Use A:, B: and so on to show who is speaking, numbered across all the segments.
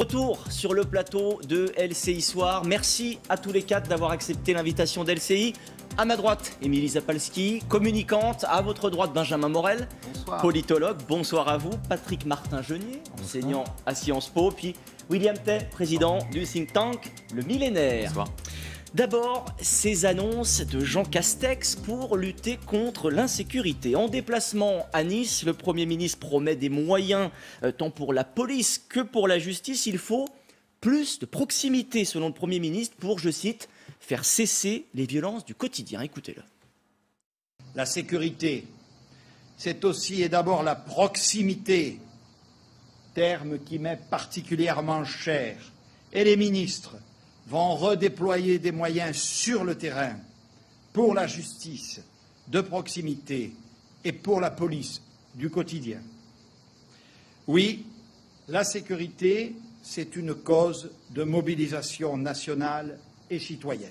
A: Retour sur le plateau de LCI Soir. Merci à tous les quatre d'avoir accepté l'invitation d'LCI. À ma droite, Émilie Zapalski, communicante. À votre droite, Benjamin Morel,
B: bonsoir.
A: Politologue. Bonsoir à vous. Patrick Martin-Genier, enseignant à Sciences Po. Puis William Tay, président du think tank Le Millénaire.
B: Bonsoir.
A: D'abord, ces annonces de Jean Castex pour lutter contre l'insécurité. En déplacement à Nice, le Premier ministre promet des moyens tant pour la police que pour la justice. Il faut plus de proximité, selon le Premier ministre, pour, je cite, faire cesser les violences du quotidien. Écoutez-le.
C: La sécurité, c'est aussi et d'abord la proximité, terme qui m'est particulièrement cher. Et les ministres vont redéployer des moyens sur le terrain pour la justice de proximité et pour la police du quotidien. Oui, la sécurité, c'est une cause de mobilisation nationale et citoyenne.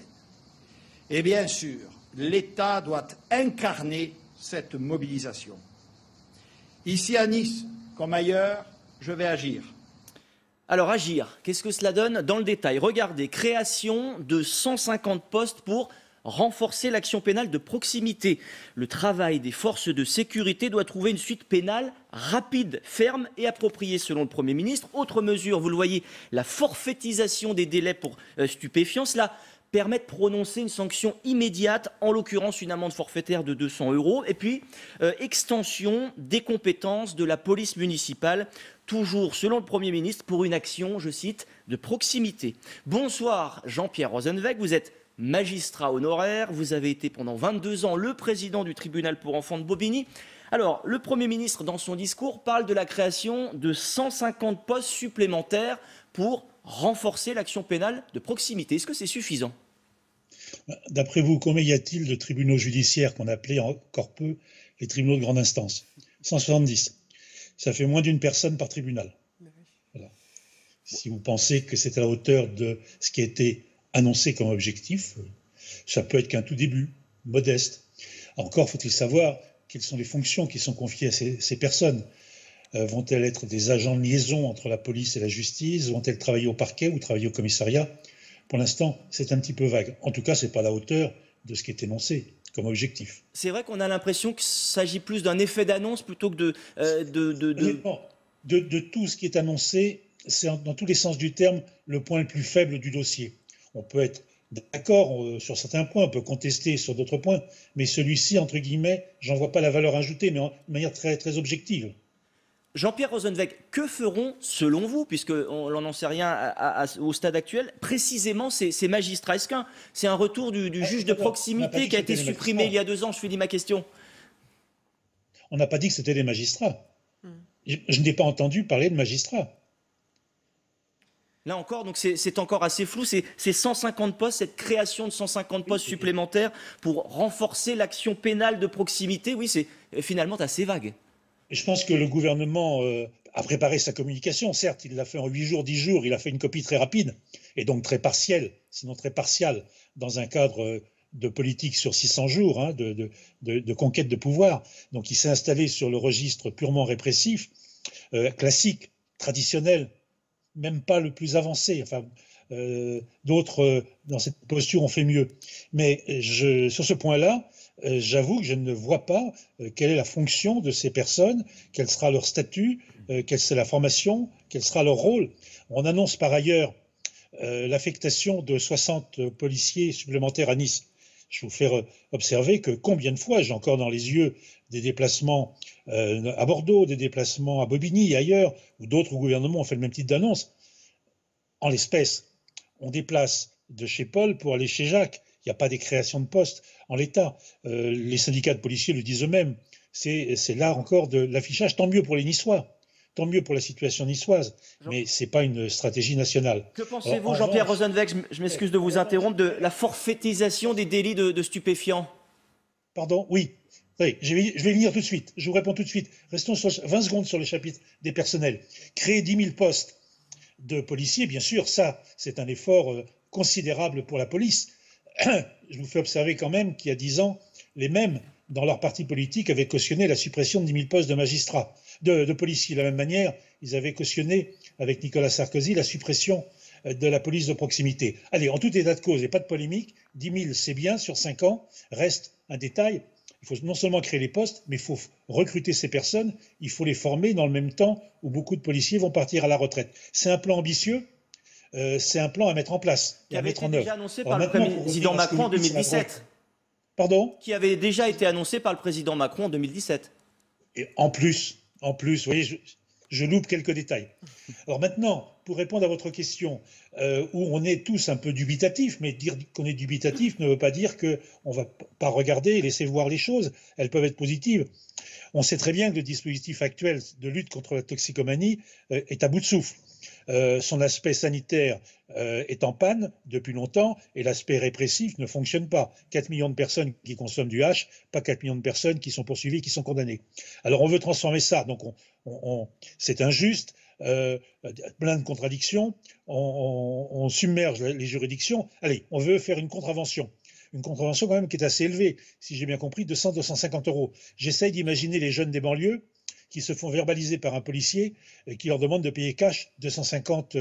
C: Et bien sûr, l'État doit incarner cette mobilisation. Ici à Nice, comme ailleurs, je vais agir.
A: Alors agir, qu'est-ce que cela donne dans le détail? Regardez, création de 150 postes pour renforcer l'action pénale de proximité. Le travail des forces de sécurité doit trouver une suite pénale rapide, ferme et appropriée selon le Premier ministre. Autre mesure, vous le voyez, la forfaitisation des délais pour stupéfiants. Cela permet de prononcer une sanction immédiate, en l'occurrence une amende forfaitaire de 200 €. Et puis, extension des compétences de la police municipale, toujours selon le Premier ministre, pour une action, je cite, de proximité. Bonsoir Jean-Pierre Rosenweg, vous êtes magistrat honoraire, vous avez été pendant 22 ans le président du tribunal pour enfants de Bobigny. Alors, le Premier ministre, dans son discours, parle de la création de 150 postes supplémentaires pour renforcer l'action pénale de proximité. Est-ce que c'est suffisant?
D: D'après vous, combien y a-t-il de tribunaux judiciaires qu'on appelait encore peu les tribunaux de grande instance? 170. Ça fait moins d'une personne par tribunal. Voilà. Si vous pensez que c'est à la hauteur de ce qui a été annoncé comme objectif, ça peut être qu'un tout début, modeste. Encore faut-il savoir quelles sont les fonctions qui sont confiées à ces personnes. Vont-elles être des agents de liaison entre la police et la justice? Vont-elles travailler au parquet ou travailler au commissariat? Pour l'instant, c'est un petit peu vague. En tout cas, ce n'est pas à la hauteur de ce qui est énoncé comme objectif.
A: C'est vrai qu'on a l'impression qu'il s'agit plus d'un effet d'annonce plutôt que
D: de tout ce qui est annoncé, c'est dans tous les sens du terme le point le plus faible du dossier. On peut être d'accord sur certains points, on peut contester sur d'autres points, mais celui-ci, entre guillemets, j'en vois pas la valeur ajoutée, mais de manière très, très objective.
A: Jean-Pierre Rosenweg, que feront, selon vous, puisqu'on n'en sait rien au stade actuel, précisément ces magistrats? Est-ce que c'est un retour du juge de proximité qui a été supprimé il y a 2 ans? Je finis ma question.
D: On n'a pas dit que c'était des magistrats. Je n'ai pas entendu parler de magistrats.
A: Là encore, donc c'est encore assez flou, c'est 150 postes, cette création de 150 postes supplémentaires pour renforcer l'action pénale de proximité. Oui, c'est finalement assez vague.
D: Je pense que le gouvernement a préparé sa communication. Certes, il l'a fait en 8 jours, 10 jours. Il a fait une copie très rapide et donc très partielle, sinon très partiale, dans un cadre de politique sur 600 jours, hein, de conquête de pouvoir. Donc il s'est installé sur le registre purement répressif, classique, traditionnel, même pas le plus avancé. Enfin, d'autres, dans cette posture, ont fait mieux. Mais sur ce point-là, j'avoue que je ne vois pas quelle est la fonction de ces personnes, quel sera leur statut, quelle sera la formation, quel sera leur rôle. On annonce par ailleurs l'affectation de 60 policiers supplémentaires à Nice. Je vais vous faire observer que combien de fois j'ai encore dans les yeux des déplacements à Bordeaux, des déplacements à Bobigny et ailleurs, où d'autres gouvernements ont fait le même type d'annonce. En l'espèce, on déplace de chez Paul pour aller chez Jacques. Il n'y a pas des créations de postes en l'état. Les syndicats de policiers le disent eux-mêmes. C'est là encore de l'affichage. Tant mieux pour les Niçois, tant mieux pour la situation niçoise, mais ce n'est pas une stratégie nationale.
A: Que pensez-vous, Jean-Pierre Rosenweg, je m'excuse de vous interrompre, de la forfaitisation des délits de stupéfiants?
D: Pardon, oui. Oui, je vais venir tout de suite. Je vous réponds tout de suite. Restons sur 20 secondes sur le chapitre des personnels. Créer 10 000 postes de policiers, bien sûr, ça, c'est un effort considérable pour la police. Je vous fais observer quand même qu'il y a 10 ans, les mêmes, dans leur parti politique, avaient cautionné la suppression de 10 000 postes de magistrats, de policiers. De la même manière, ils avaient cautionné avec Nicolas Sarkozy la suppression de la police de proximité. Allez, en tout état de cause et pas de polémique, 10 000 c'est bien sur 5 ans, reste un détail. Il faut non seulement créer les postes, mais il faut recruter ces personnes, il faut les former dans le même temps où beaucoup de policiers vont partir à la retraite. C'est un plan ambitieux, c'est un plan à mettre en place et à mettre en œuvre.
A: Qui avait été déjà annoncé par le président Macron en 2017.
D: Pardon ?
A: Qui avait déjà été annoncé par le président Macron en 2017.
D: Et en plus, vous voyez, je loupe quelques détails. Alors maintenant, pour répondre à votre question, où on est tous un peu dubitatifs, mais dire qu'on est dubitatif ne veut pas dire qu'on ne va pas regarder et laisser voir les choses. Elles peuvent être positives. On sait très bien que le dispositif actuel de lutte contre la toxicomanie est à bout de souffle. Son aspect sanitaire est en panne depuis longtemps et l'aspect répressif ne fonctionne pas. 4 millions de personnes qui consomment du H, pas 4 millions de personnes qui sont poursuivies, qui sont condamnées. Alors on veut transformer ça, donc c'est injuste, plein de contradictions, on submerge les juridictions. Allez, on veut faire une contravention quand même qui est assez élevée, si j'ai bien compris, 200-250 €. J'essaye d'imaginer les jeunes des banlieues qui se font verbaliser par un policier et qui leur demande de payer cash 250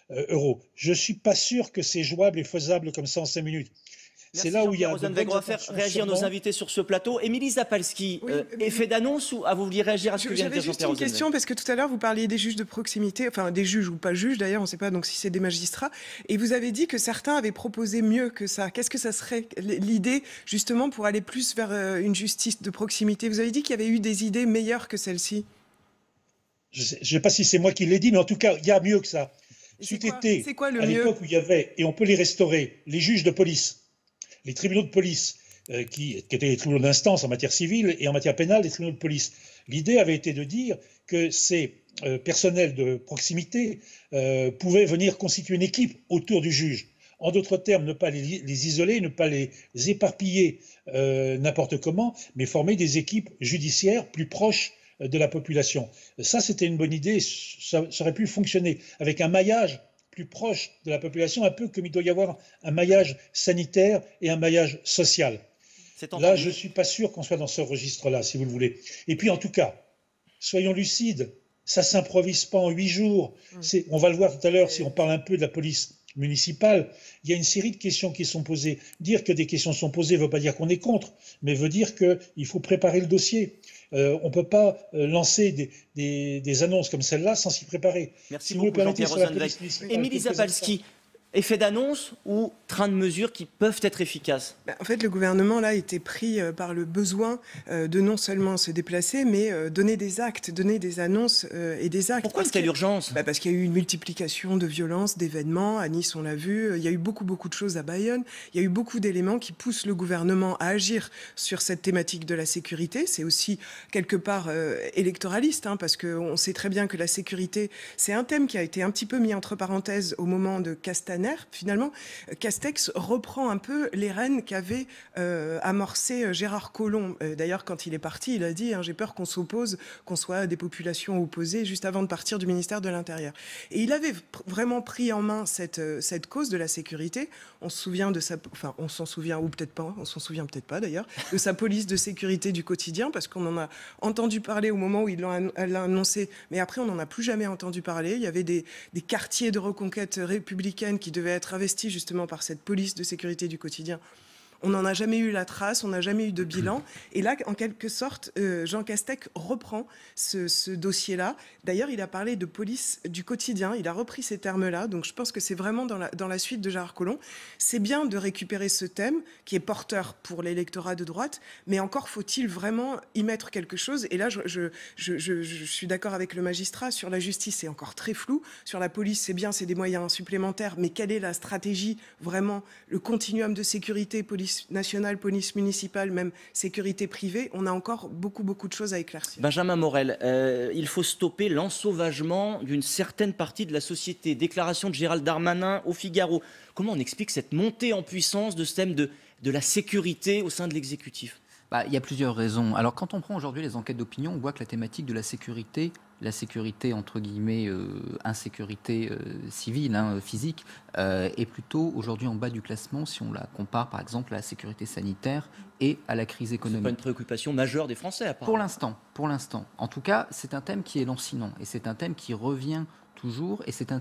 D: €. Je ne suis pas sûr que c'est jouable et faisable comme ça en 5 minutes.
A: C'est là où il y a on va faire réagir nos invités sur ce plateau. Émilie Zapalski, effet d'annonce ou vous vouliez réagir à ce que vient de dire Jean-Pierre Rosenberg ?
B: J'avais juste une question, parce que tout à l'heure, vous parliez des juges de proximité, enfin des juges ou pas juges d'ailleurs, on ne sait pas donc si c'est des magistrats, et vous avez dit que certains avaient proposé mieux que ça. Qu'est-ce que ça serait l'idée justement pour aller plus vers une justice de proximité ? Vous avez dit qu'il y avait eu des idées meilleures que celle-ci.
D: Je ne sais pas si c'est moi qui l'ai dit, mais en tout cas, il y a mieux que ça.
B: C'est quoi le mieux ?
D: À l'époque où il y avait, et on peut les restaurer, les juges de police, les tribunaux de police, qui étaient les tribunaux d'instance en matière civile et en matière pénale, les tribunaux de police. L'idée avait été de dire que ces personnels de proximité pouvaient venir constituer une équipe autour du juge. En d'autres termes, ne pas les isoler, ne pas les éparpiller n'importe comment, mais former des équipes judiciaires plus proches de la population. Ça, c'était une bonne idée, ça aurait pu fonctionner avec un maillage plus proche de la population, un peu comme il doit y avoir un maillage sanitaire et un maillage social. Là, je ne suis pas sûr qu'on soit dans ce registre-là, si vous le voulez. Et puis, en tout cas, soyons lucides, ça ne s'improvise pas en 8 jours. On va le voir tout à l'heure, si on parle un peu de la police municipale, il y a une série de questions qui sont posées. Dire que des questions sont posées ne veut pas dire qu'on est contre, mais veut dire qu'il faut préparer le dossier. On ne peut pas lancer des annonces comme celle-là sans s'y préparer.
A: Merci beaucoup, Jean-Pierre Rosenberg. Émilie Zapalski, effet d'annonce ou train de mesures qui peuvent être efficaces ?
B: En fait, le gouvernement là était pris par le besoin de non seulement se déplacer, mais donner des actes, donner des annonces et des actes.
A: Pourquoi est-ce qu'il y a l'urgence ?
B: Parce qu'il y a eu une multiplication de violences, d'événements. À Nice, on l'a vu. Il y a eu beaucoup de choses à Bayonne. Il y a eu beaucoup d'éléments qui poussent le gouvernement à agir sur cette thématique de la sécurité. C'est aussi quelque part électoraliste, parce qu'on sait très bien que la sécurité, c'est un thème qui a été un petit peu mis entre parenthèses au moment de Castaner. Finalement, Castex reprend un peu les rênes qu'avait amorcé Gérard Collomb. D'ailleurs, quand il est parti, il a dit j'ai peur qu'on s'oppose, qu'on soit des populations opposées juste avant de partir du ministère de l'Intérieur. Et il avait vraiment pris en main cette cause de la sécurité. On se souvient de on s'en souvient ou peut-être pas, on s'en souvient peut-être pas d'ailleurs, de sa police de sécurité du quotidien, parce qu'on en a entendu parler au moment où il l'a annoncé, mais après on n'en a plus jamais entendu parler. Il y avait des quartiers de reconquête républicaine qui devaient être investis justement par cette police de sécurité du quotidien. On n'en a jamais eu la trace, on n'a jamais eu de bilan. Et là, en quelque sorte, Jean Castex reprend ce dossier-là. D'ailleurs, il a parlé de police du quotidien, il a repris ces termes-là. Donc je pense que c'est vraiment dans la suite de Gérard Collomb. C'est bien de récupérer ce thème qui est porteur pour l'électorat de droite, mais encore faut-il vraiment y mettre quelque chose. Et là, je suis d'accord avec le magistrat. Sur la justice, c'est encore très flou. Sur la police, c'est bien, c'est des moyens supplémentaires. Mais quelle est la stratégie, vraiment, le continuum de sécurité, police nationale, police municipale, même sécurité privée, on a encore beaucoup de choses à éclaircir.
A: Benjamin Morel, il faut stopper l'ensauvagement d'une certaine partie de la société. Déclaration de Gérald Darmanin au Figaro. Comment on explique cette montée en puissance de ce thème de la sécurité au sein de l'exécutif ?
E: Il y a plusieurs raisons. Alors quand on prend aujourd'hui les enquêtes d'opinion, on voit que la thématique de la sécurité entre guillemets insécurité civile, physique, est plutôt aujourd'hui en bas du classement si on la compare par exemple à la sécurité sanitaire et à la crise économique.
A: C'est pas une préoccupation majeure des Français apparemment.
E: Pour l'instant. En tout cas, c'est un thème qui est lancinant et c'est un thème qui revient toujours, et c'est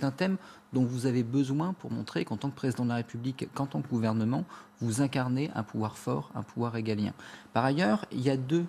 E: un thème dont vous avez besoin pour montrer qu'en tant que président de la République, qu'en tant que gouvernement, vous incarnez un pouvoir fort, un pouvoir régalien. Par ailleurs, il y a deux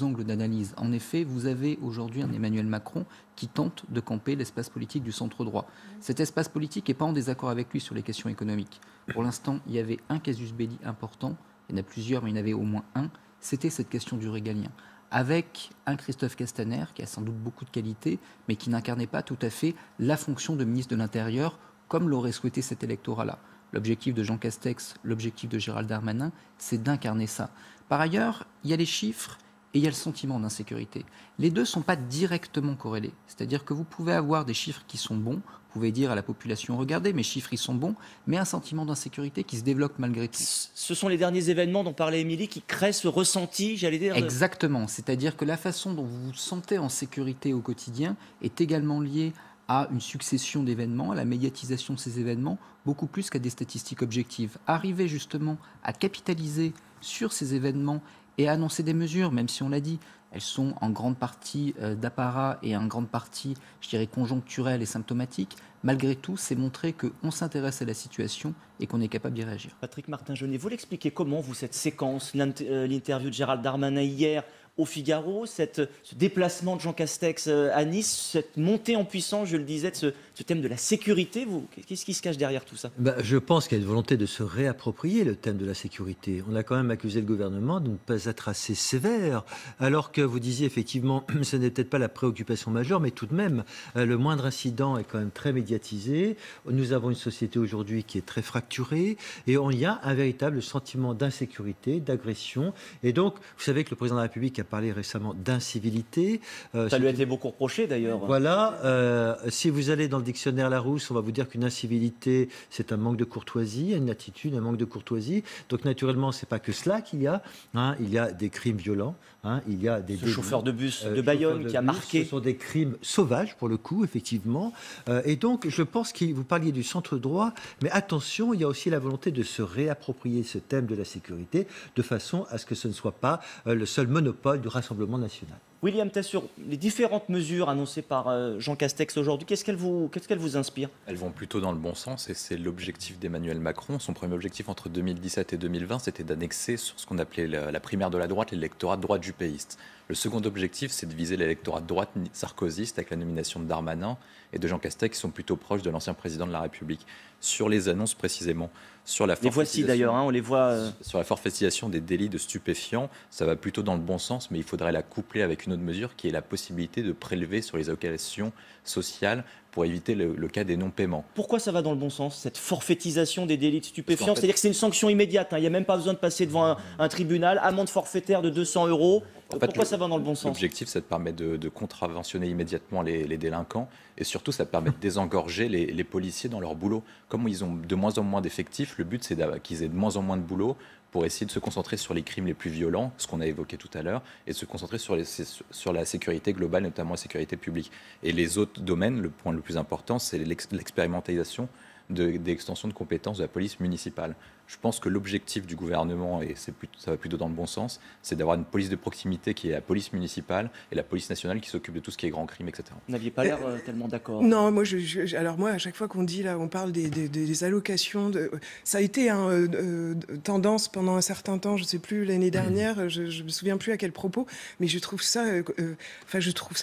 E: angles d'analyse. En effet, vous avez aujourd'hui un Emmanuel Macron qui tente de camper l'espace politique du centre droit. Cet espace politique n'est pas en désaccord avec lui sur les questions économiques. Pour l'instant, il y avait un casus belli important, il y en a plusieurs, mais il y en avait au moins un, c'était cette question du régalien. Avec un Christophe Castaner qui a sans doute beaucoup de qualités, mais qui n'incarnait pas tout à fait la fonction de ministre de l'Intérieur comme l'aurait souhaité cet électorat-là. L'objectif de Jean Castex, l'objectif de Gérald Darmanin, c'est d'incarner ça. Par ailleurs, il y a les chiffres et il y a le sentiment d'insécurité. Les deux ne sont pas directement corrélés. C'est-à-dire que vous pouvez avoir des chiffres qui sont bons, vous pouvez dire à la population, regardez, mes chiffres, ils sont bons, mais un sentiment d'insécurité qui se développe malgré tout.
A: Ce sont les derniers événements dont parlait Émilie qui créent ce ressenti, j'allais dire.
E: Exactement. C'est-à-dire que la façon dont vous vous sentez en sécurité au quotidien est également liée à une succession d'événements, à la médiatisation de ces événements, beaucoup plus qu'à des statistiques objectives. Arriver justement à capitaliser sur ces événements et à annoncer des mesures, même si on l'a dit, elles sont en grande partie d'apparat et en grande partie, je dirais, conjoncturelles et symptomatiques. Malgré tout, c'est montrer qu'on s'intéresse à la situation et qu'on est capable d'y réagir.
A: Patrick Martin-Jeunet, vous l'expliquez comment, vous, cette séquence, l'interview de Gérald Darmanin hier au Figaro, ce déplacement de Jean Castex à Nice, cette montée en puissance, je le disais, de ce thème de la sécurité, qu'est-ce qui se cache derrière tout ça ?
F: Je pense qu'il y a une volonté de se réapproprier le thème de la sécurité. On a quand même accusé le gouvernement de ne pas être assez sévère, alors que vous disiez effectivement, ce n'est peut-être pas la préoccupation majeure, mais tout de même, le moindre incident est quand même très médiatisé. Nous avons une société aujourd'hui qui est très fracturée, et il y a un véritable sentiment d'insécurité, d'agression. Et donc, vous savez que le président de la République a parlé récemment d'incivilité.
A: Ça lui a été beaucoup reproché d'ailleurs.
F: Voilà. Si vous allez dans le dictionnaire Larousse, on va vous dire qu'une incivilité, c'est un manque de courtoisie, une attitude, un manque de courtoisie. Donc naturellement, c'est pas que cela qu'il y a. Il y a des crimes violents. Il y a des
A: chauffeurs de bus de Bayonne qui a marqué.
F: Ce sont des crimes sauvages pour le coup, effectivement. Et donc, je pense que vous parliez du centre droit, mais attention, il y a aussi la volonté de se réapproprier ce thème de la sécurité de façon à ce que ce ne soit pas le seul monopole du Rassemblement national.
A: William Tessur, les différentes mesures annoncées par Jean Castex aujourd'hui, qu'est-ce qu'elles vous inspirent ?
G: Elles vont plutôt dans le bon sens et c'est l'objectif d'Emmanuel Macron. Son premier objectif entre 2017 et 2020, c'était d'annexer sur ce qu'on appelait la primaire de la droite, l'électorat de droite jupéiste. Le second objectif, c'est de viser l'électorat de droite sarkozyste avec la nomination de Darmanin et de Jean Castex qui sont plutôt proches de l'ancien président de la République. Sur les annonces précisément, sur la
A: les voici d'ailleurs, on les voit.
G: Sur la forfaitisation des délits de stupéfiants, ça va plutôt dans le bon sens, mais il faudrait la coupler avec une autre mesure qui est la possibilité de prélever sur les allocations sociales pour éviter le cas des non-paiements.
A: Pourquoi ça va dans le bon sens, cette forfaitisation des délits de stupéfiants ? C'est-à-dire que c'est une sanction immédiate, il n'y a même pas besoin de passer devant un tribunal, amende forfaitaire de 200 €. Pourquoi ça va dans le bon sens ?
G: L'objectif, c'est de permettre de contraventionner immédiatement les délinquants et surtout, ça permet de désengorger les policiers dans leur boulot. Comme ils ont de moins en moins d'effectifs, le but, c'est qu'ils aient de moins en moins de boulot pour essayer de se concentrer sur les crimes les plus violents, ce qu'on a évoqué tout à l'heure, et de se concentrer sur la sécurité globale, notamment la sécurité publique. Et les autres domaines, le point le plus important, c'est l'expérimentation des extensions de compétences de la police municipale. Je pense que l'objectif du gouvernement, et ça va plutôt dans le bon sens, c'est d'avoir une police de proximité qui est la police municipale et la police nationale qui s'occupe de tout ce qui est grand crime, etc.
A: Vous n'aviez pas l'air tellement d'accord.
B: Non, moi, alors moi, à chaque fois qu'on dit, là, on parle des allocations, ça a été tendance pendant un certain temps, je ne sais plus, l'année dernière, je ne me souviens plus à quel propos, mais je trouve ça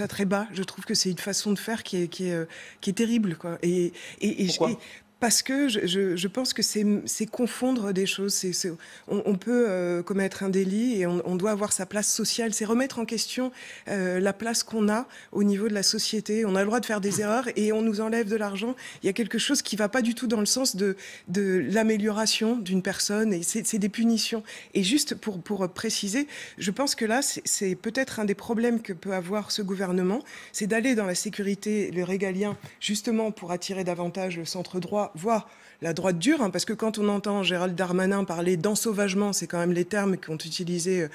B: très bas. Je trouve que c'est une façon de faire qui est terrible, quoi.
A: Pourquoi ?
B: Parce que je pense que c'est confondre des choses. On peut commettre un délit et on doit avoir sa place sociale. C'est remettre en question la place qu'on a au niveau de la société. On a le droit de faire des erreurs et on nous enlève de l'argent. Il y a quelque chose qui ne va pas du tout dans le sens de l'amélioration d'une personne. Et c'est des punitions. Et juste pour préciser, je pense que là, c'est peut-être un des problèmes que peut avoir ce gouvernement. C'est d'aller dans la sécurité, le régalien, justement pour attirer davantage le centre droit, voire la droite dure, parce que quand on entend Gérald Darmanin parler d'ensauvagement, c'est quand même les termes qu'ont utilisés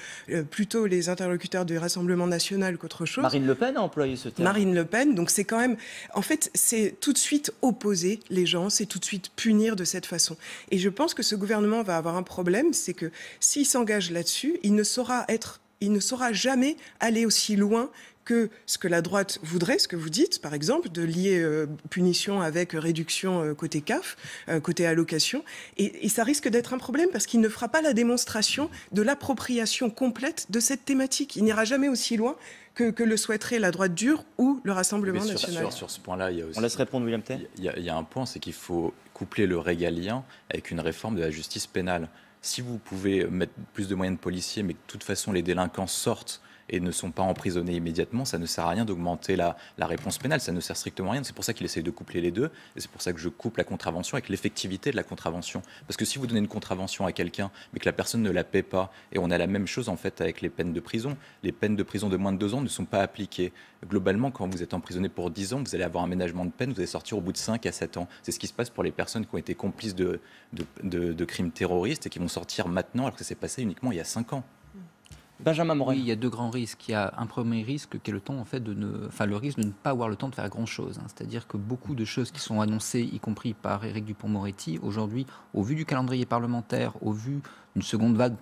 B: plutôt les interlocuteurs du Rassemblement national qu'autre chose.
A: Marine Le Pen a employé ce terme.
B: Marine Le Pen, donc c'est quand même... En fait, c'est tout de suite opposer les gens, c'est tout de suite punir de cette façon. Et je pense que ce gouvernement va avoir un problème, c'est que s'il s'engage là-dessus, il ne saura être il ne saura jamais aller aussi loin que ce que la droite voudrait, ce que vous dites, par exemple, de lier punition avec réduction côté CAF, côté allocation. Et ça risque d'être un problème parce qu'il ne fera pas la démonstration de l'appropriation complète de cette thématique. Il n'ira jamais aussi loin que le souhaiterait la droite dure ou le Rassemblement national.
G: Sur ce point-là, il y a aussi...
A: On laisse répondre William Tay.
G: Il y a un point, c'est qu'il faut coupler le régalien avec une réforme de la justice pénale. Si vous pouvez mettre plus de moyens de policiers, mais que de toute façon les délinquants sortent et ne sont pas emprisonnés immédiatement, ça ne sert à rien d'augmenter la réponse pénale, ça ne sert strictement à rien. C'est pour ça qu'il essaye de coupler les deux, et c'est pour ça que je couple la contravention avec l'effectivité de la contravention. Parce que si vous donnez une contravention à quelqu'un, mais que la personne ne la paie pas, et on a la même chose en fait avec les peines de prison, les peines de prison de moins de 2 ans ne sont pas appliquées. Globalement, quand vous êtes emprisonné pour 10 ans, vous allez avoir un aménagement de peine, vous allez sortir au bout de 5 à 7 ans. C'est ce qui se passe pour les personnes qui ont été complices de crimes terroristes et qui vont sortir maintenant, alors que ça s'est passé uniquement il y a 5 ans.
A: Benjamin Morel.
E: Oui, il y a 2 grands risques. Il y a un premier risque qui est le temps, en fait, le risque de ne pas avoir le temps de faire grand-chose. C'est-à-dire que beaucoup de choses qui sont annoncées, y compris par Éric Dupond-Moretti, aujourd'hui, au vu du calendrier parlementaire, au vu d'une seconde vague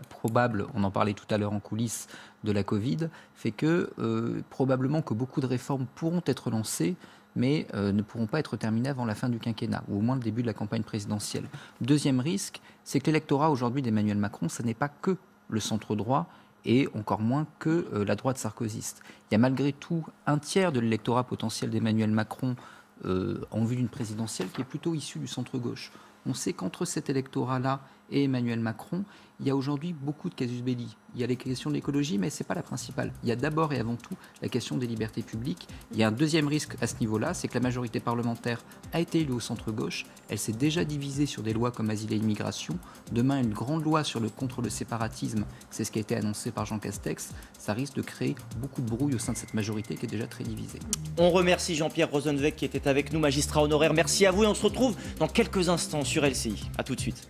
E: probable, on en parlait tout à l'heure en coulisses, de la Covid, fait que probablement que beaucoup de réformes pourront être lancées, mais ne pourront pas être terminées avant la fin du quinquennat, ou au moins le début de la campagne présidentielle. Deuxième risque, c'est que l'électorat aujourd'hui d'Emmanuel Macron, ce n'est pas que le centre droit, et encore moins que la droite sarkozyste. Il y a malgré tout un tiers de l'électorat potentiel d'Emmanuel Macron en vue d'une présidentielle qui est plutôt issu du centre-gauche. On sait qu'entre cet électorat-là et Emmanuel Macron, il y a aujourd'hui beaucoup de casus belli. Il y a les questions de l'écologie, mais ce n'est pas la principale. Il y a d'abord et avant tout la question des libertés publiques. Il y a un deuxième risque à ce niveau-là, c'est que la majorité parlementaire a été élue au centre-gauche. Elle s'est déjà divisée sur des lois comme asile et immigration. Demain, une grande loi contre le séparatisme, c'est ce qui a été annoncé par Jean Castex. Ça risque de créer beaucoup de brouille au sein de cette majorité qui est déjà très divisée.
A: On remercie Jean-Pierre Rosenweg qui était avec nous, magistrat honoraire. Merci à vous et on se retrouve dans quelques instants sur LCI. A tout de suite.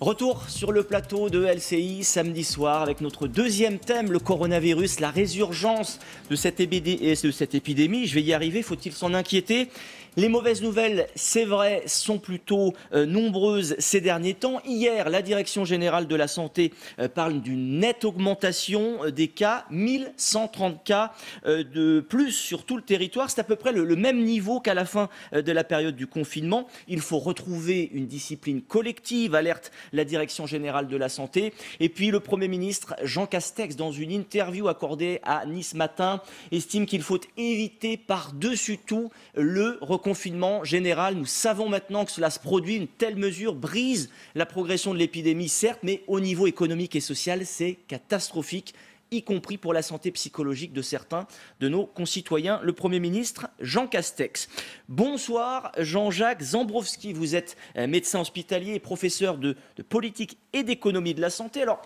A: Retour sur le plateau de LCI samedi soir avec notre deuxième thème, le coronavirus, la résurgence de cette épidémie. Je vais y arriver, faut-il s'en inquiéter ? Les mauvaises nouvelles, c'est vrai, sont plutôt nombreuses ces derniers temps. Hier, la Direction générale de la santé parle d'une nette augmentation des cas, 1130 cas de plus sur tout le territoire. C'est à peu près le même niveau qu'à la fin de la période du confinement. Il faut retrouver une discipline collective, alerte la Direction générale de la santé. Et puis le Premier ministre Jean Castex, dans une interview accordée à Nice Matin, estime qu'il faut éviter par-dessus tout le reconfinement général. Nous savons maintenant que cela se produit. Une telle mesure brise la progression de l'épidémie, certes, mais au niveau économique et social, c'est catastrophique, y compris pour la santé psychologique de certains de nos concitoyens. Le Premier ministre Jean Castex. Bonsoir Jean-Jacques Zambrowski, vous êtes médecin hospitalier et professeur de politique et d'économie de la santé. Alors,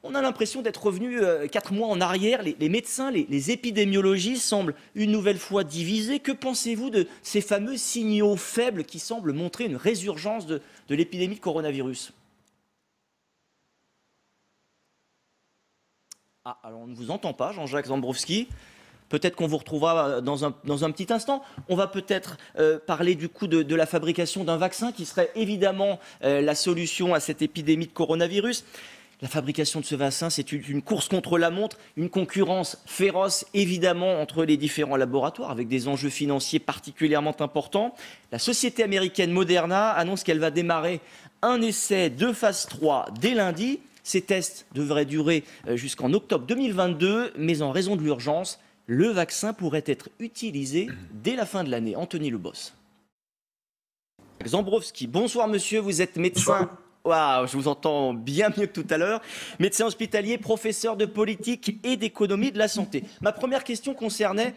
A: on a l'impression d'être revenu 4 mois en arrière. Les médecins, les épidémiologistes semblent une nouvelle fois divisés. Que pensez-vous de ces fameux signaux faibles qui semblent montrer une résurgence de l'épidémie de coronavirus ? Ah, alors on ne vous entend pas, Jean-Jacques Zambrowski. Peut-être qu'on vous retrouvera dans un petit instant. On va peut-être parler du coup de la fabrication d'un vaccin qui serait évidemment la solution à cette épidémie de coronavirus. La fabrication de ce vaccin, c'est une course contre la montre, une concurrence féroce évidemment entre les différents laboratoires avec des enjeux financiers particulièrement importants. La société américaine Moderna annonce qu'elle va démarrer un essai de phase 3 dès lundi. Ces tests devraient durer jusqu'en octobre 2022, mais en raison de l'urgence, le vaccin pourrait être utilisé dès la fin de l'année. Anthony Lebos. Zambrowski, bonsoir monsieur, vous êtes médecin. Waouh, je vous entends bien mieux que tout à l'heure. Médecin hospitalier, professeur de politique et d'économie de la santé. Ma première question concernait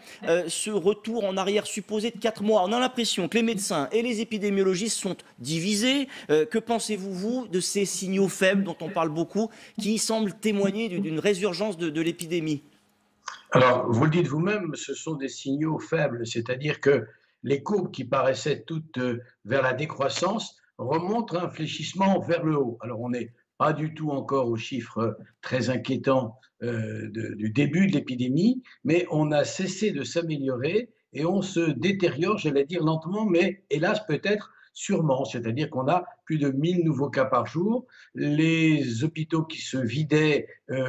A: ce retour en arrière supposé de 4 mois. On a l'impression que les médecins et les épidémiologistes sont divisés. Que pensez-vous, vous, de ces signaux faibles dont on parle beaucoup, qui semblent témoigner d'une résurgence de l'épidémie ?
H: Alors, vous le dites vous-même, ce sont des signaux faibles, c'est-à-dire que les courbes qui paraissaient toutes vers la décroissance remontent un fléchissement vers le haut. Alors, on n'est pas du tout encore aux chiffres très inquiétants du début de l'épidémie, mais on a cessé de s'améliorer et on se détériore, j'allais dire lentement, mais hélas peut-être sûrement, c'est-à-dire qu'on a plus de 1000 nouveaux cas par jour. Les hôpitaux qui se vidaient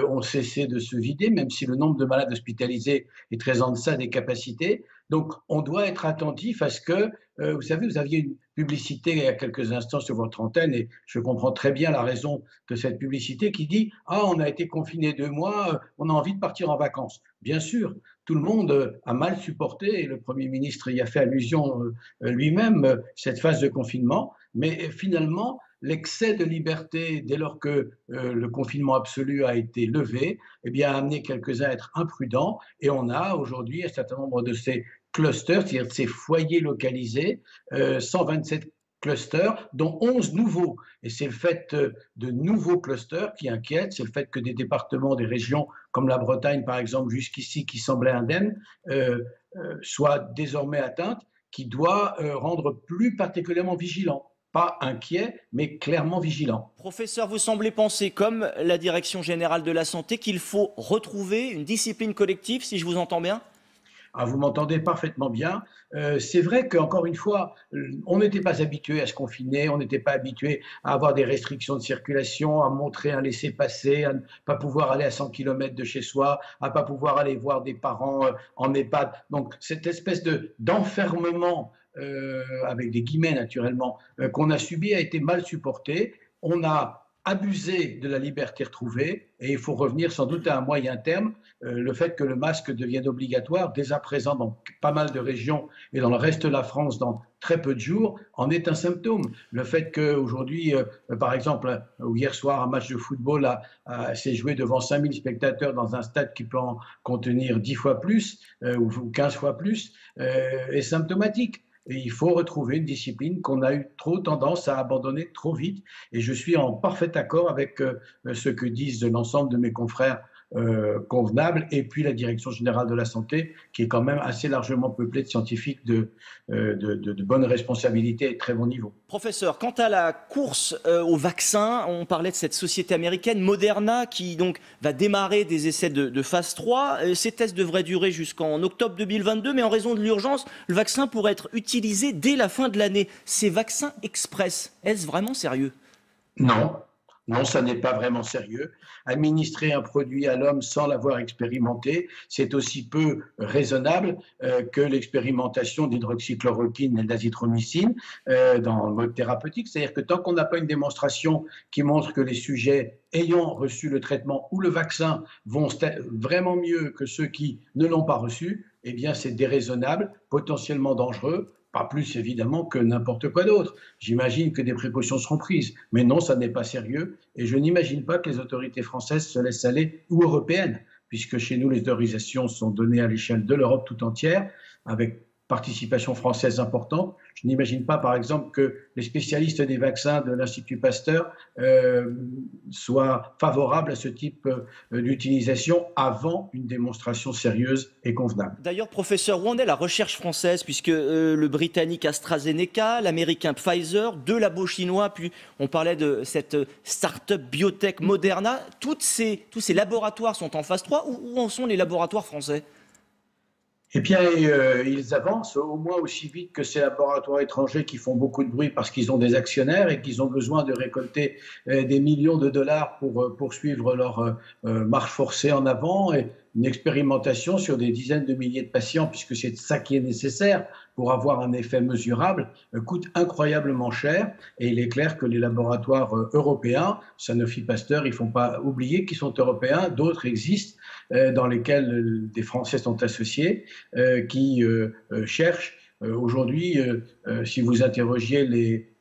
H: ont cessé de se vider, même si le nombre de malades hospitalisés est très en deçà des capacités. Donc, on doit être attentif à ce que, vous savez, vous aviez une publicité il y a quelques instants sur votre antenne, et je comprends très bien la raison de cette publicité qui dit « Ah, on a été confiné 2 mois, on a envie de partir en vacances ». Bien sûr, tout le monde a mal supporté, et le Premier ministre y a fait allusion lui-même, cette phase de confinement, mais finalement, l'excès de liberté, dès lors que le confinement absolu a été levé, eh bien, a amené quelques-uns à être imprudents, et on a aujourd'hui un certain nombre de ces clusters, c'est-à-dire de ces foyers localisés, 127 clusters, dont 11 nouveaux. Et c'est le fait de nouveaux clusters qui inquiète, c'est le fait que des départements, des régions comme la Bretagne, par exemple, jusqu'ici, qui semblaient indemnes, soient désormais atteintes, qui doit rendre plus particulièrement vigilants. Pas inquiet, mais clairement vigilant.
A: Professeur, vous semblez penser, comme la Direction générale de la santé, qu'il faut retrouver une discipline collective, si je vous entends bien?
H: Ah, vous m'entendez parfaitement bien. C'est vrai qu'encore une fois, on n'était pas habitué à se confiner, on n'était pas habitué à avoir des restrictions de circulation, à montrer un laissez-passer, à ne pas pouvoir aller à 100 km de chez soi, à ne pas pouvoir aller voir des parents en EHPAD. Donc cette espèce d'enfermement, avec des guillemets naturellement, qu'on a subi a été mal supporté. On a abusé de la liberté retrouvée, et il faut revenir sans doute à un moyen terme. Le fait que le masque devienne obligatoire dès à présent dans pas mal de régions et dans le reste de la France dans très peu de jours en est un symptôme. Le fait qu'aujourd'hui, par exemple, hier soir, un match de football s'est joué devant 5000 spectateurs dans un stade qui peut en contenir 10 fois plus ou 15 fois plus est symptomatique. Et il faut retrouver une discipline qu'on a eu trop tendance à abandonner trop vite. Et je suis en parfait accord avec ce que disent l'ensemble de mes confrères convenables, et puis la Direction générale de la santé, qui est quand même assez largement peuplée de scientifiques de bonne responsabilité et de très bon niveau.
A: Professeur, quant à la course au vaccin, on parlait de cette société américaine Moderna qui donc va démarrer des essais de phase 3. Ces tests devraient durer jusqu'en octobre 2022, mais en raison de l'urgence, le vaccin pourrait être utilisé dès la fin de l'année. Ces vaccins express, est-ce vraiment sérieux?
H: Non. Non, ça n'est pas vraiment sérieux. Administrer un produit à l'homme sans l'avoir expérimenté, c'est aussi peu raisonnable que l'expérimentation d'hydroxychloroquine et d'azithromycine dans le mode thérapeutique. C'est-à-dire que tant qu'on n'a pas une démonstration qui montre que les sujets ayant reçu le traitement ou le vaccin vont vraiment mieux que ceux qui ne l'ont pas reçu, eh bien c'est déraisonnable, potentiellement dangereux. Pas plus évidemment que n'importe quoi d'autre. J'imagine que des précautions seront prises. Mais non, ça n'est pas sérieux. Et je n'imagine pas que les autorités françaises se laissent aller, ou européennes, puisque chez nous, les autorisations sont données à l'échelle de l'Europe tout entière, avec participation française importante. Je n'imagine pas, par exemple, que les spécialistes des vaccins de l'Institut Pasteur soient favorables à ce type d'utilisation avant une démonstration sérieuse et convenable.
A: D'ailleurs, professeur, où en est la recherche française, puisque le britannique AstraZeneca, l'américain Pfizer, 2 labos chinois, puis on parlait de cette start-up biotech Moderna, tous ces laboratoires sont en phase 3, où en sont les laboratoires français ?
H: Eh bien, ils avancent au moins aussi vite que ces laboratoires étrangers qui font beaucoup de bruit parce qu'ils ont des actionnaires et qu'ils ont besoin de récolter des millions de dollars pour poursuivre leur marche forcée en avant, et une expérimentation sur des dizaines de milliers de patients, puisque c'est ça qui est nécessaire pour avoir un effet mesurable, coûte incroyablement cher. Et il est clair que les laboratoires européens, Sanofi Pasteur, il ne faut pas oublier qu'ils sont européens, d'autres existent dans lesquels des Français sont associés, qui cherchent aujourd'hui, si vous interrogiez les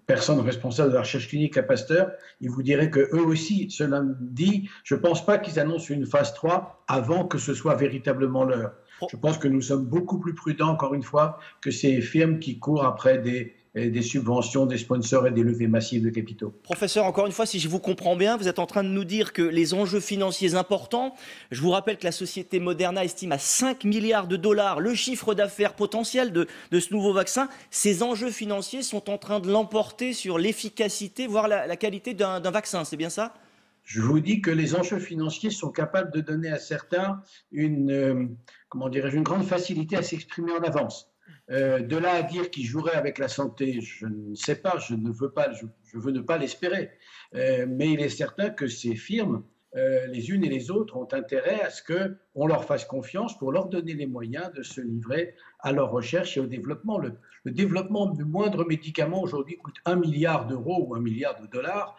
H: personnes responsables de la recherche clinique à Pasteur, ils vous diraient qu'eux aussi, cela me dit, je ne pense pas qu'ils annoncent une phase 3 avant que ce soit véritablement l'heure. Je pense que nous sommes beaucoup plus prudents, encore une fois, que ces firmes qui courent après des subventions, des sponsors et des levées massives de capitaux.
A: Professeur, encore une fois, si je vous comprends bien, vous êtes en train de nous dire que les enjeux financiers importants, je vous rappelle que la société Moderna estime à 5 milliards de dollars le chiffre d'affaires potentiel de ce nouveau vaccin. Ces enjeux financiers sont en train de l'emporter sur l'efficacité, voire la qualité d'un vaccin, c'est bien ça ?
H: Je vous dis que les enjeux financiers sont capables de donner à certains une grande facilité à s'exprimer en avance. De là à dire qu'ils joueraient avec la santé, je ne sais pas, je veux ne pas l'espérer. Mais il est certain que ces firmes, les unes et les autres, ont intérêt à ce qu'on leur fasse confiance pour leur donner les moyens de se livrer à leur recherche et au développement. Le développement du moindre médicament aujourd'hui coûte 1 milliard d'euros ou 1 milliard de dollars.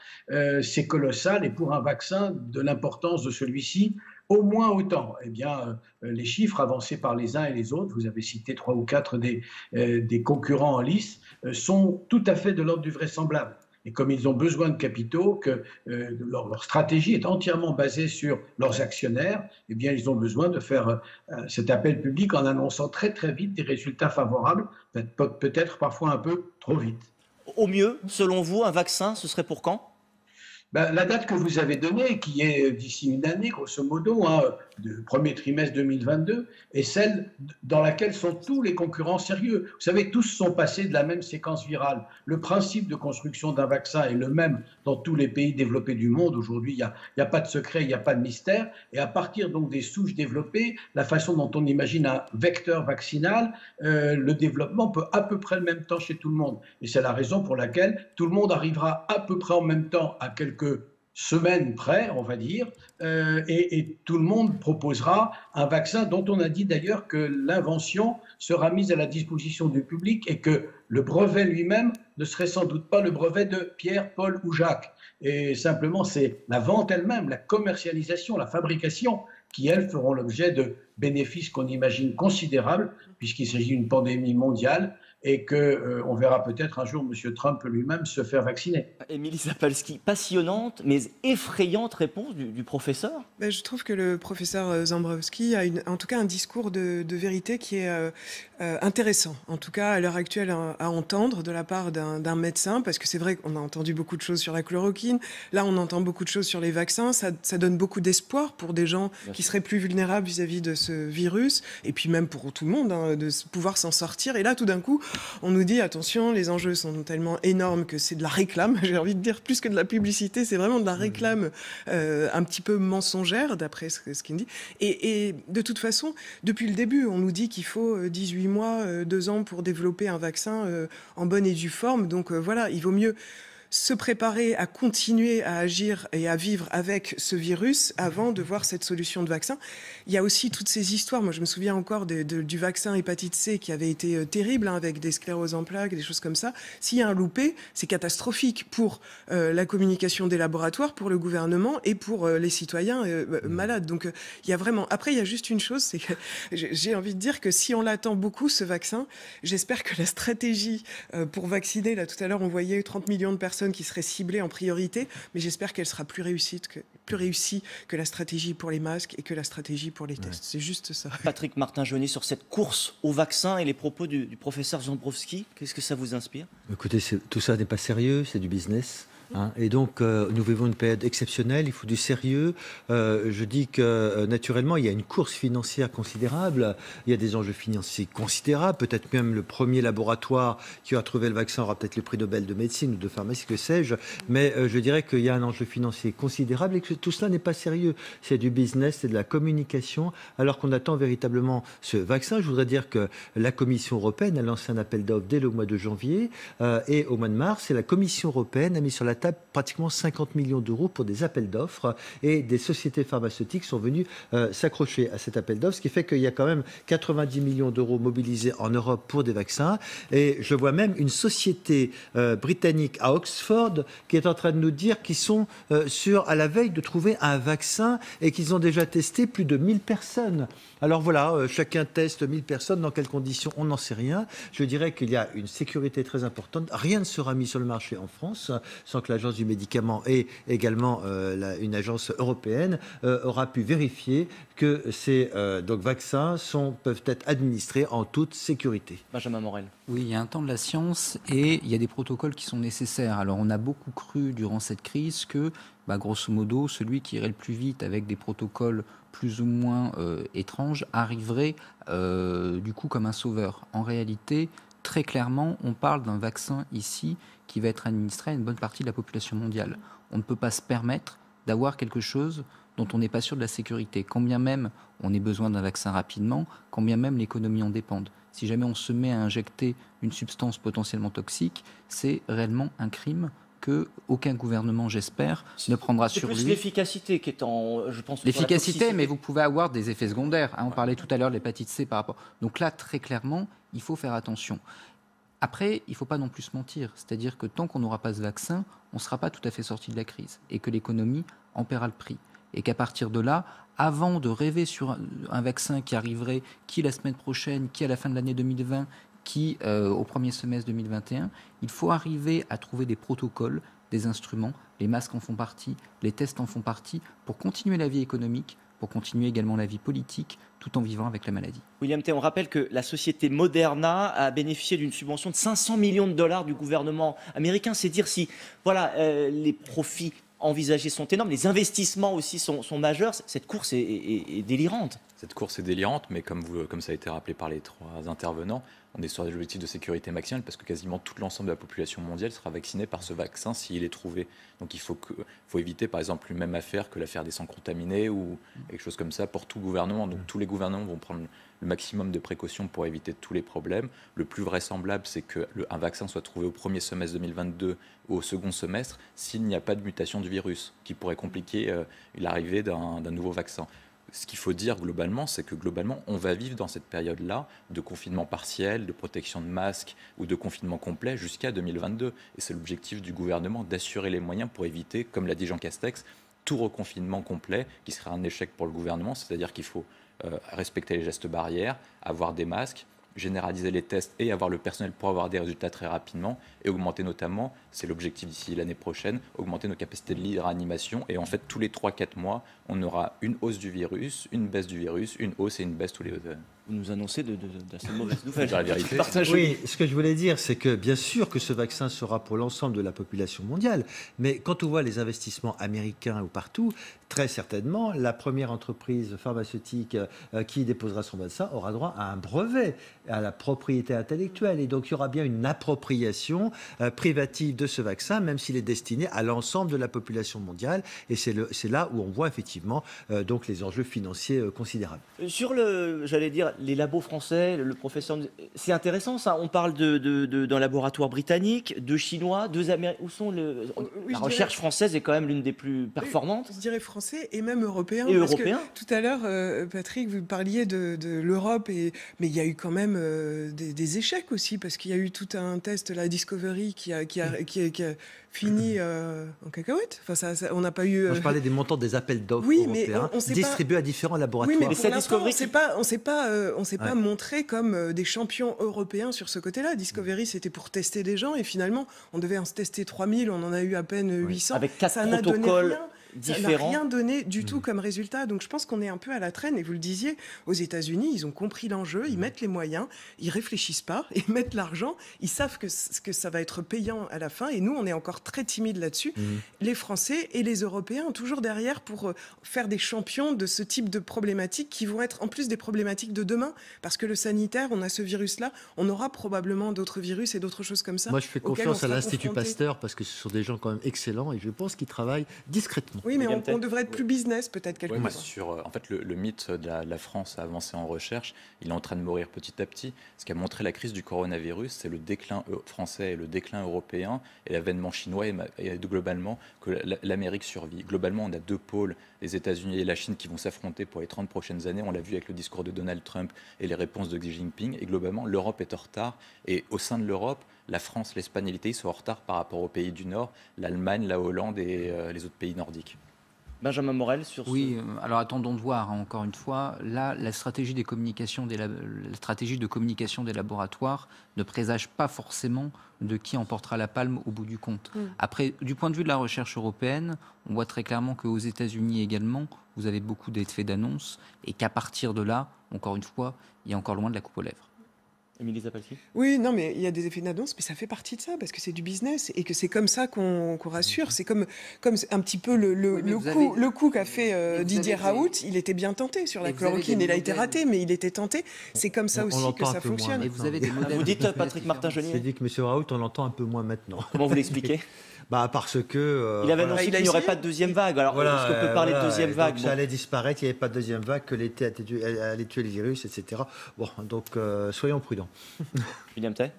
H: C'est colossal, et pour un vaccin de l'importance de celui-ci, au moins autant. Eh bien, les chiffres avancés par les uns et les autres, vous avez cité 3 ou 4 des concurrents en lice, sont tout à fait de l'ordre du vraisemblable. Et comme ils ont besoin de capitaux, que leur stratégie est entièrement basée sur leurs actionnaires, eh bien, ils ont besoin de faire cet appel public en annonçant très très vite des résultats favorables, peut-être parfois un peu trop vite.
A: Au mieux, selon vous, un vaccin, ce serait pour quand ?
H: La date que vous avez donnée, qui est d'ici une année, grosso modo, du premier trimestre 2022, est celle dans laquelle sont tous les concurrents sérieux. Vous savez, tous sont passés de la même séquence virale. Le principe de construction d'un vaccin est le même dans tous les pays développés du monde. Aujourd'hui, il n'y a pas de secret, il n'y a pas de mystère. Et à partir donc des souches développées, la façon dont on imagine un vecteur vaccinal, le développement peut à peu près le même temps chez tout le monde. Et c'est la raison pour laquelle tout le monde arrivera à peu près en même temps à quelques semaines près, on va dire, et tout le monde proposera un vaccin dont on a dit d'ailleurs que l'invention sera mise à la disposition du public et que le brevet lui-même ne serait sans doute pas le brevet de Pierre, Paul ou Jacques. Et simplement, c'est la vente elle-même, la commercialisation, la fabrication qui, elles, feront l'objet de bénéfices qu'on imagine considérables, puisqu'il s'agit d'une pandémie mondiale, et qu'on verra peut-être un jour M. Trump lui-même se faire vacciner.
A: Émilie Zapalski, passionnante mais effrayante réponse du professeur.
B: Je trouve que le professeur Zambrowski a en tout cas un discours de vérité qui est intéressant, en tout cas à l'heure actuelle à entendre de la part d'un médecin, parce que c'est vrai qu'on a entendu beaucoup de choses sur la chloroquine, là on entend beaucoup de choses sur les vaccins, ça donne beaucoup d'espoir pour des gens qui seraient plus vulnérables vis-à-vis de ce virus, et puis même pour tout le monde, de pouvoir s'en sortir. Et là tout d'un coup, on nous dit attention, les enjeux sont tellement énormes que c'est de la réclame, j'ai envie de dire plus que de la publicité, c'est vraiment de la réclame un petit peu mensongère, d'après ce qu'il me dit. Et de toute façon, depuis le début, on nous dit qu'il faut 18 mois, 2 ans pour développer un vaccin en bonne et due forme. Donc voilà, il vaut mieux se préparer à continuer à agir et à vivre avec ce virus avant de voir cette solution de vaccin. Il y a aussi toutes ces histoires. Moi, je me souviens encore du vaccin hépatite C qui avait été terrible, avec des scléroses en plaques, des choses comme ça. S'il y a un loupé, c'est catastrophique pour la communication des laboratoires, pour le gouvernement et pour les citoyens malades. Donc, il y a vraiment... Après, il y a juste une chose, c'est que j'ai envie de dire que si on l'attend beaucoup, ce vaccin, j'espère que la stratégie pour vacciner, là, tout à l'heure, on voyait 30 millions de personnes qui seraient ciblées en priorité, mais j'espère qu'elle sera plus réussie que la stratégie pour les masques et que la stratégie pour les tests. C'est juste ça.
A: Patrick Martin-Jaunet, sur cette course au vaccin et les propos du professeur Zambrowski, qu'est-ce que ça vous inspire ?
F: Écoutez, tout ça n'est pas sérieux, c'est du business. Et donc, nous vivons une période exceptionnelle, il faut du sérieux. Je dis que, naturellement, il y a une course financière considérable, il y a des enjeux financiers considérables, peut-être même le premier laboratoire qui aura trouvé le vaccin aura peut-être le prix Nobel de médecine ou de pharmacie, que sais-je, mais je dirais qu'il y a un enjeu financier considérable et que tout cela n'est pas sérieux. C'est du business, c'est de la communication, alors qu'on attend véritablement ce vaccin. Je voudrais dire que la Commission européenne a lancé un appel d'offres dès le mois de janvier et au mois de mars, et la Commission européenne a mis sur la table pratiquement 50 millions d'euros pour des appels d'offres, et des sociétés pharmaceutiques sont venues s'accrocher à cet appel d'offres, ce qui fait qu'il y a quand même 90 millions d'euros mobilisés en Europe pour des vaccins. Et je vois même une société britannique à Oxford qui est en train de nous dire qu'ils sont à la veille de trouver un vaccin et qu'ils ont déjà testé plus de 1000 personnes. Alors voilà, chacun teste 1000 personnes, dans quelles conditions, on n'en sait rien. Je dirais qu'il y a une sécurité très importante. Rien ne sera mis sur le marché en France sans que l'Agence du médicament et également une agence européenne aura pu vérifier que ces vaccins peuvent être administrés en toute sécurité.
A: Benjamin Morel.
E: Oui, il y a un temps de la science et il y a des protocoles qui sont nécessaires. Alors on a beaucoup cru durant cette crise que, grosso modo, celui qui irait le plus vite avec des protocoles plus ou moins étranges arriverait du coup comme un sauveur. En réalité, très clairement, on parle d'un vaccin ici qui va être administré à une bonne partie de la population mondiale. On ne peut pas se permettre d'avoir quelque chose dont on n'est pas sûr de la sécurité. Quand bien même on ait besoin d'un vaccin rapidement, quand bien même l'économie en dépende. si jamais on se met à injecter une substance potentiellement toxique, c'est réellement un crime qu'aucun gouvernement, j'espère, ne prendra sur lui.
A: C'est plus l'efficacité qui est en, je pense.
E: L'efficacité, mais vous pouvez avoir des effets secondaires. On parlait tout à l'heure de l'hépatite C par rapport. Donc là, très clairement, il faut faire attention. Après, il ne faut pas non plus se mentir. C'est-à-dire que tant qu'on n'aura pas ce vaccin, on ne sera pas tout à fait sorti de la crise et que l'économie en paiera le prix. Et qu'à partir de là, avant de rêver sur un vaccin qui arriverait, qui la semaine prochaine, qui à la fin de l'année 2020, qui au premier semestre 2021, il faut arriver à trouver des protocoles, des instruments, les masques en font partie, les tests en font partie, pour continuer la vie économique, pour continuer également la vie politique, tout en vivant avec la maladie.
A: William T, on rappelle que la société Moderna a bénéficié d'une subvention de 500 millions de dollars du gouvernement américain. C'est dire si les profits envisagés sont énormes, les investissements aussi sont majeurs. Cette course est délirante.
G: Cette course est délirante, mais comme ça a été rappelé par les 3 intervenants, on est sur des objectifs de sécurité maximale parce que quasiment tout l'ensemble de la population mondiale sera vaccinée par ce vaccin s'il est trouvé. Donc il faut éviter par exemple une même affaire que l'affaire des sangs contaminés ou quelque chose comme ça pour tout gouvernement. Donc tous les gouvernements vont prendre le maximum de précautions pour éviter tous les problèmes. Le plus vraisemblable, c'est qu'un vaccin soit trouvé au premier semestre 2022 ou au second semestre s'il n'y a pas de mutation du virus qui pourrait compliquer l'arrivée d'un nouveau vaccin. Ce qu'il faut dire globalement, c'est que globalement, on va vivre dans cette période-là de confinement partiel, de protection de masques ou de confinement complet jusqu'à 2022. Et c'est l'objectif du gouvernement d'assurer les moyens pour éviter, comme l'a dit Jean Castex, tout reconfinement complet qui serait un échec pour le gouvernement. C'est-à-dire qu'il faut respecter les gestes barrières, avoir des masques, généraliser les tests et avoir le personnel pour avoir des résultats très rapidement et augmenter notamment, c'est l'objectif d'ici l'année prochaine, augmenter nos capacités de lit et de réanimation. Et en fait, tous les 3-4 mois, on aura une hausse du virus, une baisse du virus, une hausse et une baisse tous les 2 ans.
A: Vous nous annoncez d'assez mauvaises nouvelles.
G: La vérité.
F: Oui, ce que je voulais dire, c'est que bien sûr que ce vaccin sera pour l'ensemble de la population mondiale, mais quand on voit les investissements américains ou partout, très certainement, la première entreprise pharmaceutique qui déposera son vaccin aura droit à un brevet, à la propriété intellectuelle. Et donc, il y aura bien une appropriation privative de ce vaccin, même s'il est destiné à l'ensemble de la population mondiale. Et c'est là où on voit effectivement donc les enjeux financiers considérables.
A: Sur j'allais dire, les labos français, le professeur, c'est intéressant ça. On parle d'un laboratoire britannique, de chinois, Américains. Où sont la recherche française est quand même l'une des plus performantes.
B: Je dirais français et même européen.
A: Et
B: parce
A: européen.
B: Que tout à l'heure, Patrick, vous parliez de l'Europe, mais il y a eu quand même des échecs aussi, parce qu'il y a eu tout un test, la Discovery, qui a fini en cacahuète. Enfin, on n'a pas eu.
F: Moi, je parlais des montants des appels d'offres européens distribués à différents laboratoires.
B: Oui, mais pour l'instant, on ne s'est pas montré comme des champions européens sur ce côté-là. Discovery, c'était pour tester des gens, et finalement, on devait en tester 3000, on en a eu à peine 800.
A: Avec 4 protocoles.
B: Ça n'a rien donné du tout comme résultat. Donc je pense qu'on est un peu à la traîne. Et vous le disiez, aux États-Unis, ils ont compris l'enjeu, ils mettent les moyens, ils réfléchissent pas, ils mettent l'argent, ils savent que ça va être payant à la fin. Et nous, on est encore très timides là-dessus. Les Français et les Européens, toujours derrière pour faire des champions de ce type de problématiques qui vont être en plus des problématiques de demain. Parce que le sanitaire, on a ce virus-là, on aura probablement d'autres virus et d'autres choses comme ça.
F: Moi, je fais confiance à l'Institut Pasteur parce que ce sont des gens quand même excellents et je pense qu'ils travaillent discrètement.
B: Oui, mais on devrait être plus business, peut-être, quelque part.
G: En fait, le mythe de la France a avancé en recherche. Il est en train de mourir petit à petit. Ce qu'a montré la crise du coronavirus, c'est le déclin français et le déclin européen et l'avènement chinois et globalement que l'Amérique survit. Globalement, on a 2 pôles, les États-Unis et la Chine, qui vont s'affronter pour les 30 prochaines années. On l'a vu avec le discours de Donald Trump et les réponses de Xi Jinping. Et globalement, l'Europe est en retard. Et au sein de l'Europe, la France, l'Espagne et l'Italie sont en retard par rapport aux pays du Nord, l'Allemagne, la Hollande et les autres pays nordiques.
A: Benjamin Morel sur
E: Oui, alors attendons de voir, encore une fois. Là, la stratégie de communication des laboratoires ne présage pas forcément de qui emportera la palme au bout du compte. Après, du point de vue de la recherche européenne, on voit très clairement qu'aux États-Unis également, vous avez beaucoup d'effets d'annonce et qu'à partir de là, encore une fois, il y a encore loin de la coupe aux lèvres.
A: Émilie Zapalski ?
B: Oui, non, mais il y a des effets d'annonce, mais ça fait partie de ça, parce que c'est du business, et que c'est comme ça qu'on rassure. C'est comme un petit peu le coup qu'a fait Didier Raoult. Il était bien tenté sur la chloroquine, il a été raté, mais il était tenté. C'est comme ça aussi que ça fonctionne.
E: Et vous avez des modèles.
A: Vous dites, Patrick Martin-Genier ?
F: C'est dit que M. Raoult, on l'entend un peu moins maintenant.
A: Comment vous l'expliquez ?
F: Parce que...
A: il avait annoncé qu'il n'y aurait pas de deuxième vague. Alors, est-ce qu'on peut parler de deuxième vague ?
F: Ça allait disparaître, il n'y avait pas de deuxième vague, que l'été allait tuer le virus, etc. Bon, donc soyons prudents. sûr.
A: William Tay ?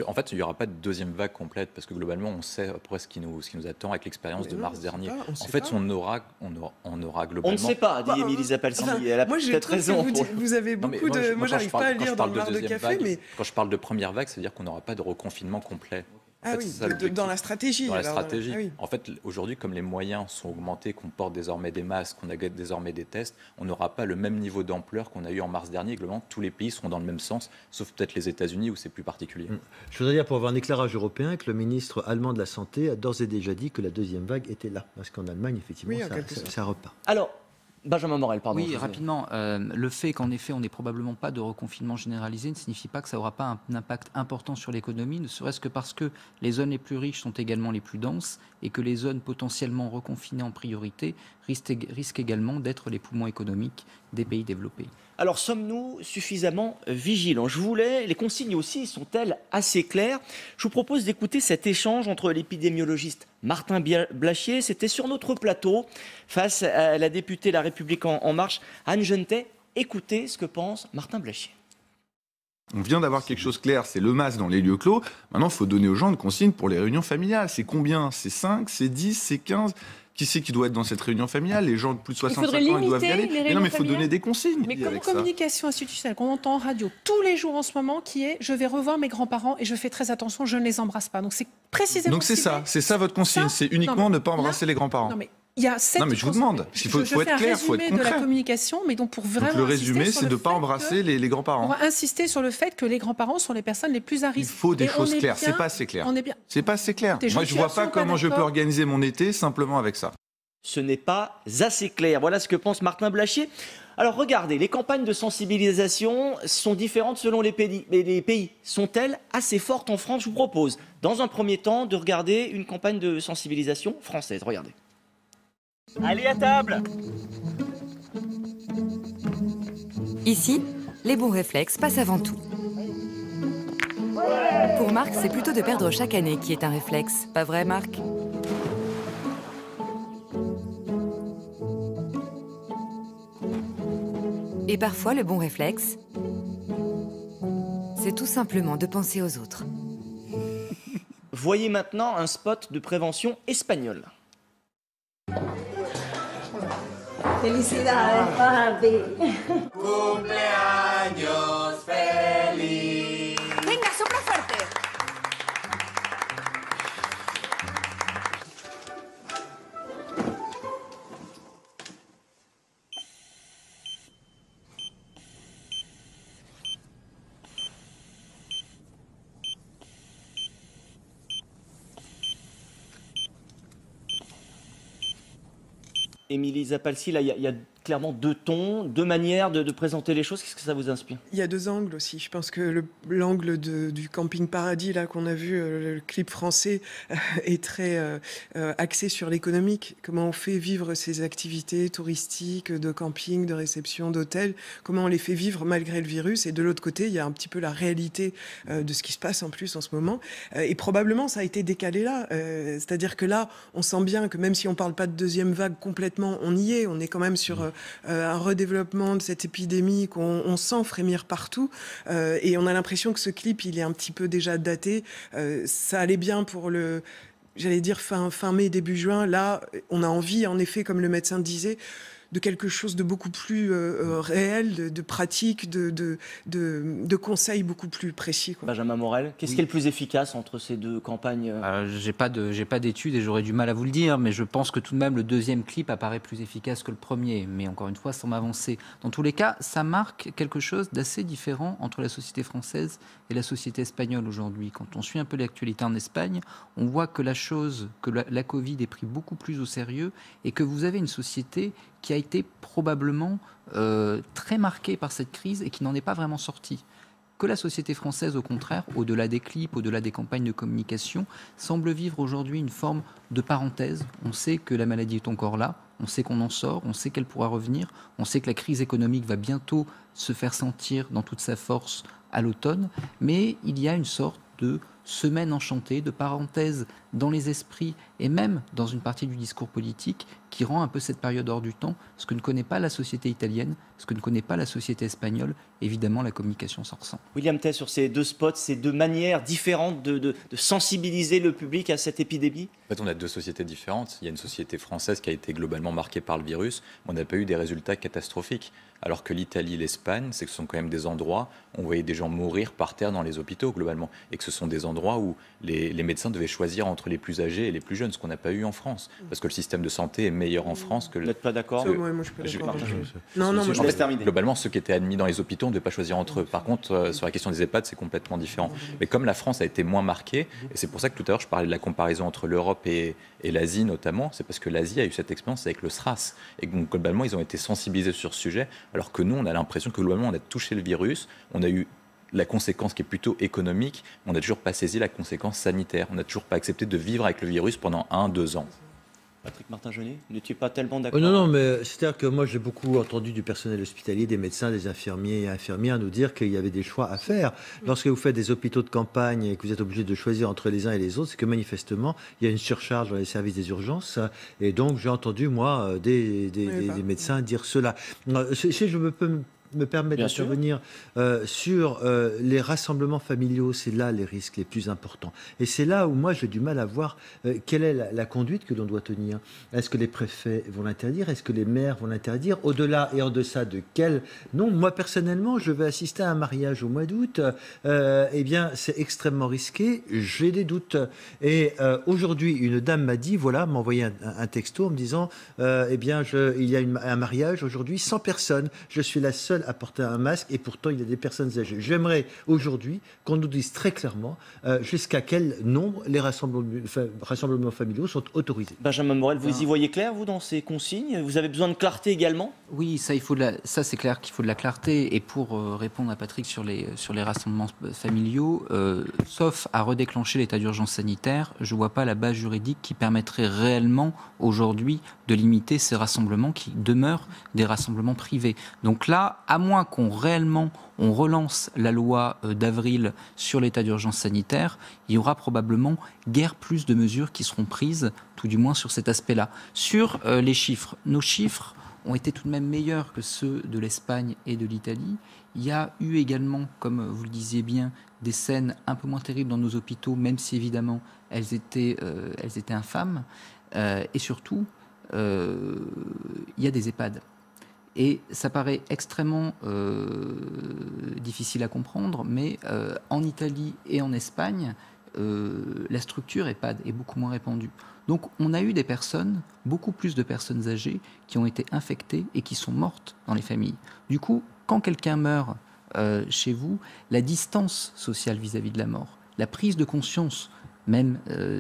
G: En fait, il n'y aura pas de deuxième vague complète parce que globalement, on sait après ce qui nous attend avec l'expérience de mars dernier. En fait, on aura globalement...
A: On ne sait pas, dit Émilie Zapalski. Elle a peut-être raison.
B: Vous avez beaucoup de... Moi, j'arrive pas à lire dans le mar de café, mais...
G: Quand je parle de première vague, c'est-à-dire qu'on n'aura pas de reconfinement complet.
B: Ah oui, dans la stratégie.
G: Dans la stratégie. Ah oui. En fait, aujourd'hui, comme les moyens sont augmentés, qu'on porte désormais des masques, qu'on a désormais des tests, on n'aura pas le même niveau d'ampleur qu'on a eu en mars dernier. Globalement, tous les pays seront dans le même sens, sauf peut-être les États-Unis où c'est plus particulier.
F: Je voudrais dire, pour avoir un éclairage européen, que le ministre allemand de la Santé a d'ores et déjà dit que la deuxième vague était là. Parce qu'en Allemagne, effectivement, ça repart.
A: Alors, Benjamin Morel, pardon.
E: Oui, rapidement. Le fait qu'en effet, on n'ait probablement pas de reconfinement généralisé ne signifie pas que ça n'aura pas un impact important sur l'économie, ne serait-ce que parce que les zones les plus riches sont également les plus denses et que les zones potentiellement reconfinées en priorité risquent également d'être les poumons économiques des pays développés.
A: Alors, sommes-nous suffisamment vigilants ? Les consignes aussi sont-elles assez claires ? Je vous propose d'écouter cet échange entre l'épidémiologiste Martin Blachier, c'était sur notre plateau, face à la députée La République En Marche, Anne Genetet. Écoutez ce que pense Martin Blachier.
I: On vient d'avoir quelque chose de clair, c'est le masque dans les lieux clos. Maintenant, il faut donner aux gens une consigne pour les réunions familiales. C'est combien ? C'est 5, c'est 10, c'est 15 ? Qui c'est qui doit être dans cette réunion familiale ? Les gens de plus de 65 ans, ils doivent y aller. Mais non, mais il faut donner des consignes.
J: Mais comme communication institutionnelle qu'on entend en radio tous les jours en ce moment, qui est « je vais revoir mes grands-parents et je fais très attention, je ne les embrasse pas ». Donc c'est précisément...
I: Donc c'est ça votre consigne, c'est uniquement ne pas embrasser les grands-parents.
J: Non, mais il y a 7
I: mais je vous demande, il faut être clair, il faut être concret.
J: de la communication, mais donc pour vraiment
I: donc le résumé, c'est de ne pas embrasser les grands-parents.
J: On va insister sur le fait que les grands-parents sont les personnes les plus à risque.
I: Il faut des choses claires, c'est pas assez clair. C'est pas assez clair. Moi, je vois pas comment je peux organiser mon été simplement avec ça.
A: Ce n'est pas assez clair. Voilà ce que pense Martin Blachier. Alors regardez, les campagnes de sensibilisation sont différentes selon les pays. Mais les pays sont-elles assez fortes en France ? Je vous propose, dans un premier temps, de regarder une campagne de sensibilisation française. Regardez.
K: Allez à table!
L: Ici, les bons réflexes passent avant tout. Pour Marc, c'est plutôt de perdre chaque année qui est un réflexe. Pas vrai, Marc ? Et parfois, le bon réflexe, c'est tout simplement de penser aux autres.
A: Voyez maintenant un spot de prévention espagnol.
M: Felicidades, papi.
K: Cumpleaños feliz.
M: Venga, sopla fuerte.
A: Émilie Zapalski, là, il y a clairement deux tons, deux manières de présenter les choses. Qu'est-ce que ça vous inspire ?
B: Il y a deux angles aussi. Je pense que l'angle du Camping Paradis, là, qu'on a vu, le clip français, est très axé sur l'économique. Comment on fait vivre ces activités touristiques, de camping, de réception, d'hôtel. Comment on les fait vivre malgré le virus. Et de l'autre côté, il y a un petit peu la réalité de ce qui se passe en plus en ce moment. Et probablement, ça a été décalé là. C'est-à-dire que là, on sent bien que même si on ne parle pas de deuxième vague complètement, on y est. On est quand même sur un redéveloppement de cette épidémie qu'on sent frémir partout. Et on a l'impression que ce clip, il est un petit peu déjà daté. Ça allait bien pour j'allais dire fin mai, début juin. Là, on a envie, en effet, comme le médecin disait, de quelque chose de beaucoup plus réel, de pratique, de conseils beaucoup plus précis. Quoi.
A: Benjamin Morel, qu'est-ce qui est le plus efficace entre ces deux campagnes ?
E: J'ai pas d'études et j'aurais du mal à vous le dire, mais je pense que tout de même le deuxième clip apparaît plus efficace que le premier. Mais encore une fois, sans m'avancer. Dans tous les cas, ça marque quelque chose d'assez différent entre la société française et la société espagnole aujourd'hui. Quand on suit un peu l'actualité en Espagne, on voit que la Covid est prise beaucoup plus au sérieux et que vous avez une société qui a été probablement très marquée par cette crise et qui n'en est pas vraiment sortie. Que la société française, au contraire, au-delà des clips, au-delà des campagnes de communication, semble vivre aujourd'hui une forme de parenthèse. On sait que la maladie est encore là, on sait qu'on en sort, on sait qu'elle pourra revenir, on sait que la crise économique va bientôt se faire sentir dans toute sa force à l'automne, mais il y a une sorte de semaine enchantée, de parenthèse dans les esprits et même dans une partie du discours politique qui rend un peu cette période hors du temps, ce que ne connaît pas la société italienne, ce que ne connaît pas la société espagnole, évidemment la communication s'en ressent.
A: William Tay, sur ces deux spots, ces deux manières différentes de sensibiliser le public à cette épidémie?
G: En fait, on a deux sociétés différentes. Il y a une société française qui a été globalement marquée par le virus, mais on n'a pas eu des résultats catastrophiques. Alors que l'Italie, l'Espagne, c'est que ce sont quand même des endroits où on voyait des gens mourir par terre dans les hôpitaux globalement, et que ce sont des endroits où les médecins devaient choisir entre les plus âgés et les plus jeunes, ce qu'on n'a pas eu en France, parce que le système de santé est meilleur en France que...
A: Vous n'êtes pas d'accord?
B: Moi, je suis pas d'accord.
A: Non, moi, je laisse terminer.
G: Globalement, ceux qui étaient admis dans les hôpitaux, on ne devait pas choisir entre eux. Par contre, sur la question des EHPAD, c'est complètement différent. Mais comme la France a été moins marquée, et c'est pour ça que tout à l'heure, je parlais de la comparaison entre l'Europe et l'Asie notamment, c'est parce que l'Asie a eu cette expérience avec le SRAS. Et donc, globalement, ils ont été sensibilisés sur ce sujet, alors que nous, on a l'impression que globalement, on a touché le virus, on a eu la conséquence qui est plutôt économique, mais on n'a toujours pas saisi la conséquence sanitaire. On n'a toujours pas accepté de vivre avec le virus pendant 1-2 ans.
A: Patrick Martin-Jeunet, vous n'étiez pas tellement d'accord?
F: Non, mais c'est-à-dire que moi, j'ai beaucoup entendu du personnel hospitalier, des médecins, des infirmiers et infirmières nous dire qu'il y avait des choix à faire. Lorsque vous faites des hôpitaux de campagne et que vous êtes obligé de choisir entre les uns et les autres, c'est que manifestement, il y a une surcharge dans les services des urgences. Et donc, j'ai entendu, moi, des médecins dire cela. Si je peux me permettre d'intervenir sur les rassemblements familiaux, c'est là les risques les plus importants. Et c'est là où moi j'ai du mal à voir quelle est la conduite que l'on doit tenir. Est-ce que les préfets vont l'interdire? Est-ce que les maires vont l'interdire? Au-delà et en deçà de quel? Non, moi personnellement, je vais assister à un mariage au mois d'août. Eh bien, c'est extrêmement risqué. J'ai des doutes. Et aujourd'hui, une dame m'a dit, voilà, m'a envoyé un texto en me disant, eh bien, il y a un mariage aujourd'hui, 100 personnes. Je suis la seule à porter un masque et pourtant il y a des personnes âgées. J'aimerais aujourd'hui qu'on nous dise très clairement jusqu'à quel nombre les rassemblements familiaux sont autorisés.
A: Benjamin Morel, vous y voyez clair, vous, dans ces consignes? Vous avez besoin de clarté également?
E: Oui, ça c'est clair qu'il faut de la clarté. Et pour répondre à Patrick sur les rassemblements familiaux, sauf à redéclencher l'état d'urgence sanitaire, je ne vois pas la base juridique qui permettrait réellement aujourd'hui de limiter ces rassemblements qui demeurent des rassemblements privés. Donc là, à moins qu'on relance la loi d'avril sur l'état d'urgence sanitaire, il y aura probablement guère plus de mesures qui seront prises, tout du moins sur cet aspect-là. Sur les chiffres, nos chiffres ont été tout de même meilleurs que ceux de l'Espagne et de l'Italie. Il y a eu également, comme vous le disiez bien, des scènes un peu moins terribles dans nos hôpitaux, même si évidemment elles étaient infâmes. Et surtout, il y a des EHPAD. Et ça paraît extrêmement difficile à comprendre, mais en Italie et en Espagne, la structure EHPAD est beaucoup moins répandue. Donc on a eu des personnes, beaucoup plus de personnes âgées, qui ont été infectées et qui sont mortes dans les familles. Du coup, quand quelqu'un meurt chez vous, la distance sociale vis-à-vis de la mort, la prise de conscience, même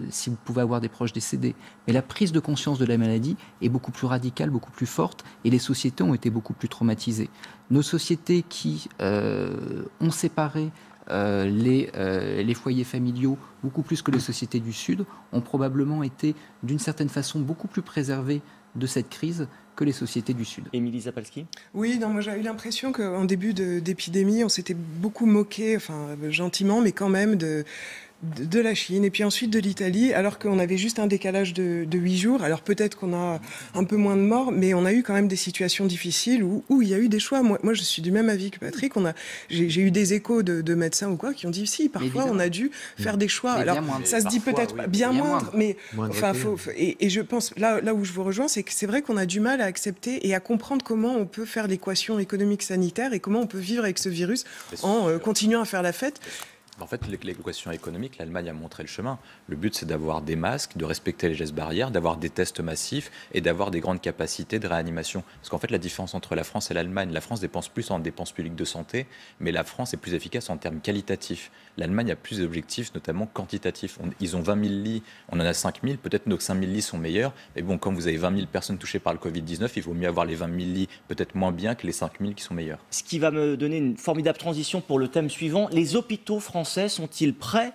E: si vous pouvez avoir des proches décédés. Mais la prise de conscience de la maladie est beaucoup plus radicale, beaucoup plus forte, et les sociétés ont été beaucoup plus traumatisées. Nos sociétés qui ont séparé les foyers familiaux beaucoup plus que les sociétés du Sud ont probablement été, d'une certaine façon, beaucoup plus préservées de cette crise que les sociétés du Sud.
A: Émilie Zapalski?
B: Oui, moi j'ai eu l'impression qu'en début d'épidémie, on s'était beaucoup moqué, enfin gentiment, mais quand même de la Chine et puis ensuite de l'Italie, alors qu'on avait juste un décalage de 8 jours. Alors peut-être qu'on a un peu moins de morts, mais on a eu quand même des situations difficiles où il y a eu des choix. Moi je suis du même avis que Patrick. J'ai eu des échos de médecins ou quoi qui ont dit si, parfois on a dû faire des choix. Alors ça se dit peut-être bien moindre, mais enfin et je pense là où je vous rejoins, c'est que c'est vrai qu'on a du mal à accepter et à comprendre comment on peut faire l'équation économique sanitaire et comment on peut vivre avec ce virus en continuant à faire la fête.
G: En fait, l'équation économique, l'Allemagne a montré le chemin. Le but, c'est d'avoir des masques, de respecter les gestes barrières, d'avoir des tests massifs et d'avoir des grandes capacités de réanimation. Parce qu'en fait, la différence entre la France et l'Allemagne, la France dépense plus en dépenses publiques de santé, mais la France est plus efficace en termes qualitatifs. L'Allemagne a plus d'objectifs, notamment quantitatifs. Ils ont 20 000 lits, on en a 5 000, peut-être nos 5 000 lits sont meilleurs, mais bon, quand vous avez 20 000 personnes touchées par le Covid-19, il vaut mieux avoir les 20 000 lits peut-être moins bien que les 5 000 qui sont meilleurs.
A: Ce qui va me donner une formidable transition pour le thème suivant. Les hôpitaux français sont-ils prêts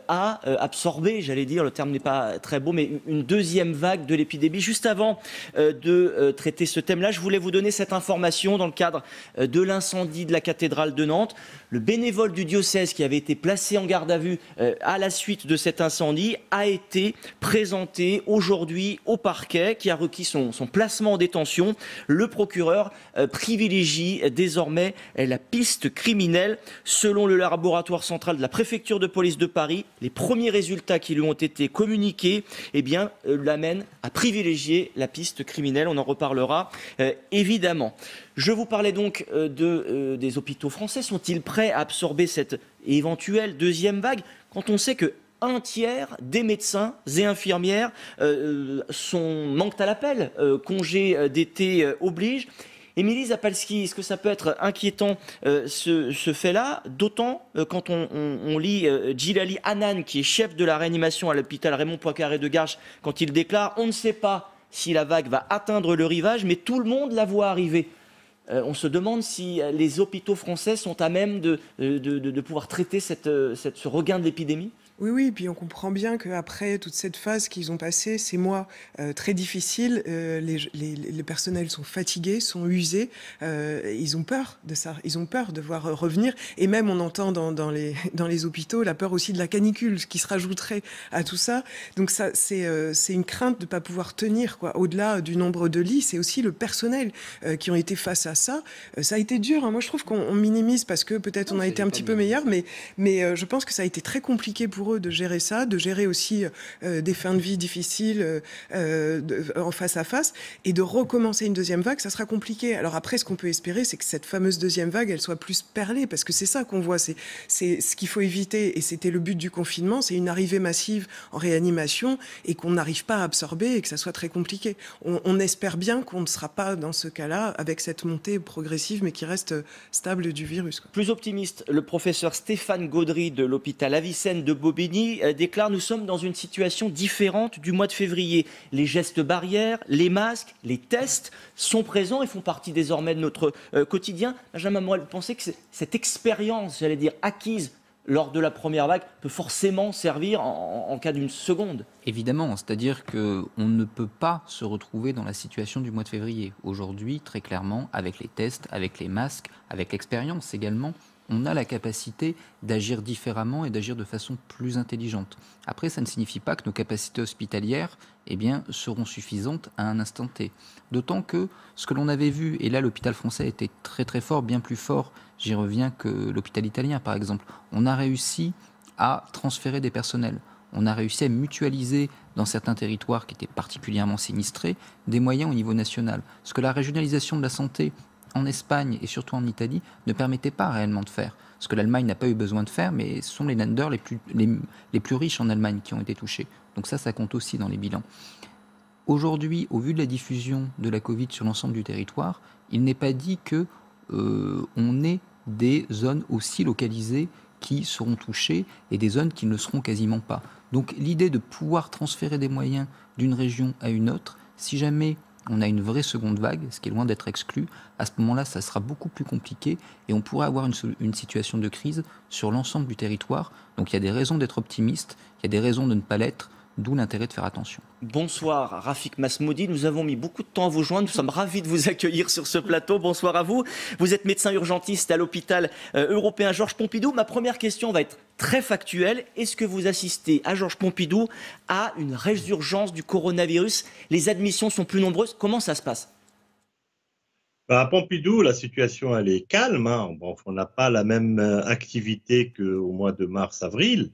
A: à absorber, j'allais dire, le terme n'est pas très beau, mais une deuxième vague de l'épidémie. Juste avant de traiter ce thème-là, je voulais vous donner cette information dans le cadre de l'incendie de la cathédrale de Nantes. Le bénévole du diocèse qui avait été placé en garde à vue à la suite de cet incendie a été présenté aujourd'hui au parquet qui a requis son placement en détention. Le procureur privilégie désormais la piste criminelle. Selon le laboratoire central de la préfecture de police de Paris, les premiers résultats qui lui ont été communiqués l'amènent à privilégier la piste criminelle. On en reparlera évidemment. Je vous parlais donc des hôpitaux français. Sont-ils prêts à absorber cette éventuelle deuxième vague quand on sait que un tiers des médecins et infirmières manquent à l'appel, congé d'été oblige. Émilie Zapalski, est-ce que ça peut être inquiétant ce fait-là, d'autant quand on lit Djilali Hanan, qui est chef de la réanimation à l'hôpital Raymond Poincaré de Garches, quand il déclare « On ne sait pas si la vague va atteindre le rivage, mais tout le monde la voit arriver ». On se demande si les hôpitaux français sont à même de pouvoir traiter ce regain de l'épidémie.
B: Oui, puis on comprend bien qu'après toute cette phase qu'ils ont passée, ces mois très difficiles, les personnels sont fatigués, sont usés, ils ont peur de ça, ils ont peur de voir revenir, et même on entend dans les hôpitaux la peur aussi de la canicule, ce qui se rajouterait à tout ça. Donc ça, c'est une crainte de ne pas pouvoir tenir, quoi. Au-delà du nombre de lits, c'est aussi le personnel qui ont été face à ça. Ça a été dur, hein. Moi je trouve qu'on minimise parce que peut-être on a été un petit peu meilleur, mais je pense que ça a été très compliqué pour eux de gérer ça, de gérer aussi des fins de vie difficiles en face à face, et de recommencer une deuxième vague, ça sera compliqué. Alors après, ce qu'on peut espérer, c'est que cette fameuse deuxième vague, elle soit plus perlée, parce que c'est ça qu'on voit, c'est ce qu'il faut éviter, et c'était le but du confinement, c'est une arrivée massive en réanimation, et qu'on n'arrive pas à absorber, et que ça soit très compliqué. On espère bien qu'on ne sera pas dans ce cas-là, avec cette montée progressive, mais qui reste stable du virus, quoi.
A: Plus optimiste, le professeur Stéphane Gaudry de l'hôpital Avicenne de Bobigny déclare « Nous sommes dans une situation différente du mois de février. Les gestes barrières, les masques, les tests sont présents et font partie désormais de notre quotidien. » Benjamin Morel, vous pensez que cette expérience, j'allais dire, acquise lors de la première vague peut forcément servir en cas d'une seconde?
E: Évidemment, c'est-à-dire qu'on ne peut pas se retrouver dans la situation du mois de février. Aujourd'hui, très clairement, avec les tests, avec les masques, avec l'expérience également, on a la capacité d'agir différemment et d'agir de façon plus intelligente. Après, ça ne signifie pas que nos capacités hospitalières seront suffisantes à un instant T. D'autant que ce que l'on avait vu, et là l'hôpital français était très très fort, bien plus fort, j'y reviens, que l'hôpital italien par exemple, on a réussi à transférer des personnels. On a réussi à mutualiser dans certains territoires qui étaient particulièrement sinistrés des moyens au niveau national. Ce que la régionalisation de la santé en Espagne et surtout en Italie ne permettait pas réellement de faire. Ce que l'Allemagne n'a pas eu besoin de faire, mais ce sont les Länder les plus riches en Allemagne qui ont été touchés. Donc ça compte aussi dans les bilans. Aujourd'hui, au vu de la diffusion de la Covid sur l'ensemble du territoire, il n'est pas dit que on ait des zones aussi localisées qui seront touchées et des zones qui ne le seront quasiment pas. Donc l'idée de pouvoir transférer des moyens d'une région à une autre, si jamais on a une vraie seconde vague, ce qui est loin d'être exclu, à ce moment-là, ça sera beaucoup plus compliqué et on pourrait avoir une situation de crise sur l'ensemble du territoire. Donc il y a des raisons d'être optimiste, il y a des raisons de ne pas l'être, d'où l'intérêt de faire attention.
A: Bonsoir Rafik Masmoudi, nous avons mis beaucoup de temps à vous joindre, nous sommes ravis de vous accueillir sur ce plateau. Bonsoir à vous, vous êtes médecin urgentiste à l'hôpital européen Georges Pompidou. Ma première question va être très factuelle. Est-ce que vous assistez à Georges Pompidou à une résurgence du coronavirus? Les admissions sont plus nombreuses, comment ça se passe?
N: À Pompidou, la situation elle est calme, hein. Bon, on n'a pas la même activité qu'au mois de mars-avril.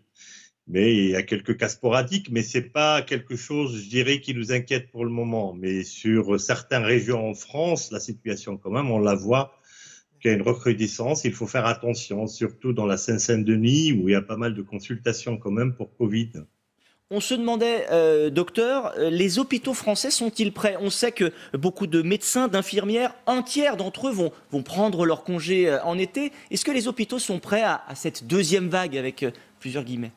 N: Mais il y a quelques cas sporadiques, mais ce n'est pas quelque chose, je dirais, qui nous inquiète pour le moment. Mais sur certaines régions en France, la situation, quand même, on la voit qu'il y a une recrudescence. Il faut faire attention, surtout dans la Seine-Saint-Denis, où il y a pas mal de consultations quand même pour Covid.
A: On se demandait, docteur, les hôpitaux français sont-ils prêts? On sait que beaucoup de médecins, d'infirmières, un tiers d'entre eux vont prendre leur congé en été. Est-ce que les hôpitaux sont prêts à cette deuxième vague, avec plusieurs guillemets?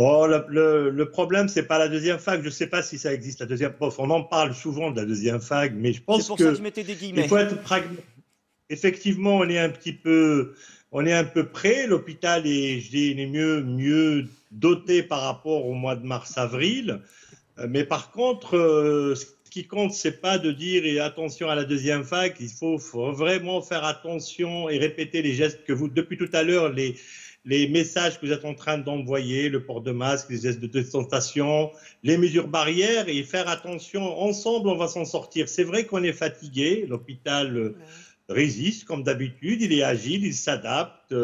N: Oh, le problème, c'est pas la deuxième vague. Je ne sais pas si ça existe, la deuxième. Bon, on en parle souvent de la deuxième vague, mais je pense
A: que je mettais des guillemets.
N: Il faut être pragmatique. Effectivement, on est un petit peu on est un peu près. L'hôpital est, je dis, mieux doté par rapport au mois de mars-avril. Mais par contre, ce qui compte, c'est pas de dire et attention à la deuxième vague. Il faut vraiment faire attention et répéter les gestes que vous, depuis tout à l'heure, les messages que vous êtes en train d'envoyer, le port de masque, les gestes de distanciation, les mesures barrières, et faire attention. Ensemble, on va s'en sortir. C'est vrai qu'on est fatigué. L'hôpital résiste comme d'habitude. Il est agile, il s'adapte.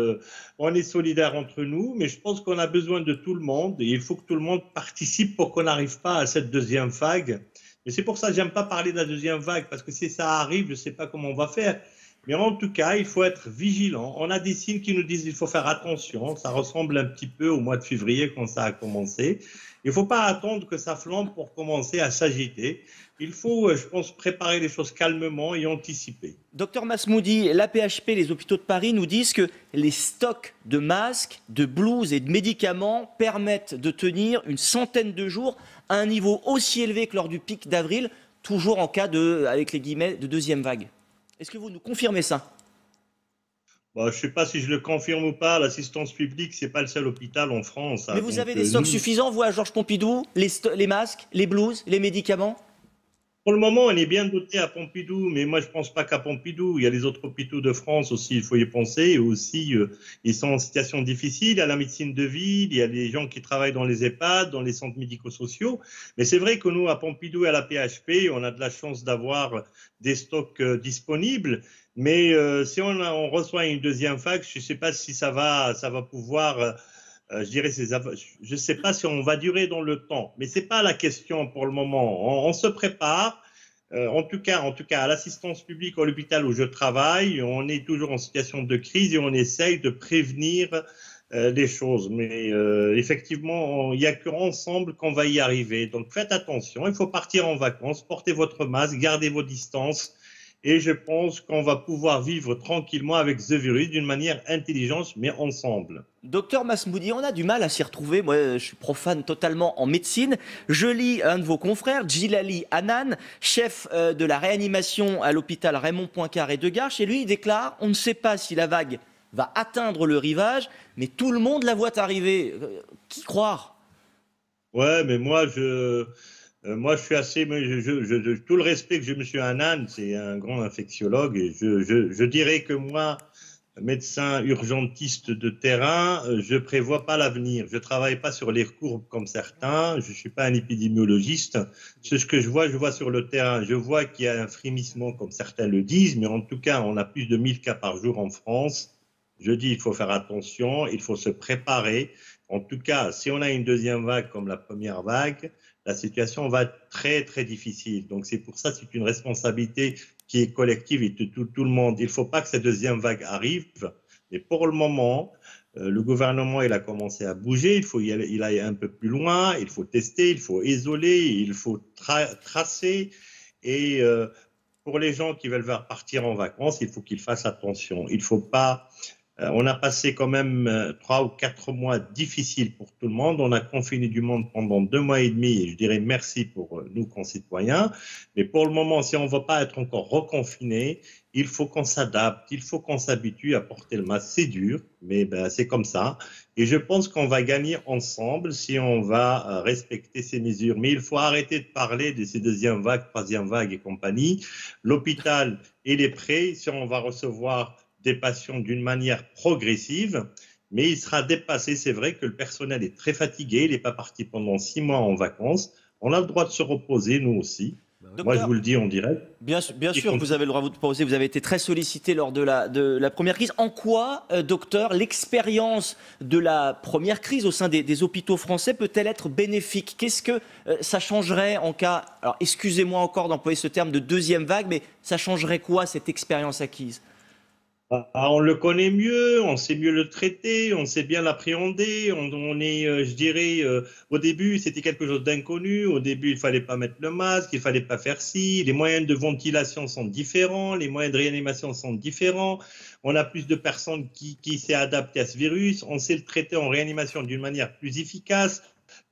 N: On est solidaires entre nous, mais je pense qu'on a besoin de tout le monde et il faut que tout le monde participe pour qu'on n'arrive pas à cette deuxième vague. Et c'est pour ça que j'aime pas parler de la deuxième vague, parce que si ça arrive, je ne sais pas comment on va faire. Mais en tout cas, il faut être vigilant. On a des signes qui nous disent qu'il faut faire attention. Ça ressemble un petit peu au mois de février quand ça a commencé. Il ne faut pas attendre que ça flambe pour commencer à s'agiter. Il faut, je pense, préparer les choses calmement et anticiper.
A: Docteur Masmoudi, l'AP-HP, les hôpitaux de Paris nous disent que les stocks de masques, de blouses et de médicaments permettent de tenir une centaine de jours à un niveau aussi élevé que lors du pic d'avril, toujours en cas de, avec les guillemets, de deuxième vague. Est-ce que vous nous confirmez ça?
N: Bon, je ne sais pas si je le confirme ou pas. L'assistance publique, ce n'est pas le seul hôpital en France.
A: Mais vous avez des stocks suffisants, vous, à Georges Pompidou, les masques, les blouses, les médicaments?
N: Pour le moment, on est bien doté à Pompidou, mais moi, je ne pense pas qu'à Pompidou. Il y a les autres hôpitaux de France aussi, il faut y penser. Et aussi, ils sont en situation difficile. Il y a la médecine de ville, il y a les gens qui travaillent dans les EHPAD, dans les centres médico-sociaux. Mais c'est vrai que nous, à Pompidou et à la PHP, on a de la chance d'avoir des stocks disponibles. Mais si on reçoit une deuxième vague, je ne sais pas si ça va pouvoir... je dirais, je ne sais pas si on va durer dans le temps, mais ce n'est pas la question pour le moment. On se prépare. En tout cas, à l'assistance publique, à l'hôpital où je travaille, on est toujours en situation de crise et on essaye de prévenir les choses. Mais effectivement, il n'y a qu'ensemble qu'on va y arriver. Donc faites attention, il faut partir en vacances, portez votre masque, gardez vos distances. Et je pense qu'on va pouvoir vivre tranquillement avec ce virus d'une manière intelligente, mais ensemble.
A: Docteur Masmoudi, on a du mal à s'y retrouver. Moi, je suis profane totalement en médecine. Je lis un de vos confrères, Djilali Hanan, chef de la réanimation à l'hôpital Raymond Poincaré de Garches. Et lui, il déclare, on ne sait pas si la vague va atteindre le rivage, mais tout le monde la voit arriver. Qui croire?
N: Ouais, mais moi, je suis assez... tout le respect que j'ai, M. Hanan, c'est un grand infectiologue, et je dirais que moi, médecin urgentiste de terrain, je ne prévois pas l'avenir. Je ne travaille pas sur les courbes comme certains, je ne suis pas un épidémiologiste. Ce que je vois sur le terrain, je vois qu'il y a un frémissement comme certains le disent, mais en tout cas, on a plus de 1000 cas par jour en France. Je dis il faut faire attention, il faut se préparer. En tout cas, si on a une deuxième vague comme la première vague, la situation va être très, très difficile. Donc, c'est pour ça que c'est une responsabilité qui est collective et de tout le monde. Il ne faut pas que cette deuxième vague arrive. Mais pour le moment, le gouvernement, il a commencé à bouger. Il faut y aller un peu plus loin. Il faut tester, il faut isoler, il faut tracer. Et pour les gens qui veulent partir en vacances, il faut qu'ils fassent attention. Il ne faut pas... on a passé quand même 3 ou 4 mois difficiles pour tout le monde. On a confiné du monde pendant 2 mois et demi et je dirais merci pour nous concitoyens. Mais pour le moment, si on ne va pas être encore reconfiné, il faut qu'on s'adapte, il faut qu'on s'habitue à porter le masque. C'est dur, mais c'est comme ça. Et je pense qu'on va gagner ensemble si on va respecter ces mesures. Mais il faut arrêter de parler de ces deuxième vague, troisième vague et compagnie. L'hôpital, il est prêt. Si on va recevoir des patients d'une manière progressive, mais il sera dépassé. C'est vrai que le personnel est très fatigué, il n'est pas parti pendant 6 mois en vacances. On a le droit de se reposer, nous aussi. Docteur, moi, je vous le dis en direct.
A: Bien sûr, vous avez le droit de vous reposer. Vous avez été très sollicité lors de la première crise. En quoi, docteur, l'expérience de la première crise au sein des hôpitaux français peut-elle être bénéfique? Qu'est-ce que ça changerait en cas... Alors, excusez-moi encore d'employer ce terme de deuxième vague, mais ça changerait quoi, cette expérience acquise?
N: On le connaît mieux, on sait mieux le traiter, on sait bien l'appréhender. On est, je dirais, au début, c'était quelque chose d'inconnu. Au début, il fallait pas mettre le masque, il fallait pas faire ci. Les moyens de ventilation sont différents, les moyens de réanimation sont différents. On a plus de personnes qui s'est adapté à ce virus. On sait le traiter en réanimation d'une manière plus efficace.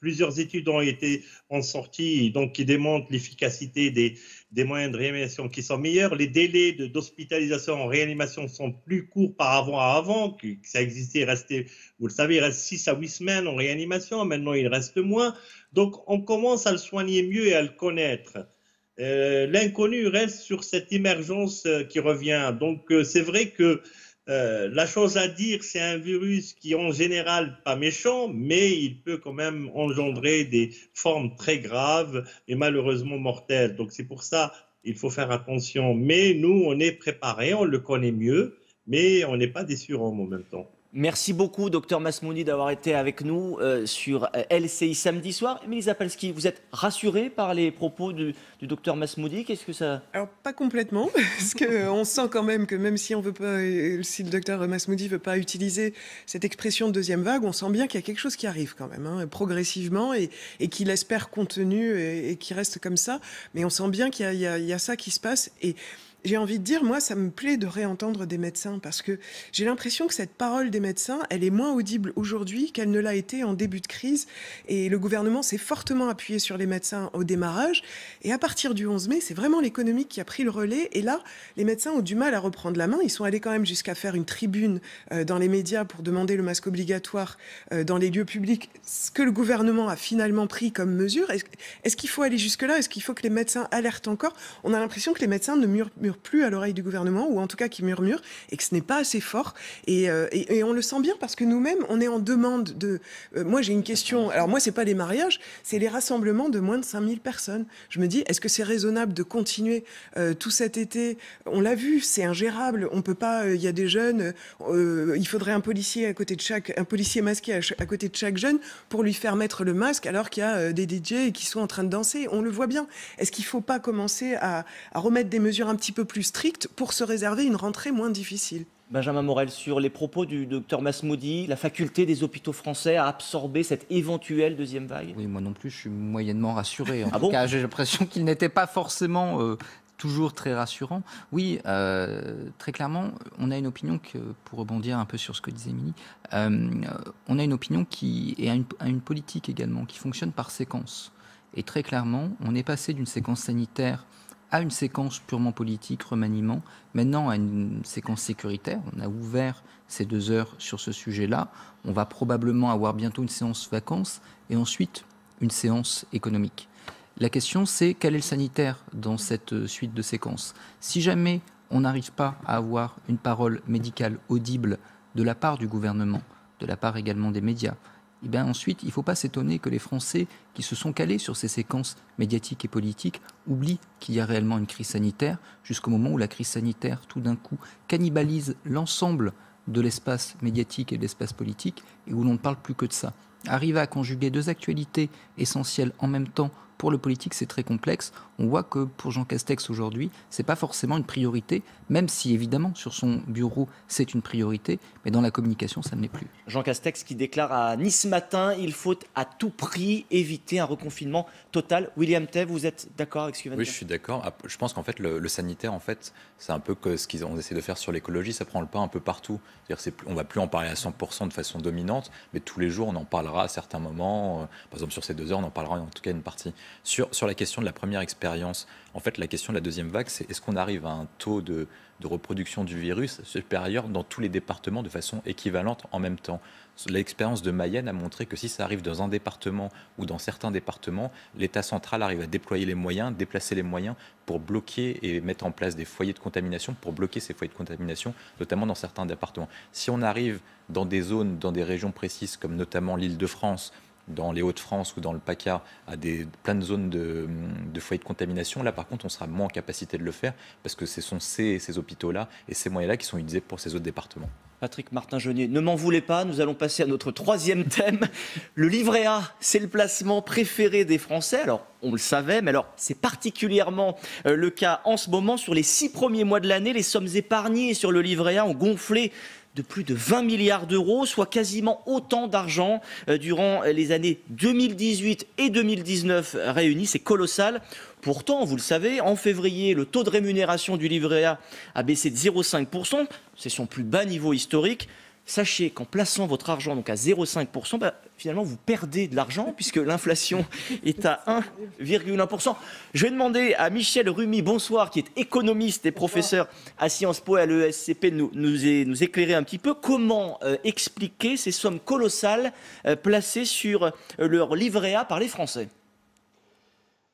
N: Plusieurs études ont sorti, donc qui démontrent l'efficacité des moyens de réanimation qui sont meilleurs. Les délais d'hospitalisation en réanimation sont plus courts par avant que ça existait. Il restait, vous le savez, il reste 6 à 8 semaines en réanimation. Maintenant, il reste moins. Donc, on commence à le soigner mieux et à le connaître. L'inconnu reste sur cette émergence qui revient. Donc, c'est vrai que la chose à dire, c'est un virus qui, en général, pas méchant, mais il peut quand même engendrer des formes très graves et malheureusement mortelles. Donc, c'est pour ça qu'il faut faire attention. Mais nous, on est préparés, on le connaît mieux, mais on n'est pas déçus en même temps.
A: Merci beaucoup, Dr Masmoudi, d'avoir été avec nous sur LCI samedi soir. Émilie Zapalski, vous êtes rassurée par les propos du Dr Masmoudi? Qu'est-ce que ça...
B: Alors, pas complètement, parce qu'on sent quand même que même si on veut pas, si le Dr Masmoudi ne veut pas utiliser cette expression de deuxième vague, on sent bien qu'il y a quelque chose qui arrive quand même, hein, progressivement, et qu'il espère contenu et qui reste comme ça. Mais on sent bien qu'il y a ça qui se passe. Et j'ai envie de dire, moi, ça me plaît de réentendre des médecins parce que j'ai l'impression que cette parole des médecins, elle est moins audible aujourd'hui qu'elle ne l'a été en début de crise. Et le gouvernement s'est fortement appuyé sur les médecins au démarrage. Et à partir du 11 mai, c'est vraiment l'économique qui a pris le relais. Et là, les médecins ont du mal à reprendre la main. Ils sont allés quand même jusqu'à faire une tribune dans les médias pour demander le masque obligatoire dans les lieux publics. Ce que le gouvernement a finalement pris comme mesure. Est-ce qu'il faut aller jusque-là? Est-ce qu'il faut que les médecins alertent encore? On a l'impression que les médecins ne murmurent plus à l'oreille du gouvernement, ou en tout cas qui murmure, et que ce n'est pas assez fort. Et on le sent bien parce que nous-mêmes, on est en demande de... moi, j'ai une question. Alors moi, c'est pas les mariages, c'est les rassemblements de moins de 5000 personnes. Je me dis, est-ce que c'est raisonnable de continuer tout cet été? On l'a vu, c'est ingérable. On peut pas... Il y a des jeunes, il faudrait un policier masqué à côté de chaque jeune pour lui faire mettre le masque alors qu'il y a des DJ qui sont en train de danser. On le voit bien. Est-ce qu'il faut pas commencer à remettre des mesures un petit peu plus strictes pour se réserver une rentrée moins difficile?
A: Benjamin Morel, sur les propos du Dr Masmoudi, la faculté des hôpitaux français à absorber cette éventuelle deuxième vague?
E: Oui, moi non plus, je suis moyennement rassuré. En tout cas, j'ai l'impression qu'il n'était pas forcément toujours très rassurant. Oui, très clairement, on a une opinion que, pour rebondir un peu sur ce que disait Émilie, on a une opinion qui est à une politique également, qui fonctionne par séquence. Et très clairement, on est passé d'une séquence sanitaire à une séquence purement politique, remaniement, maintenant à une séquence sécuritaire. On a ouvert ces 2 heures sur ce sujet-là. On va probablement avoir bientôt une séance vacances et ensuite une séance économique. La question, c'est quel est le sanitaire dans cette suite de séquences? Si jamais on n'arrive pas à avoir une parole médicale audible de la part du gouvernement, de la part également des médias, et bien ensuite, il ne faut pas s'étonner que les Français qui se sont calés sur ces séquences médiatiques et politiques oublient qu'il y a réellement une crise sanitaire, jusqu'au moment où la crise sanitaire, tout d'un coup, cannibalise l'ensemble de l'espace médiatique et de l'espace politique, et où l'on ne parle plus que de ça. Arriver à conjuguer 2 actualités essentielles en même temps, pour le politique, c'est très complexe. On voit que pour Jean Castex aujourd'hui, ce n'est pas forcément une priorité, même si évidemment sur son bureau c'est une priorité, mais dans la communication ça ne l'est plus.
A: Jean Castex qui déclare à Nice Matin, il faut à tout prix éviter un reconfinement total. William They, vous êtes d'accord avec ce qu'il vient de dire?
G: Oui, je suis d'accord. Je pense qu'en fait le sanitaire, en fait, c'est un peu que ce qu'ils ont essayé de faire sur l'écologie, ça prend le pas un peu partout. C'est-à-dire on ne va plus en parler à 100% de façon dominante, mais tous les jours on en parlera à certains moments. Par exemple sur ces 2 heures, on en parlera en tout cas une partie. Sur la question de la première expérience, en fait, la question de la deuxième vague, c'est est-ce qu'on arrive à un taux de reproduction du virus supérieur dans tous les départements de façon équivalente en même temps? L'expérience de Mayenne a montré que si ça arrive dans un département ou dans certains départements, l'État central arrive à déployer les moyens, déplacer les moyens pour bloquer et mettre en place des foyers de contamination, pour bloquer ces foyers de contamination, notamment dans certains départements. Si on arrive dans des zones, dans des régions précises, comme notamment l'Île-de-France, dans les Hauts-de-France ou dans le PACA, à plein de zones de foyers de contamination, là par contre on sera moins en capacité de le faire parce que ce sont ces hôpitaux-là et ces moyens-là qui sont utilisés pour ces autres départements.
A: Patrick Martin-Genier, ne m'en voulez pas, nous allons passer à notre 3e thème. Le livret A, c'est le placement préféré des Français. Alors, on le savait, mais alors c'est particulièrement le cas en ce moment. Sur les 6 premiers mois de l'année, les sommes épargnées sur le livret A ont gonflé de plus de 20 milliards d'euros, soit quasiment autant d'argent durant les années 2018 et 2019 réunis. C'est colossal. Pourtant, vous le savez, en février, le taux de rémunération du livret A a baissé de 0,5%. C'est son plus bas niveau historique. Sachez qu'en plaçant votre argent donc à 0,5%, finalement vous perdez de l'argent puisque l'inflation est à 1,1%. Je vais demander à Michel Rumi, bonsoir, qui est économiste et professeur à Sciences Po et à l'ESCP, de nous éclairer un petit peu. Comment expliquer ces sommes colossales placées sur leur livret A par les Français ?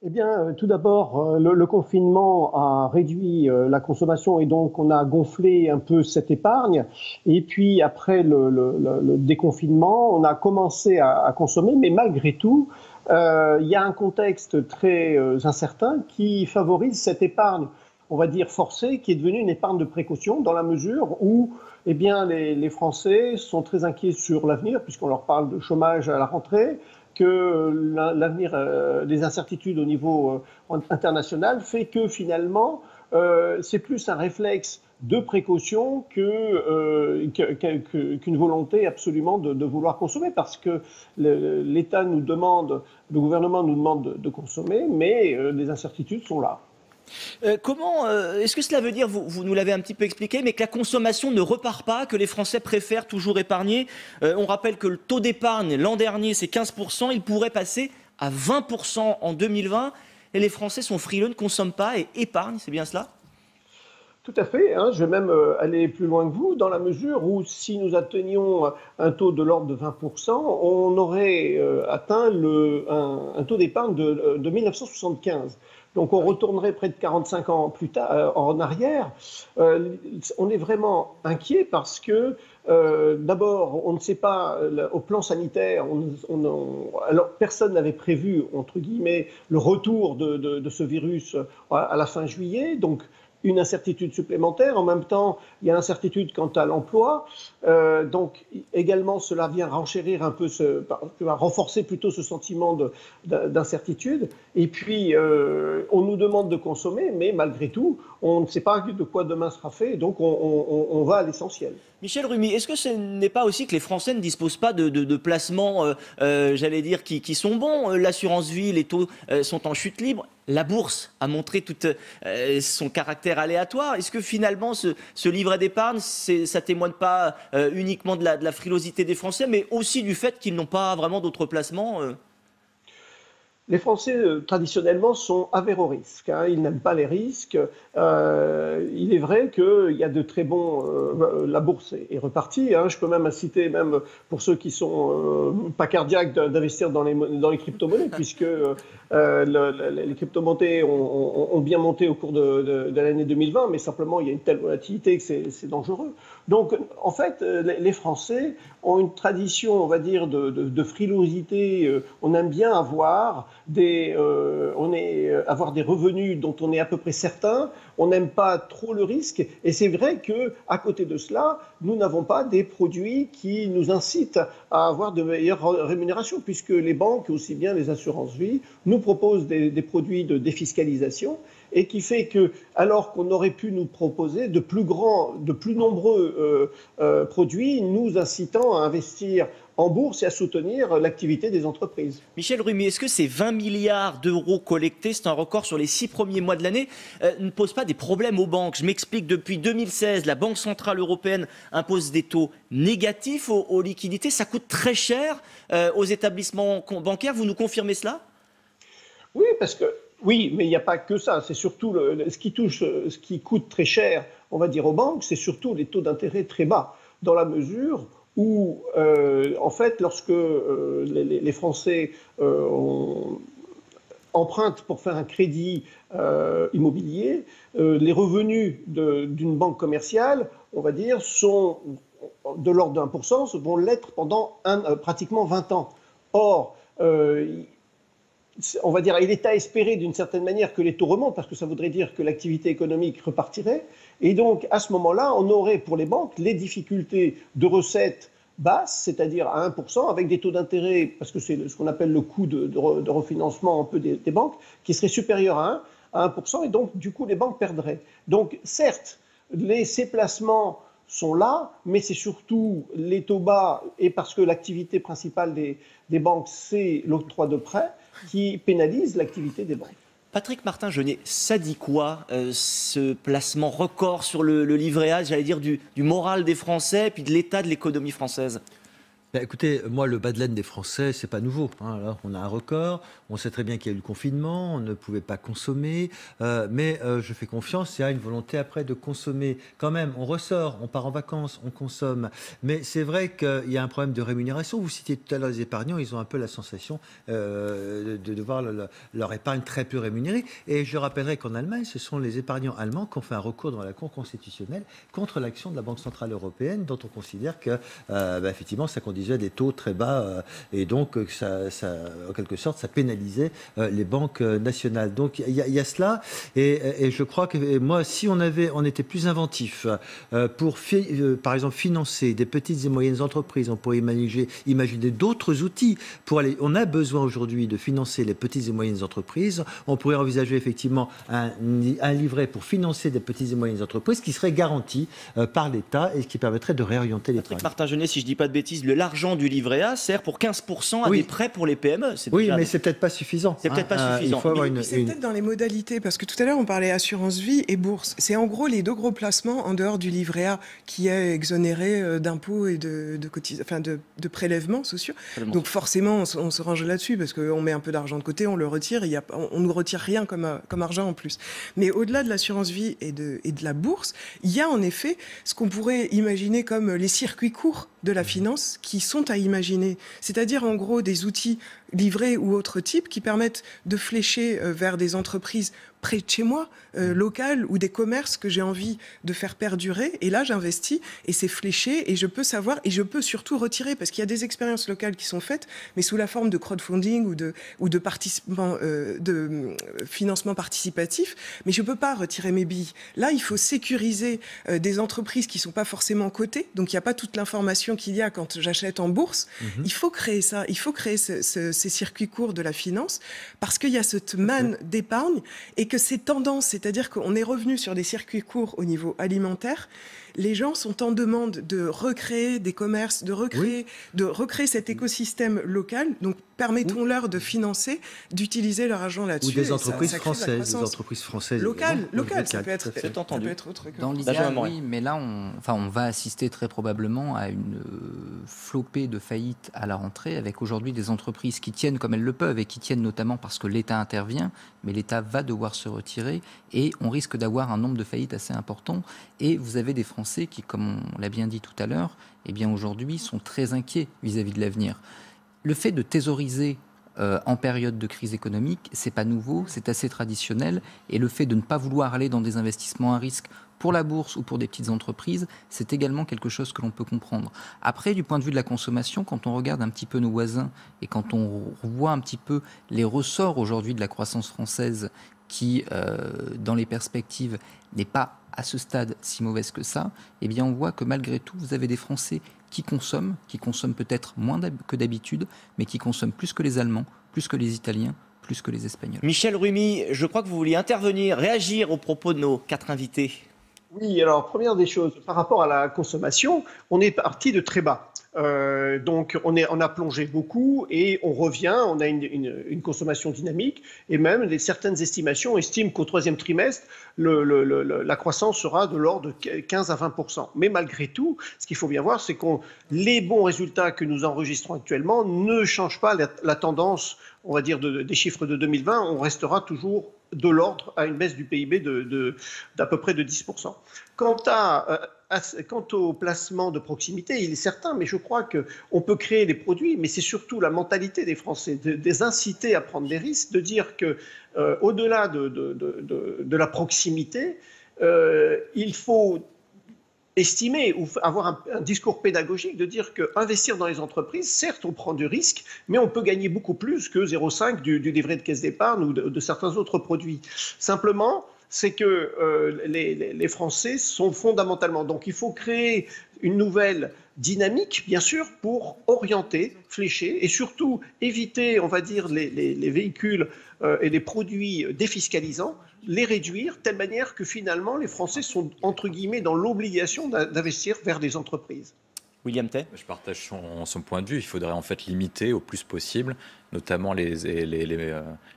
O: Eh bien, tout d'abord, le confinement a réduit la consommation et donc on a gonflé un peu cette épargne. Et puis après le déconfinement, on a commencé à consommer, mais malgré tout, il y a un contexte très incertain qui favorise cette épargne, on va dire forcée, qui est devenue une épargne de précaution dans la mesure où eh bien, les Français sont très inquiets sur l'avenir puisqu'on leur parle de chômage à la rentrée, que l'avenir, les incertitudes au niveau international fait que finalement, c'est plus un réflexe de précaution qu'une volonté absolument de vouloir consommer, parce que l'État nous demande, le gouvernement nous demande de consommer, mais les incertitudes sont là.
A: Est-ce que cela veut dire, vous nous l'avez un petit peu expliqué, mais que la consommation ne repart pas, que les Français préfèrent toujours épargner? On rappelle que le taux d'épargne l'an dernier c'est 15%, il pourrait passer à 20% en 2020, et les Français sont frileux, ne consomment pas et épargnent, c'est bien cela?
O: Tout à fait, hein, je vais même aller plus loin que vous, dans la mesure où si nous atteignions un taux de l'ordre de 20%, on aurait atteint un taux d'épargne de 1975. Donc on retournerait près de 45 ans plus tard en arrière. On est vraiment inquiet parce que d'abord, on ne sait pas, au plan sanitaire, alors personne n'avait prévu, entre guillemets, le retour de ce virus à la fin juillet. Donc une incertitude supplémentaire. En même temps, il y a l'incertitude quant à l'emploi. Donc, également, cela vient renchérir un peu, renforcer plutôt ce sentiment d'incertitude. Et puis, on nous demande de consommer, mais malgré tout, on ne sait pas de quoi demain sera fait. Donc, on va à l'essentiel.
A: Michel Rumi, est-ce que ce n'est pas aussi que les Français ne disposent pas de placements, j'allais dire, qui sont bons? L'assurance vie, les taux sont en chute libre. La bourse a montré tout son caractère aléatoire. Est-ce que finalement, ce livret d'épargne, ça ne témoigne pas uniquement de la frilosité des Français, mais aussi du fait qu'ils n'ont pas vraiment d'autres placements
O: Les Français, traditionnellement, sont averts au risque. Hein. Ils n'aiment pas les risques. Il est vrai qu'il y a de très bons... la bourse est repartie. Hein. Je peux même citer, même pour ceux qui sont pas cardiaques, d'investir dans les crypto-monnaies, puisque les crypto-monnaies ont bien monté au cours de l'année 2020, mais simplement, il y a une telle volatilité que c'est dangereux. Donc, en fait, les Français ont une tradition, on va dire, de frilosité. On aime bien avoir des revenus dont on est à peu près certain. On n'aime pas trop le risque. Et c'est vrai qu'à côté de cela, nous n'avons pas des produits qui nous incitent à avoir de meilleures rémunérations, puisque les banques, aussi bien les assurances-vie, nous proposent des produits de défiscalisation, et qui fait que, alors qu'on aurait pu nous proposer de plus nombreux produits, nous incitant à investir en bourse et à soutenir l'activité des entreprises.
A: Michel Rumi, est-ce que ces 20 milliards d'euros collectés, c'est un record sur les 6 premiers mois de l'année, ne posent pas des problèmes aux banques? Je m'explique, depuis 2016, la Banque Centrale Européenne impose des taux négatifs aux liquidités. Ça coûte très cher aux établissements bancaires. Vous nous confirmez cela?
O: Oui, oui, mais il n'y a pas que ça. C'est surtout ce qui coûte très cher, on va dire, aux banques, c'est surtout les taux d'intérêt très bas, dans la mesure où, en fait, lorsque les Français empruntent pour faire un crédit immobilier, les revenus d'une banque commerciale, on va dire, sont de l'ordre de 1%, vont l'être pendant pratiquement 20 ans. Or, on va dire, il est à espérer d'une certaine manière que les taux remontent, parce que ça voudrait dire que l'activité économique repartirait. Et donc, à ce moment-là, on aurait pour les banques les difficultés de recettes basses, c'est-à-dire à 1%, avec des taux d'intérêt, parce que c'est ce qu'on appelle le coût de refinancement un peu des banques, qui serait supérieur à 1%, et donc, du coup, les banques perdraient. Donc, certes, ces placements sont là, mais c'est surtout les taux bas, et parce que l'activité principale des banques, c'est l'octroi de prêts, qui pénalise l'activité des banques.
A: Patrick Martin-Jeunnet, ça dit quoi, ce placement record sur le livret A, j'allais dire, du moral des Français, puis de l'état de l'économie française?
F: Écoutez, moi, le bas de laine des Français, c'est pas nouveau. Alors, on a un record, on sait très bien qu'il y a eu le confinement, on ne pouvait pas consommer, mais je fais confiance, il y a une volonté après de consommer. Quand même, on ressort, on part en vacances, on consomme. Mais c'est vrai qu'il y a un problème de rémunération. Vous citiez tout à l'heure les épargnants, ils ont un peu la sensation de voir leur épargne très peu rémunérée. Et je rappellerai qu'en Allemagne, ce sont les épargnants allemands qui ont fait un recours dans la Cour constitutionnelle contre l'action de la Banque centrale européenne, dont on considère que, effectivement, ça conduisait des taux très bas et donc ça, en quelque sorte, ça pénalisait les banques nationales. Donc il y a cela et je crois que moi, si on était plus inventif pour par exemple financer des petites et moyennes entreprises, on pourrait imaginer d'autres outils pour aller. On a besoin aujourd'hui de financer les petites et moyennes entreprises. On pourrait envisager effectivement un livret pour financer des petites et moyennes entreprises qui serait garanti par l'État et qui permettrait de réorienter les prix.
A: Patrick Martin-Jeunnet, si je ne dis pas de bêtises, l'argent du livret A sert pour 15% à des prêts pour les PME.
F: Oui, mais c'est peut-être pas suffisant.
A: C'est peut-être pas suffisant.
B: C'est peut-être dans les modalités, parce que tout à l'heure, on parlait assurance vie et bourse. C'est en gros les deux gros placements en dehors du livret A qui est exonéré d'impôts et de prélèvements sociaux. Donc forcément, on se range là-dessus, parce qu'on met un peu d'argent de côté, on le retire, on ne nous retire rien comme argent en plus. Mais au-delà de l'assurance vie et de la bourse, il y a en effet ce qu'on pourrait imaginer comme les circuits courts de la finance qui sont à imaginer. C'est-à-dire en gros des outils livrés ou autres types qui permettent de flécher vers des entreprises près de chez moi, locales, ou des commerces que j'ai envie de faire perdurer. Et là, j'investis et c'est fléché et je peux savoir et je peux surtout retirer, parce qu'il y a des expériences locales qui sont faites, mais sous la forme de crowdfunding ou de financement participatif. Mais je ne peux pas retirer mes billes. Là, il faut sécuriser des entreprises qui ne sont pas forcément cotées. Donc, il n'y a pas toute l'information qu'il y a quand j'achète en bourse. Il faut créer ça. Il faut créer ces circuits courts de la finance, parce qu'il y a cette manne d'épargne et que ces tendances, c'est-à-dire qu'on est revenu sur des circuits courts au niveau alimentaire. Les gens sont en demande de recréer des commerces, de recréer cet écosystème local. Donc, permettons-leur de financer, d'utiliser leur argent là-dessus.
F: Ou des entreprises françaises,
B: locales, ça peut être autre que...
E: Dans l'idéal, oui, mais là, on va assister très probablement à une flopée de faillites à la rentrée, avec aujourd'hui des entreprises qui tiennent comme elles le peuvent, et qui tiennent notamment parce que l'État intervient, mais l'État va devoir se retirer, et on risque d'avoir un nombre de faillites assez important. Et vous avez des Français qui, comme on l'a bien dit tout à l'heure, eh bien aujourd'hui sont très inquiets vis-à-vis de l'avenir. Le fait de thésauriser en période de crise économique, c'est pas nouveau, c'est assez traditionnel, et le fait de ne pas vouloir aller dans des investissements à risque pour la bourse ou pour des petites entreprises, c'est également quelque chose que l'on peut comprendre. Après, du point de vue de la consommation, quand on regarde un petit peu nos voisins et quand on voit un petit peu les ressorts aujourd'hui de la croissance française qui, dans les perspectives, n'est pas à ce stade si mauvaise que ça, eh bien on voit que malgré tout, vous avez des Français qui consomment peut-être moins que d'habitude, mais qui consomment plus que les Allemands, plus que les Italiens, plus que les Espagnols.
A: Michel Rumi, je crois que vous vouliez intervenir, réagir aux propos de nos 4 invités.
O: Oui, alors première des choses, par rapport à la consommation, on est parti de très bas. Donc on a plongé beaucoup et on revient, on a une consommation dynamique, et même certaines estimations estiment qu'au 3e trimestre, la croissance sera de l'ordre de 15 à 20%. Mais malgré tout, ce qu'il faut bien voir, c'est que les bons résultats que nous enregistrons actuellement ne changent pas la tendance, on va dire, des chiffres de 2020. On restera toujours de l'ordre à une baisse du PIB d'à peu près de 10%. Quant au placement de proximité, il est certain, mais je crois qu'on peut créer des produits, mais c'est surtout la mentalité des Français, de les inciter à prendre des risques, de dire qu'au-delà de la proximité, il faut estimer ou avoir un discours pédagogique de dire qu'investir dans les entreprises, certes, on prend du risque, mais on peut gagner beaucoup plus que 0,5 du livret de caisse d'épargne ou de certains autres produits. Simplement, c'est que les Français sont fondamentalement... Donc il faut créer une nouvelle dynamique, bien sûr, pour orienter, flécher et surtout éviter, on va dire, les véhicules et les produits défiscalisants, les réduire de telle manière que finalement les Français sont, entre guillemets, dans l'obligation d'investir vers des entreprises.
A: William Tay.
G: Je partage son point de vue. Il faudrait en fait limiter au plus possible, notamment les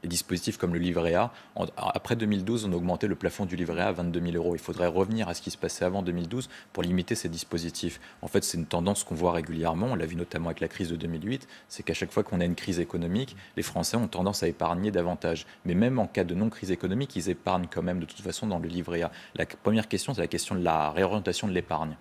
G: dispositifs comme le livret A. Après 2012, on a augmenté le plafond du livret A à 22 000 euros. Il faudrait revenir à ce qui se passait avant 2012 pour limiter ces dispositifs. En fait, c'est une tendance qu'on voit régulièrement. On l'a vu notamment avec la crise de 2008. C'est qu'à chaque fois qu'on a une crise économique, les Français ont tendance à épargner davantage. Mais même en cas de non-crise économique, ils épargnent quand même de toute façon dans le livret A. La première question, c'est la question de la réorientation de l'épargne.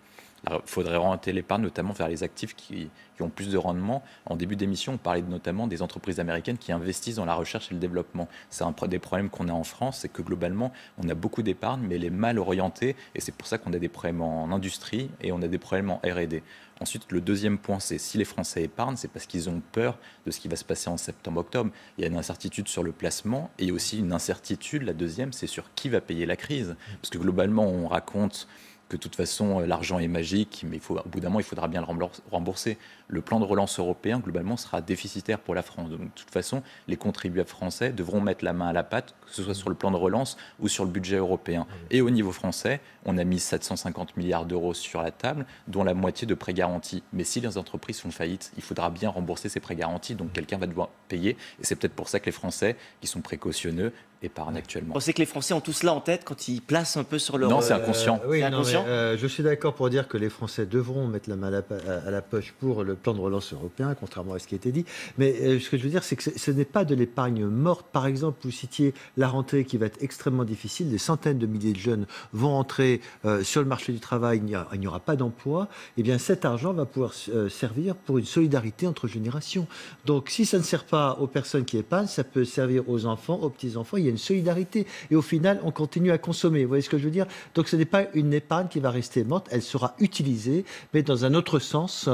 G: Il faudrait orienter l'épargne notamment vers les actifs qui ont plus de rendement. En début d'émission, on parlait notamment des entreprises américaines qui investissent dans la recherche et le développement. C'est un des problèmes qu'on a en France, c'est que globalement, on a beaucoup d'épargne, mais elle est mal orientée. Et c'est pour ça qu'on a des problèmes en industrie et on a des problèmes en R&D. Ensuite, le deuxième point, c'est si les Français épargnent, c'est parce qu'ils ont peur de ce qui va se passer en septembre-octobre. Il y a une incertitude sur le placement et aussi une incertitude, la deuxième, c'est sur qui va payer la crise. Parce que globalement, on raconte que de toute façon, l'argent est magique, mais au bout d'un moment, il faudra bien le rembourser. Le plan de relance européen, globalement, sera déficitaire pour la France. Donc, de toute façon, les contribuables français devront mettre la main à la pâte, que ce soit sur le plan de relance ou sur le budget européen. Et au niveau français, on a mis 750 milliards d'euros sur la table, dont la moitié de prêts garantis. Mais si les entreprises font faillite, il faudra bien rembourser ces prêts garantis, donc quelqu'un va devoir payer. Et c'est peut-être pour ça que les Français, qui sont précautionneux, épargnent actuellement.
A: Vous pensez que les Français ont tout cela en tête quand ils placent un peu sur leur...
G: Non, c'est inconscient.
F: Oui,
A: c'est inconscient.
F: je suis d'accord pour dire que les Français devront mettre la main à la poche pour le plan de relance européen, contrairement à ce qui a été dit. Mais ce que je veux dire, c'est que ce n'est pas de l'épargne morte. Par exemple, vous citiez la rentrée qui va être extrêmement difficile. Des centaines de milliers de jeunes vont entrer sur le marché du travail. Il n'y aura pas d'emploi. Eh bien, cet argent va pouvoir servir pour une solidarité entre générations. Donc, si ça ne sert pas aux personnes qui épargnent, ça peut servir aux enfants, aux petits-enfants. Il y a une solidarité. Et au final, on continue à consommer. Vous voyez ce que je veux dire? Donc, ce n'est pas une épargne qui va rester morte. Elle sera utilisée, mais dans un autre sens,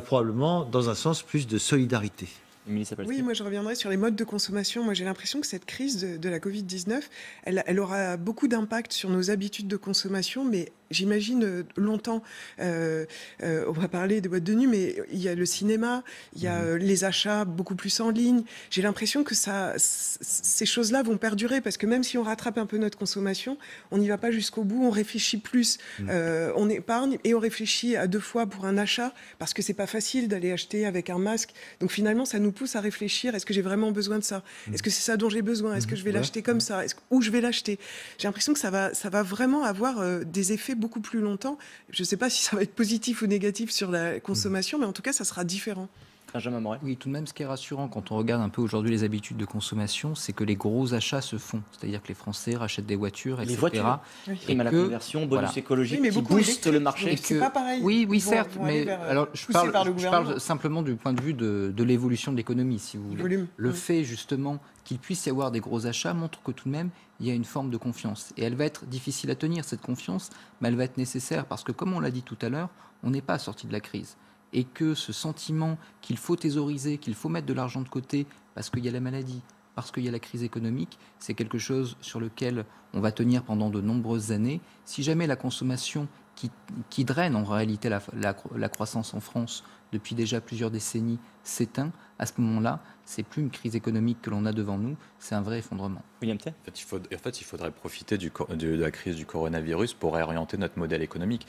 F: probablement dans un sens plus de solidarité.
B: Oui, moi je reviendrai sur les modes de consommation. Moi j'ai l'impression que cette crise de la Covid-19, elle aura beaucoup d'impact sur nos habitudes de consommation, mais j'imagine longtemps, on va parler des boîtes de nuit, mais il y a le cinéma, il y a les achats beaucoup plus en ligne. J'ai l'impression que ces choses-là vont perdurer, parce que même si on rattrape un peu notre consommation, on n'y va pas jusqu'au bout, on réfléchit plus, on épargne et on réfléchit à 2 fois pour un achat, parce que c'est pas facile d'aller acheter avec un masque. Donc finalement, ça nous pousse à réfléchir, est-ce que j'ai vraiment besoin de ça? Est-ce que c'est ça dont j'ai besoin? Est-ce que je vais l'acheter comme ça? Où je vais l'acheter? J'ai l'impression que ça va vraiment avoir des effets beaucoup plus longtemps. Je ne sais pas si ça va être positif ou négatif sur la consommation, mais en tout cas, ça sera différent.
A: Benjamin Morel.
E: Oui, tout de même, ce qui est rassurant quand on regarde un peu aujourd'hui les habitudes de consommation, c'est que les gros achats se font. C'est-à-dire que les Français rachètent des voitures, etc.
A: Les voitures, prime à la conversion, bonus écologique,
B: mais
A: qui booste le marché.
B: C'est pas pareil.
E: Oui, certes, mais alors, je parle simplement du point de vue de l'évolution de l'économie, si vous voulez. Le fait, justement, qu'il puisse y avoir des gros achats montre que tout de même, il y a une forme de confiance. Et elle va être difficile à tenir, cette confiance, mais elle va être nécessaire parce que, comme on l'a dit tout à l'heure, on n'est pas sorti de la crise. Et que ce sentiment qu'il faut thésauriser, qu'il faut mettre de l'argent de côté parce qu'il y a la maladie, parce qu'il y a la crise économique, c'est quelque chose sur lequel on va tenir pendant de nombreuses années. Si jamais la consommation qui draine en réalité la croissance en France depuis déjà plusieurs décennies s'éteint, à ce moment-là, c'est plus une crise économique que l'on a devant nous, c'est un vrai effondrement.
A: William Tay.
G: En fait, il faudrait profiter de la crise du coronavirus pour réorienter notre modèle économique.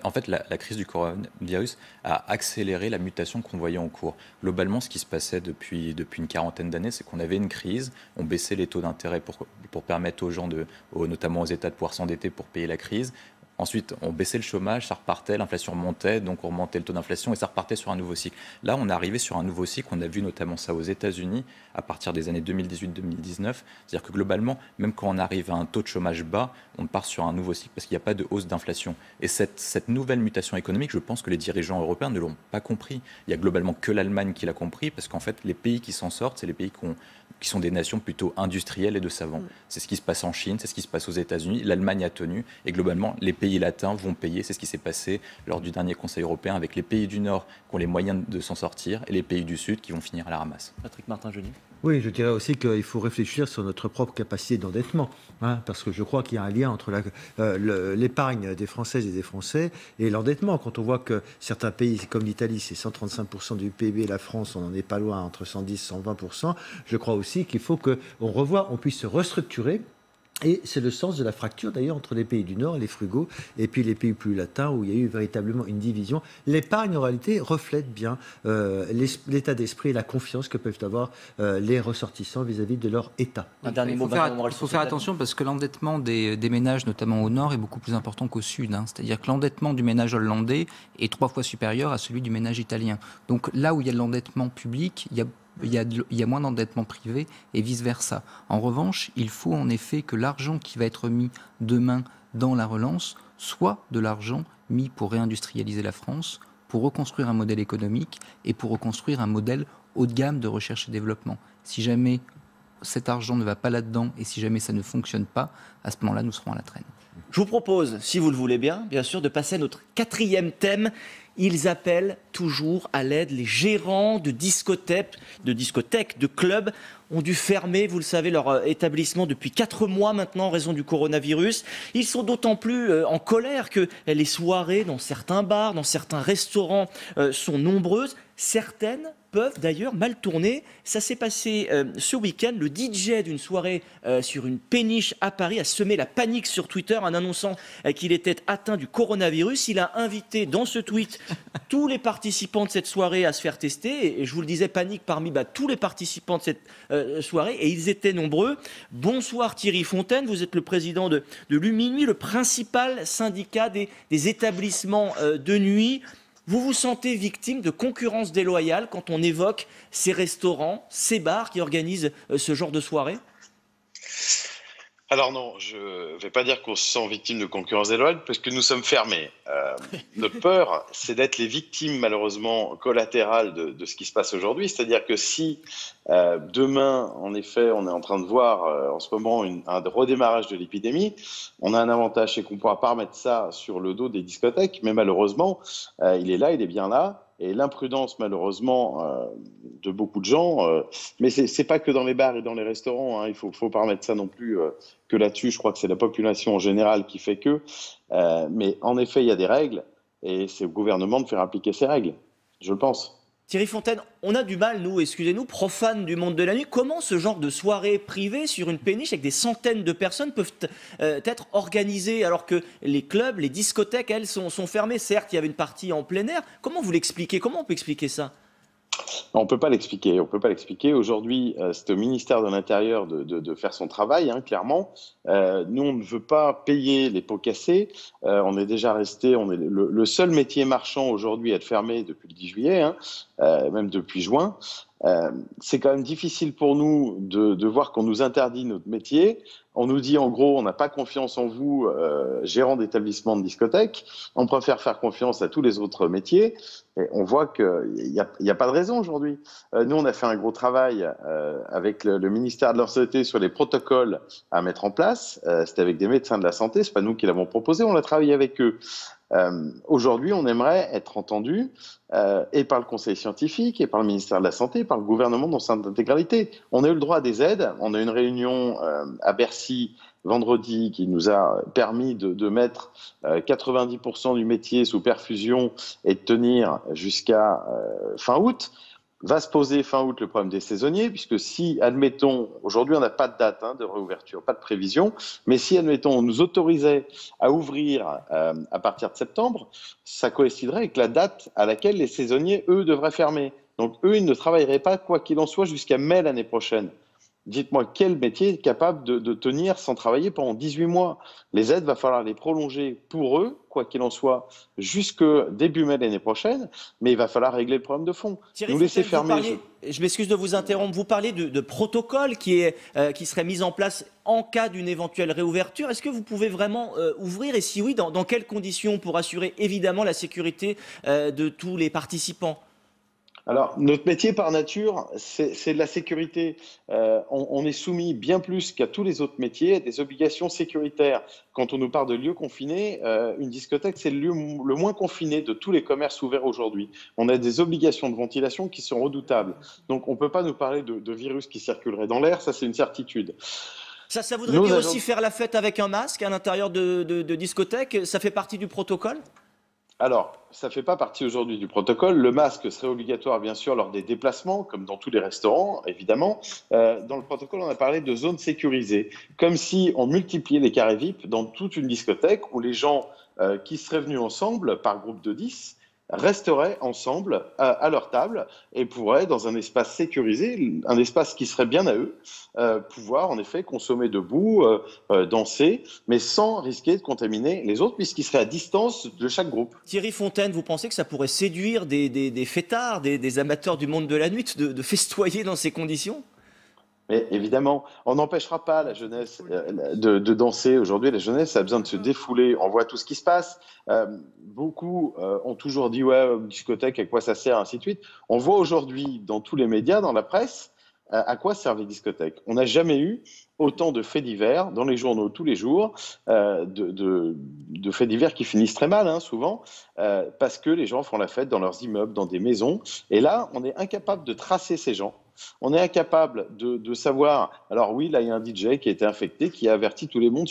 G: En fait, la crise du coronavirus a accéléré la mutation qu'on voyait en cours. Globalement, ce qui se passait depuis une quarantaine d'années, c'est qu'on avait une crise, on baissait les taux d'intérêt pour permettre aux gens, notamment aux États, de pouvoir s'endetter pour payer la crise. Ensuite, on baissait le chômage, ça repartait, l'inflation remontait, donc on remontait le taux d'inflation et ça repartait sur un nouveau cycle. Là, on est arrivé sur un nouveau cycle, on a vu notamment ça aux États-Unis à partir des années 2018-2019. C'est-à-dire que globalement, même quand on arrive à un taux de chômage bas, on part sur un nouveau cycle parce qu'il n'y a pas de hausse d'inflation. Et cette nouvelle mutation économique, je pense que les dirigeants européens ne l'ont pas compris. Il n'y a globalement que l'Allemagne qui l'a compris parce qu'en fait, les pays qui s'en sortent, c'est les pays qui sont des nations plutôt industrielles et de savants. C'est ce qui se passe en Chine, c'est ce qui se passe aux États-Unis. L'Allemagne a tenu et globalement, les pays latins vont payer. C'est ce qui s'est passé lors du dernier Conseil européen avec les pays du Nord qui ont les moyens de s'en sortir et les pays du Sud qui vont finir à la ramasse.
A: Patrick Martin-Joly.
F: Oui, je dirais aussi qu'il faut réfléchir sur notre propre capacité d'endettement, parce que je crois qu'il y a un lien entre l'épargne des Françaises et des Français et l'endettement. Quand on voit que certains pays, comme l'Italie, c'est 135% du PIB, la France, on n'en est pas loin, entre 110 et 120%, je crois aussi qu'il faut qu'on puisse se restructurer Et c'est le sens de la fracture d'ailleurs entre les pays du Nord, les frugaux, et puis les pays plus latins où il y a eu véritablement une division. L'épargne en réalité reflète bien l'état d'esprit et la confiance que peuvent avoir les ressortissants vis-à-vis de leur État.
E: Il faut faire attention parce que l'endettement des ménages, notamment au Nord, est beaucoup plus important qu'au Sud. C'est-à-dire que l'endettement du ménage hollandais est 3 fois supérieur à celui du ménage italien. Donc là où il y a de l'endettement public, il y a moins d'endettement privé et vice-versa. En revanche, il faut en effet que l'argent qui va être mis demain dans la relance soit de l'argent mis pour réindustrialiser la France, pour reconstruire un modèle économique et pour reconstruire un modèle haut de gamme de recherche et développement. Si jamais cet argent ne va pas là-dedans et si jamais ça ne fonctionne pas, à ce moment-là, nous serons à la traîne.
A: Je vous propose, si vous le voulez bien sûr, de passer à notre 4e thème. Ils appellent toujours à l'aide. Les gérants de discothèques, de clubs ont dû fermer, vous le savez, leur établissement depuis 4 mois maintenant en raison du coronavirus. Ils sont d'autant plus en colère que les soirées dans certains bars, dans certains restaurants sont nombreuses. Certaines peuvent d'ailleurs mal tourner. Ça s'est passé ce week-end. Le DJ d'une soirée sur une péniche à Paris a semé la panique sur Twitter en annonçant qu'il était atteint du coronavirus. Il a invité dans ce tweet tous les participants de cette soirée à se faire tester. Et je vous le disais, panique parmi tous les participants de cette soirée. Et ils étaient nombreux. Bonsoir Thierry Fontaine, vous êtes le président de l'UMINUIT, le principal syndicat des établissements de nuit. Vous vous sentez victime de concurrence déloyale quand on évoque ces restaurants, ces bars qui organisent ce genre de soirée ?
P: Alors non, je ne vais pas dire qu'on se sent victime de concurrence déloyale parce que nous sommes fermés. Notre peur, c'est d'être les victimes malheureusement collatérales de ce qui se passe aujourd'hui. C'est-à-dire que si demain, en effet, on est en train de voir en ce moment un redémarrage de l'épidémie, on a un avantage, c'est qu'on ne pourra pas remettre ça sur le dos des discothèques, mais malheureusement, il est là, il est bien là. Et l'imprudence, malheureusement, de beaucoup de gens, mais c'est pas que dans les bars et dans les restaurants, il faut pas remettre ça non plus que là-dessus. Je crois que c'est la population en général qui fait que. Mais en effet, il y a des règles et c'est au gouvernement de faire appliquer ces règles, je le pense.
A: Thierry Fontaine, on a du mal, nous, excusez-nous, profanes du monde de la nuit. Comment ce genre de soirée privée sur une péniche avec des centaines de personnes peuvent être organisées alors que les clubs, les discothèques, elles, sont fermées? Certes, il y avait une partie en plein air. Comment vous l'expliquez? Comment on peut expliquer ça?
P: On ne peut pas l'expliquer. On peut pas l'expliquer. Aujourd'hui, c'est au ministère de l'Intérieur de faire son travail, clairement. Nous, on ne veut pas payer les pots cassés. On est déjà resté, on est le seul métier marchand aujourd'hui à être fermé depuis le 10 juillet, même depuis juin. C'est quand même difficile pour nous de voir qu'on nous interdit notre métier. On nous dit en gros, on n'a pas confiance en vous, gérants d'établissements de discothèques. On préfère faire confiance à tous les autres métiers. Et on voit qu'il n'y a pas de raison aujourd'hui. Nous, on a fait un gros travail avec le ministère de la Santé sur les protocoles à mettre en place. C'était avec des médecins de la santé. C'est pas nous qui l'avons proposé. On a travaillé avec eux. Aujourd'hui, on aimerait être entendu et par le Conseil scientifique, et par le ministère de la Santé, et par le gouvernement dans sa intégralité. On a eu le droit à des aides. On a eu une réunion à Bercy vendredi qui nous a permis de mettre 90% du métier sous perfusion et de tenir jusqu'à fin août. Va se poser fin août le problème des saisonniers, puisque si, admettons, aujourd'hui on n'a pas de date de réouverture, pas de prévision, mais si, admettons, on nous autorisait à ouvrir à partir de septembre, ça coïnciderait avec la date à laquelle les saisonniers, eux, devraient fermer. Donc eux, ils ne travailleraient pas, quoi qu'il en soit, jusqu'à mai l'année prochaine. Dites-moi quel métier est capable de tenir sans travailler pendant 18 mois. Les aides, va falloir les prolonger pour eux, quoi qu'il en soit, jusque début mai l'année prochaine, mais il va falloir régler le problème de fond.
A: Thierry,
P: nous laisser fermer.
A: Je m'excuse de vous interrompre. Vous parlez de protocole qui serait mis en place en cas d'une éventuelle réouverture. Est-ce que vous pouvez vraiment ouvrir, et si oui, dans quelles conditions, pour assurer évidemment la sécurité de tous les participants?
P: Alors, notre métier par nature, c'est de la sécurité. On est soumis bien plus qu'à tous les autres métiers à des obligations sécuritaires. Quand on nous parle de lieux confinés, une discothèque, c'est le lieu le moins confiné de tous les commerces ouverts aujourd'hui. On a des obligations de ventilation qui sont redoutables. Donc, on ne peut pas nous parler de virus qui circulerait dans l'air, ça c'est une certitude.
A: Ça voudrait dire aussi faire la fête avec un masque à l'intérieur de discothèques? Ça fait partie du protocole?
P: Alors, ça ne fait pas partie aujourd'hui du protocole. Le masque serait obligatoire, bien sûr, lors des déplacements, comme dans tous les restaurants, évidemment. Dans le protocole, on a parlé de zones sécurisées, comme si on multipliait les carrés VIP dans toute une discothèque où les gens qui seraient venus ensemble, par groupe de 10, resteraient ensemble à leur table et pourraient, dans un espace sécurisé, un espace qui serait bien à eux, pouvoir en effet consommer debout, danser, mais sans risquer de contaminer les autres, puisqu'ils seraient à distance de chaque groupe.
A: Thierry Fontaine, vous pensez que ça pourrait séduire des fêtards, des amateurs du monde de la nuit, de festoyer dans ces conditions ?
P: Mais évidemment, on n'empêchera pas la jeunesse de danser. Aujourd'hui, la jeunesse a besoin de se défouler. On voit tout ce qui se passe. Beaucoup ont toujours dit « ouais, discothèque, à quoi ça sert ?» ainsi de suite. On voit aujourd'hui dans tous les médias, dans la presse, à quoi servent les discothèques. On n'a jamais eu autant de faits divers dans les journaux tous les jours, de faits divers qui finissent très mal, hein, souvent, parce que les gens font la fête dans leurs immeubles, dans des maisons. Et là, on est incapable de tracer ces gens. On est incapable de savoir. Alors oui, là, il y a un DJ qui a été infecté, qui a averti tout le monde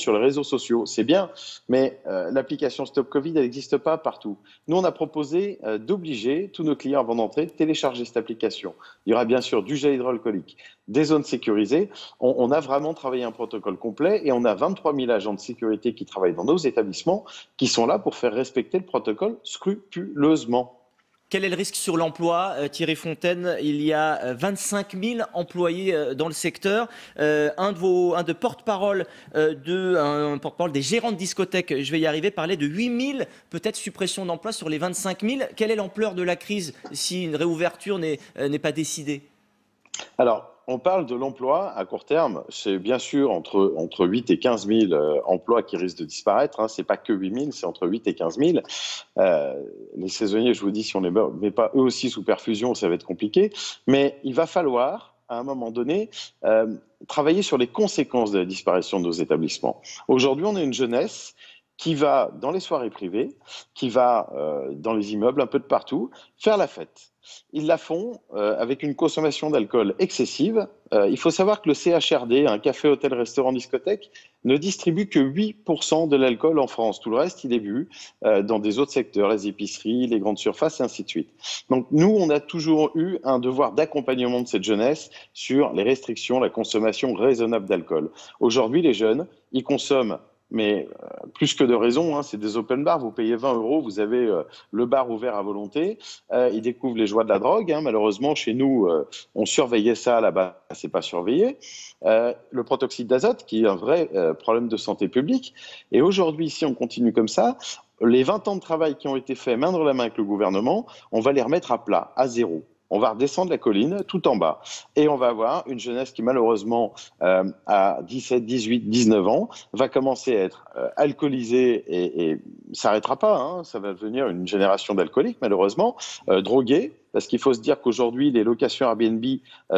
P: sur les réseaux sociaux. C'est bien, mais l'application Stop Covid, elle n'existe pas partout. Nous, on a proposé d'obliger tous nos clients, avant d'entrer, de télécharger cette application. Il y aura bien sûr du gel hydroalcoolique, des zones sécurisées. On a vraiment travaillé un protocole complet et on a 23 000 agents de sécurité qui travaillent dans nos établissements, qui sont là pour faire respecter le protocole scrupuleusement.
A: Quel est le risque sur l'emploi, Thierry Fontaine? Il y a 25 000 employés dans le secteur. Un de porte-parole des gérants de discothèques, je vais y arriver, parlait de 8 000 peut-être suppressions d'emplois sur les 25 000. Quelle est l'ampleur de la crise si une réouverture n'est pas décidée?
P: Alors, on parle de l'emploi à court terme. C'est bien sûr entre 8 et 15 000 emplois qui risquent de disparaître. Hein. Ce n'est pas que 8 000, c'est entre 8 et 15 000. Les saisonniers, je vous dis, si on ne les met pas eux aussi sous perfusion, ça va être compliqué. Mais il va falloir, à un moment donné, travailler sur les conséquences de la disparition de nos établissements. Aujourd'hui, on a une jeunesse qui va dans les soirées privées, qui va dans les immeubles, un peu de partout, faire la fête. Ils la font avec une consommation d'alcool excessive. Il faut savoir que le CHRD, un café, hôtel, restaurant, discothèque, ne distribue que 8% de l'alcool en France. Tout le reste, il est bu dans des autres secteurs, les épiceries, les grandes surfaces, et ainsi de suite. Donc nous, on a toujours eu un devoir d'accompagnement de cette jeunesse sur les restrictions, la consommation raisonnable d'alcool. Aujourd'hui, les jeunes, ils consomment, mais plus que de raison, hein, c'est des open bars, vous payez 20 €, vous avez le bar ouvert à volonté, ils découvrent les joies de la drogue, hein. Malheureusement chez nous on surveillait ça, là-bas c'est pas surveillé, le protoxyde d'azote qui est un vrai problème de santé publique, et aujourd'hui si on continue comme ça, les 20 ans de travail qui ont été faits main dans la main avec le gouvernement, on va les remettre à plat, à zéro. On va redescendre la colline tout en bas et on va avoir une jeunesse qui malheureusement à 17, 18, 19 ans va commencer à être alcoolisée et s'arrêtera pas, hein. Ça va devenir une génération d'alcooliques malheureusement, drogués, parce qu'il faut se dire qu'aujourd'hui les locations Airbnb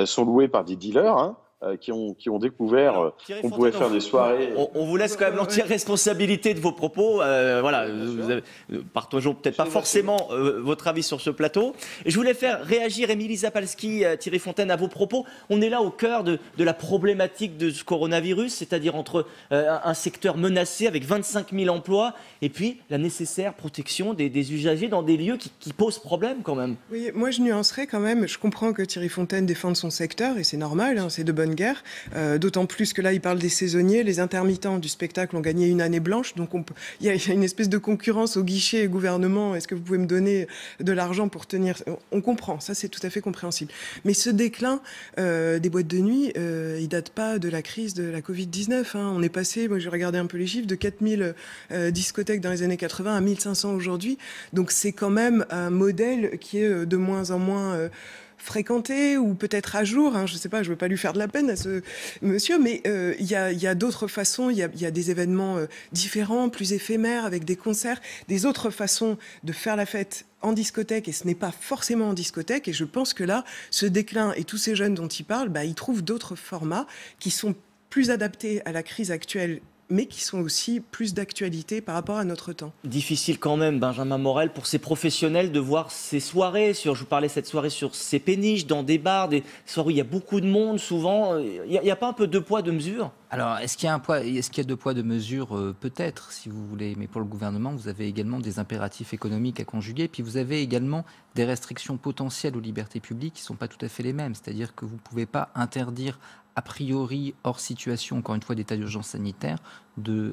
P: sont louées par des dealers, hein. Qui ont découvert qu'on pouvait faire des soirées.
A: On vous laisse quand même l'entière responsabilité de vos propos. Voilà, partageons peut-être pas forcément votre avis sur ce plateau. Et je voulais faire réagir Émilie Zapalski, Thierry Fontaine, à vos propos. On est là au cœur de la problématique de ce coronavirus, c'est-à-dire entre un secteur menacé avec 25 000 emplois et puis la nécessaire protection des usagers dans des lieux qui posent problème quand même.
B: Oui, moi je nuancerais quand même. Je comprends que Thierry Fontaine défende son secteur et c'est normal, hein, c'est de bonne guerre, d'autant plus que là il parle des saisonniers, les intermittents du spectacle ont gagné une année blanche, donc il y a une espèce de concurrence au guichet gouvernement, est-ce que vous pouvez me donner de l'argent pour tenir, on comprend, ça c'est tout à fait compréhensible, mais ce déclin des boîtes de nuit, il date pas de la crise de la Covid-19, hein. On est passé, moi j'ai regardé un peu les chiffres, de 4000 discothèques dans les années 80 à 1500 aujourd'hui, donc c'est quand même un modèle qui est de moins en moins fréquenté ou peut-être à jour, hein, je ne sais pas, je ne veux pas lui faire de la peine à ce monsieur, mais il y a d'autres façons, il y a des événements différents, plus éphémères, avec des concerts, des autres façons de faire la fête en discothèque, et ce n'est pas forcément en discothèque, et je pense que là, ce déclin et tous ces jeunes dont il parle, ils trouvent d'autres formats qui sont plus adaptés à la crise actuelle mais qui sont aussi plus d'actualité par rapport à notre temps.
A: Difficile quand même, Benjamin Morel, pour ces professionnels de voir ces soirées, je vous parlais cette soirée sur ces péniches, dans des bars, des soirées où il y a beaucoup de monde, souvent. Il n'y a pas un peu deux poids, deux mesures?
E: Alors, est-ce qu'il y a deux poids, deux mesures? Peut-être, si vous voulez. Mais pour le gouvernement, vous avez également des impératifs économiques à conjuguer. Puis vous avez également des restrictions potentielles aux libertés publiques qui ne sont pas tout à fait les mêmes. C'est-à-dire que vous ne pouvez pas interdire a priori, hors situation, encore une fois, d'état d'urgence sanitaire,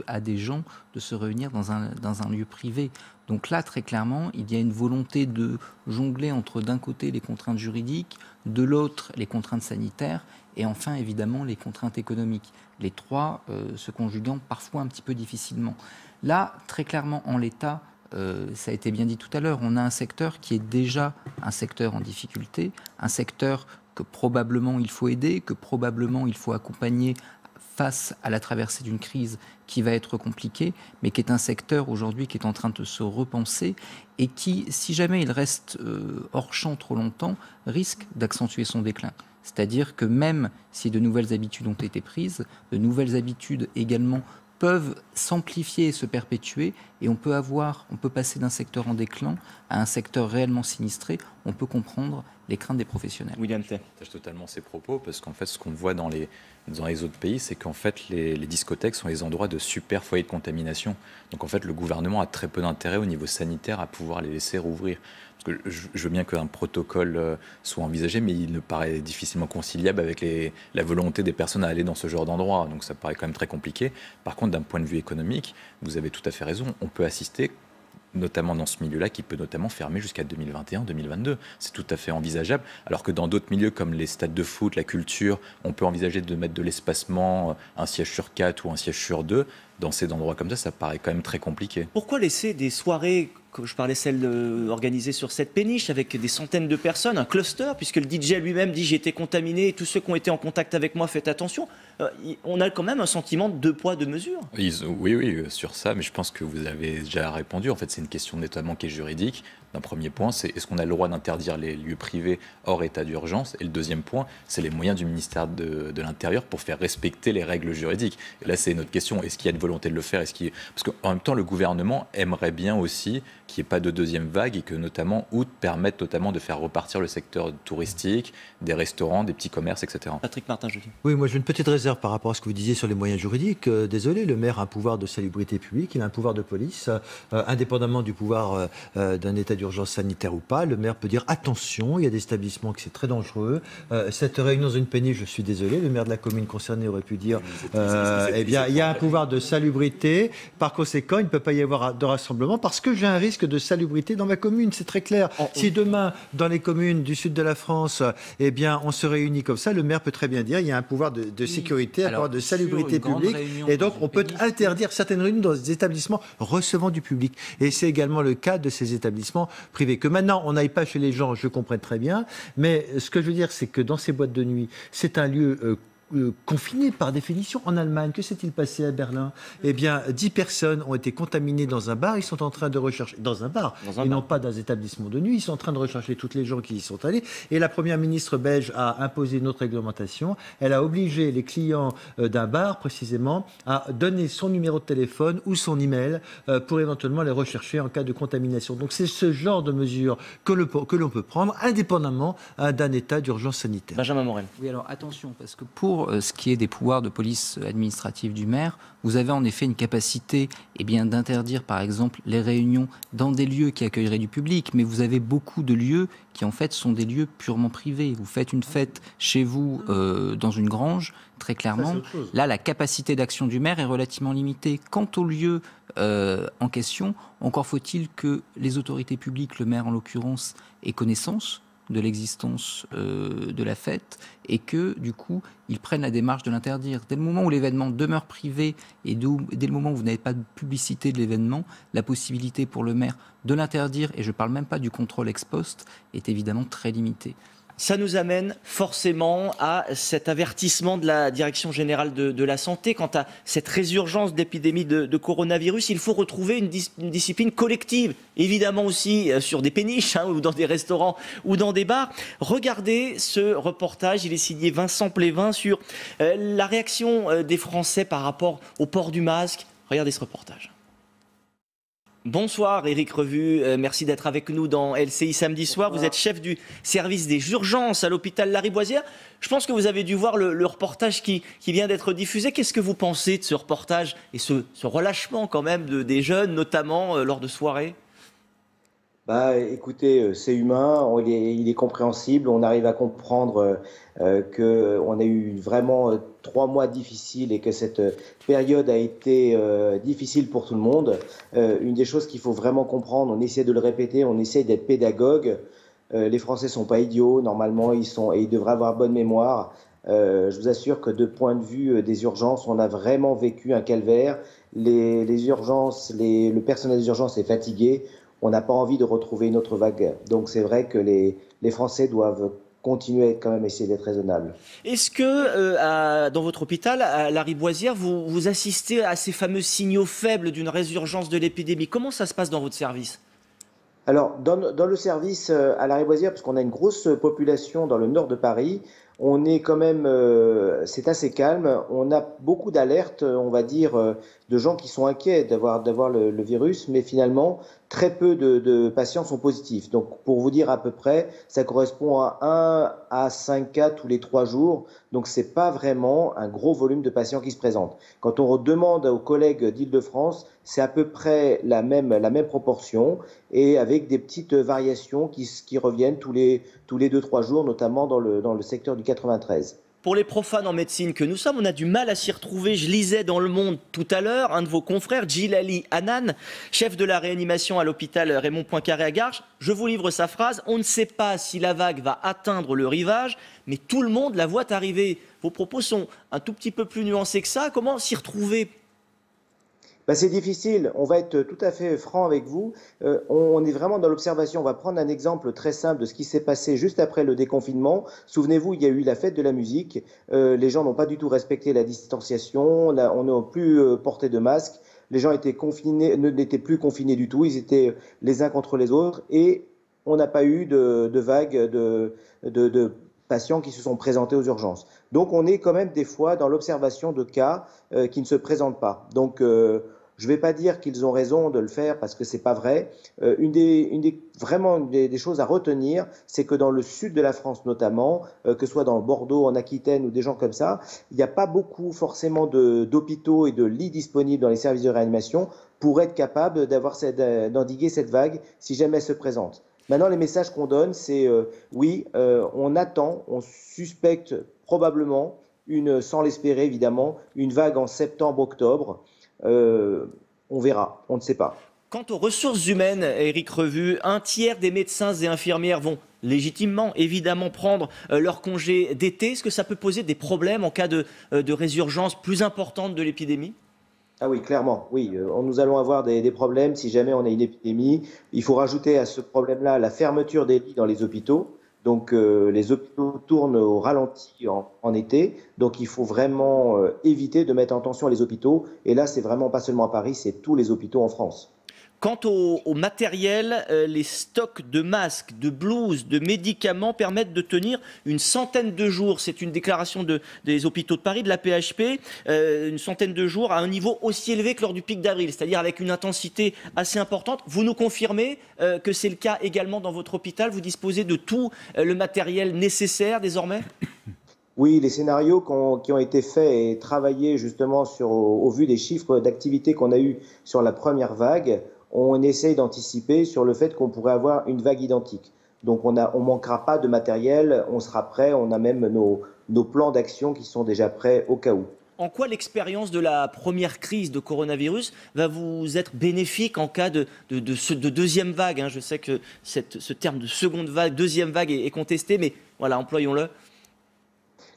E: à des gens de se réunir dans un lieu privé. Donc là, très clairement, il y a une volonté de jongler entre, d'un côté, les contraintes juridiques, de l'autre, les contraintes sanitaires, et enfin, évidemment, les contraintes économiques. Les trois se conjuguant parfois un petit peu difficilement. Là, très clairement, en l'état, ça a été bien dit tout à l'heure, on a un secteur qui est déjà un secteur en difficulté, un secteur que probablement il faut aider, que probablement il faut accompagner face à la traversée d'une crise qui va être compliquée, mais qui est un secteur aujourd'hui qui est en train de se repenser et qui, si jamais il reste hors champ trop longtemps, risque d'accentuer son déclin. C'est-à-dire que même si de nouvelles habitudes ont été prises, de nouvelles habitudes également peuvent s'amplifier et se perpétuer, et on peut passer d'un secteur en déclin à un secteur réellement sinistré. On peut comprendre les craintes des professionnels.
A: William Tay.
G: Je partage totalement ces propos, parce qu'en fait, ce qu'on voit dans les autres pays, c'est qu'en fait, les discothèques sont les endroits de super foyers de contamination. Donc en fait, le gouvernement a très peu d'intérêt au niveau sanitaire à pouvoir les laisser rouvrir. Parce que je veux bien qu'un protocole soit envisagé, mais il me paraît difficilement conciliable avec la volonté des personnes à aller dans ce genre d'endroit. Donc ça paraît quand même très compliqué. Par contre, d'un point de vue économique, vous avez tout à fait raison, on peut assister, notamment dans ce milieu-là, qui peut notamment fermer jusqu'à 2021-2022. C'est tout à fait envisageable, alors que dans d'autres milieux comme les stades de foot, la culture, on peut envisager de mettre de l'espacement, un siège sur 4 ou un siège sur 2. Dans ces endroits comme ça paraît quand même très compliqué.
A: Pourquoi laisser des soirées, je parlais celles organisées sur cette péniche, avec des centaines de personnes, un cluster, puisque le DJ lui-même dit j'ai été contaminé, et tous ceux qui ont été en contact avec moi, faites attention. On a quand même un sentiment de deux poids, deux mesures.
G: Oui, sur ça, mais je pense que vous avez déjà répondu. En fait, c'est une question notamment qui est juridique. Un premier point, c'est est-ce qu'on a le droit d'interdire les lieux privés hors état d'urgence? Et le deuxième point, c'est les moyens du ministère de l'Intérieur pour faire respecter les règles juridiques. Et là, c'est notre question. Est-ce qu'il y a une volonté de le faire? Parce qu'en même temps, le gouvernement aimerait bien aussi qu'il n'y ait pas de deuxième vague et que notamment août permette notamment de faire repartir le secteur touristique, des restaurants, des petits commerces, etc.
A: Patrick Martin-Jeudi.
F: Oui, moi j'ai une petite réserve par rapport à ce que vous disiez sur les moyens juridiques. Désolé, le maire a un pouvoir de salubrité publique, il a un pouvoir de police, indépendamment du pouvoir d'un état d'urgence sanitaire ou pas. Le maire peut dire attention, il y a des établissements que c'est très dangereux. Cette réunion dans une péniche, je suis désolé, le maire de la commune concernée aurait pu dire eh bien, il y a un pouvoir de salubrité. Par conséquent, il ne peut pas y avoir de rassemblement parce que j'ai un risque de salubrité dans ma commune, c'est très clair. Si demain, dans les communes du sud de la France, eh bien, on se réunit comme ça, le maire peut très bien dire il y a un pouvoir de sécurité, un pouvoir de salubrité publique, et donc on peut interdire certaines réunions dans des établissements recevant du public. Et c'est également le cas de ces établissements privés. Que maintenant, on n'aille pas chez les gens, je comprends très bien, mais ce que je veux dire, c'est que dans ces boîtes de nuit, c'est un lieu confinés par définition. En Allemagne, que s'est-il passé à Berlin? Eh bien, 10 personnes ont été contaminées dans un bar. Ils sont en train de rechercher... Dans un bar. Ils n'ont pas dans un établissement de nuit. Ils sont en train de rechercher toutes les gens qui y sont allés. Et la première ministre belge a imposé une autre réglementation. Elle a obligé les clients d'un bar, précisément, à donner son numéro de téléphone ou son email pour éventuellement les rechercher en cas de contamination. Donc, c'est ce genre de mesures que l'on peut prendre, indépendamment d'un état d'urgence sanitaire.
A: Benjamin Morel.
E: Oui, alors attention, parce que pour ce qui est des pouvoirs de police administrative du maire, vous avez en effet une capacité d'interdire par exemple les réunions dans des lieux qui accueilleraient du public, mais vous avez beaucoup de lieux qui en fait sont des lieux purement privés. Vous faites une fête chez vous dans une grange, très clairement, là la capacité d'action du maire est relativement limitée. Quant au lieu en question, encore faut-il que les autorités publiques, le maire en l'occurrence, aient connaissance de l'existence de la fête et que, du coup, ils prennent la démarche de l'interdire. Dès le moment où l'événement demeure privé et dès le moment où vous n'avez pas de publicité de l'événement, la possibilité pour le maire de l'interdire, et je ne parle même pas du contrôle ex post, est évidemment très limitée.
A: Ça nous amène forcément à cet avertissement de la Direction générale de la santé quant à cette résurgence d'épidémie de coronavirus. Il faut retrouver une discipline collective, évidemment aussi sur des péniches ou dans des restaurants ou dans des bars. Regardez ce reportage, il est signé Vincent Plévin sur la réaction des Français par rapport au port du masque. Regardez ce reportage. Bonsoir Éric Revue, merci d'être avec nous dans LCI samedi soir. Vous êtes chef du service des urgences à l'hôpital Lariboisière. Je pense que vous avez dû voir le reportage qui vient d'être diffusé. Qu'est-ce que vous pensez de ce reportage et ce relâchement quand même des jeunes, notamment lors de soirées ?
Q: Écoutez, c'est humain, il est compréhensible. On arrive à comprendre qu'on a eu vraiment 3 mois difficiles et que cette période a été difficile pour tout le monde. Une des choses qu'il faut vraiment comprendre, on essaie de le répéter, on essaie d'être pédagogue. Les Français sont pas idiots, normalement, et ils devraient avoir bonne mémoire. Je vous assure que de point de vue des urgences, on a vraiment vécu un calvaire. Les urgences, le personnel des urgences est fatigué. On n'a pas envie de retrouver une autre vague. Donc c'est vrai que les Français doivent continuer quand même essayer d'être raisonnables.
A: Est-ce que dans votre hôpital, à Lariboisière, vous assistez à ces fameux signaux faibles d'une résurgence de l'épidémie? Comment ça se passe dans votre service?
Q: Alors, dans le service à Lariboisière, parce qu'on a une grosse population dans le nord de Paris, on est quand même, c'est assez calme. On a beaucoup d'alertes, on va dire, de gens qui sont inquiets d'avoir le virus, mais finalement, très peu de patients sont positifs. Donc, pour vous dire à peu près, ça correspond à 1 à 5 cas tous les 3 jours. Donc, c'est pas vraiment un gros volume de patients qui se présentent. Quand on demande aux collègues d'Île-de-France, c'est à peu près la même proportion et avec des petites variations qui reviennent tous les 2-3 jours, notamment dans le secteur du 93.
A: Pour les profanes en médecine que nous sommes, on a du mal à s'y retrouver. Je lisais dans Le Monde tout à l'heure, un de vos confrères, Djilali Hanan, chef de la réanimation à l'hôpital Raymond Poincaré à Garches. Je vous livre sa phrase: on ne sait pas si la vague va atteindre le rivage, mais tout le monde la voit arriver. Vos propos sont un tout petit peu plus nuancés que ça. Comment s'y retrouver ?
Q: C'est difficile, on va être tout à fait franc avec vous. On est vraiment dans l'observation. On va prendre un exemple très simple de ce qui s'est passé juste après le déconfinement. Souvenez-vous, il y a eu la fête de la musique. Les gens n'ont pas du tout respecté la distanciation. On n'a plus porté de masque. Les gens étaient confinés, n'étaient plus confinés du tout. Ils étaient les uns contre les autres. Et on n'a pas eu de vague de patients qui se sont présentés aux urgences. Donc on est quand même des fois dans l'observation de cas qui ne se présentent pas. Donc je ne vais pas dire qu'ils ont raison de le faire parce que ce n'est pas vrai. Une des choses à retenir, c'est que dans le sud de la France notamment, que ce soit dans Bordeaux, en Aquitaine ou des gens comme ça, il n'y a pas beaucoup forcément d'hôpitaux et de lits disponibles dans les services de réanimation pour être capable d'endiguer cette vague si jamais elle se présente. Maintenant, les messages qu'on donne, c'est on attend, on suspecte probablement, sans l'espérer évidemment, une vague en septembre-octobre. On verra, on ne sait pas.
A: Quant aux ressources humaines, Éric Revue, 1/3 des médecins et infirmières vont légitimement, évidemment, prendre leur congé d'été. Est-ce que ça peut poser des problèmes en cas de résurgence plus importante de l'épidémie ?
Q: Ah oui, clairement, oui. Nous allons avoir des problèmes si jamais on a une épidémie. Il faut rajouter à ce problème-là la fermeture des lits dans les hôpitaux. Donc les hôpitaux tournent au ralenti en été. Donc il faut vraiment éviter de mettre en tension les hôpitaux. Et là, c'est vraiment pas seulement à Paris, c'est tous les hôpitaux en France.
A: Quant au matériel, les stocks de masques, de blouses, de médicaments permettent de tenir une centaine de jours. C'est une déclaration des hôpitaux de Paris, de la PHP, une centaine de jours à un niveau aussi élevé que lors du pic d'avril, c'est-à-dire avec une intensité assez importante. Vous nous confirmez que c'est le cas également dans votre hôpital? Vous disposez de tout le matériel nécessaire désormais?
Q: Oui, les scénarios qui ont été faits et travaillés justement au vu des chiffres d'activité qu'on a eu sur la première vague, on essaye d'anticiper sur le fait qu'on pourrait avoir une vague identique. Donc on manquera pas de matériel, on sera prêt, on a même nos plans d'action qui sont déjà prêts au cas où.
A: En quoi l'expérience de la première crise de coronavirus va vous être bénéfique en cas de deuxième vague, hein? Je sais que ce terme de seconde vague, deuxième vague est contesté, mais voilà, employons-le.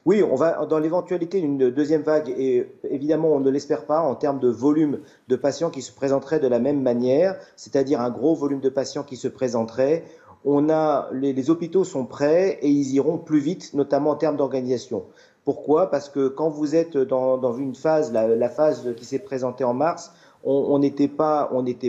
Q: Oui, on va dans l'éventualité d'une deuxième vague, et évidemment on ne l'espère pas en termes de volume de patients qui se présenteraient de la même manière, c'est-à-dire un gros volume de patients qui se présenteraient. les hôpitaux sont prêts et ils iront plus vite, notamment en termes d'organisation. Pourquoi? Parce que quand vous êtes dans une phase, la phase qui s'est présentée en mars, on était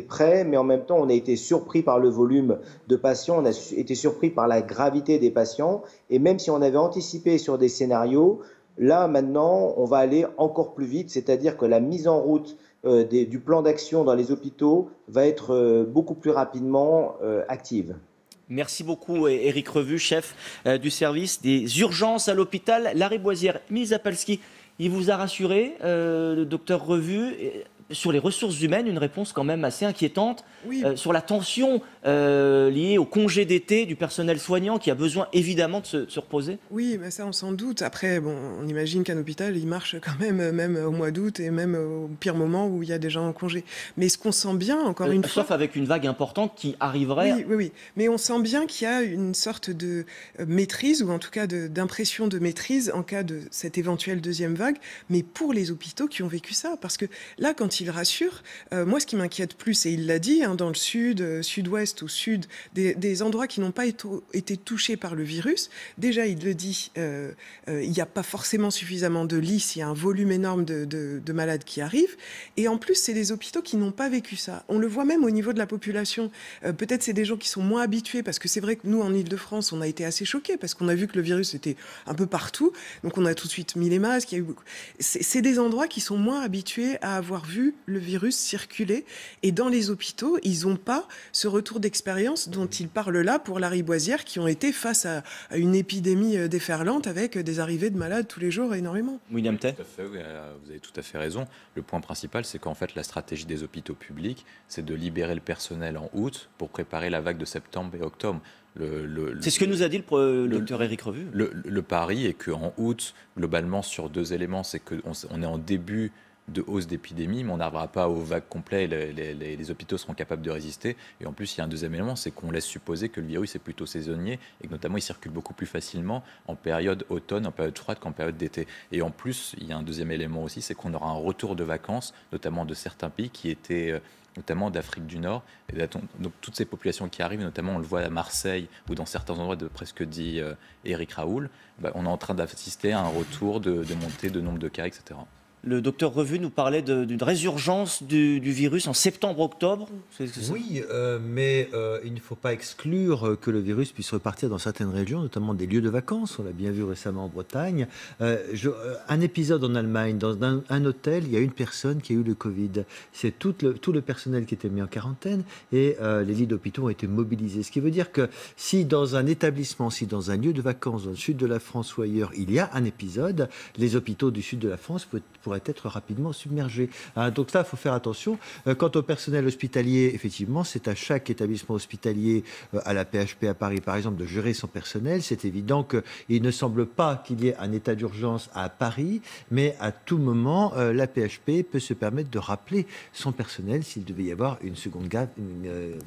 Q: prêt, mais en même temps, on a été surpris par le volume de patients, on a été surpris par la gravité des patients, et même si on avait anticipé sur des scénarios, là, maintenant, on va aller encore plus vite, c'est-à-dire que la mise en route du plan d'action dans les hôpitaux va être beaucoup plus rapidement active.
A: Merci beaucoup, Éric Revue, chef du service des urgences à l'hôpital Lariboisière. Émile Zapalski, il vous a rassuré, le docteur Revue, sur les ressources humaines, une réponse quand même assez inquiétante, oui. Sur la tension liée au congé d'été du personnel soignant qui a besoin évidemment de se reposer.
B: Oui, mais ça on s'en doute. Après, bon, on imagine qu'un hôpital, il marche quand même au mois d'août et même au pire moment où il y a des gens en congé. Mais ce qu'on sent bien, encore une fois...
A: Sauf avec une vague importante qui arriverait...
B: Oui. Mais on sent bien qu'il y a une sorte de maîtrise, ou en tout cas d'impression de maîtrise en cas de cette éventuelle deuxième vague, mais pour les hôpitaux qui ont vécu ça. Parce que là, quand il rassure, moi ce qui m'inquiète plus, et il l'a dit, dans le sud, sud-ouest ou sud, des endroits qui n'ont pas été touchés par le virus, déjà il le dit, il n'y a pas forcément suffisamment de lits, il y a un volume énorme de malades qui arrivent, et en plus c'est des hôpitaux qui n'ont pas vécu ça. On le voit même au niveau de la population, peut-être c'est des gens qui sont moins habitués, parce que c'est vrai que nous en Ile-de-France on a été assez choqués, parce qu'on a vu que le virus était un peu partout, donc on a tout de suite mis les masques, c'est des endroits qui sont moins habitués à avoir vu le virus circuler, et dans les hôpitaux, ils n'ont pas ce retour d'expérience dont il parle là pour Lariboisière, qui ont été face à une épidémie déferlante avec des arrivées de malades tous les jours énormément.
A: William Tay.
G: Oui, vous avez tout à fait raison. Le point principal, c'est qu'en fait, la stratégie des hôpitaux publics, c'est de libérer le personnel en août pour préparer la vague de septembre et octobre.
A: C'est ce que nous a dit le docteur Éric Revue.
G: Le pari est qu'en août, globalement, sur deux éléments, c'est qu'on est en début de hausse d'épidémie, mais on n'arrivera pas aux vagues complètes, les hôpitaux seront capables de résister. Et en plus, il y a un deuxième élément, c'est qu'on laisse supposer que le virus est plutôt saisonnier et que notamment il circule beaucoup plus facilement en période automne, en période froide qu'en période d'été. Et en plus, il y a un deuxième élément aussi, c'est qu'on aura un retour de vacances, notamment de certains pays qui étaient... notamment d'Afrique du Nord. Et donc toutes ces populations qui arrivent, notamment on le voit à Marseille ou dans certains endroits de presque dit Éric Raoul, on est en train d'assister à un retour de montée de nombre de cas, etc.
A: Le docteur Revue nous parlait d'une résurgence du virus en septembre-octobre.
F: Oui, mais il ne faut pas exclure que le virus puisse repartir dans certaines régions, notamment des lieux de vacances. On l'a bien vu récemment en Bretagne. Un épisode en Allemagne, dans un hôtel, il y a une personne qui a eu le Covid. C'est tout le personnel qui était mis en quarantaine et les lits d'hôpitaux ont été mobilisés. Ce qui veut dire que si dans un établissement, si dans un lieu de vacances, dans le sud de la France ou ailleurs, il y a un épisode, les hôpitaux du sud de la France pourraient être rapidement submergés. Donc là, il faut faire attention. Quant au personnel hospitalier, effectivement, c'est à chaque établissement hospitalier, à la PHP à Paris par exemple, de gérer son personnel. C'est évident qu'il ne semble pas qu'il y ait un état d'urgence à Paris, mais à tout moment, la PHP peut se permettre de rappeler son personnel s'il devait y avoir une seconde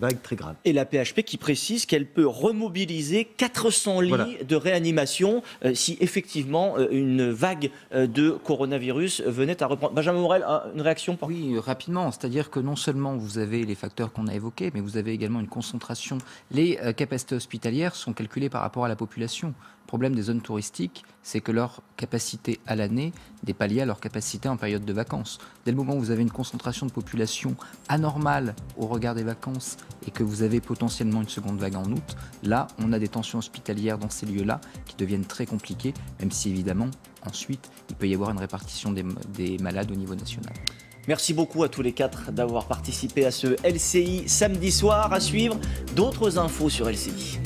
F: vague très grave.
A: Et la PHP qui précise qu'elle peut remobiliser 400 lits de réanimation si effectivement une vague de coronavirus venait à reprendre. Benjamin Morel, une réaction?
E: Oui, rapidement. C'est-à-dire que non seulement vous avez les facteurs qu'on a évoqués, mais vous avez également une concentration. Les capacités hospitalières sont calculées par rapport à la population. Le problème des zones touristiques, c'est que leur capacité à l'année n'est pas liée à leur capacité en période de vacances. Dès le moment où vous avez une concentration de population anormale au regard des vacances et que vous avez potentiellement une seconde vague en août, là, on a des tensions hospitalières dans ces lieux-là qui deviennent très compliquées, même si évidemment, ensuite, il peut y avoir une répartition des malades au niveau national.
A: Merci beaucoup à tous les quatre d'avoir participé à ce LCI samedi soir. À suivre d'autres infos sur LCI.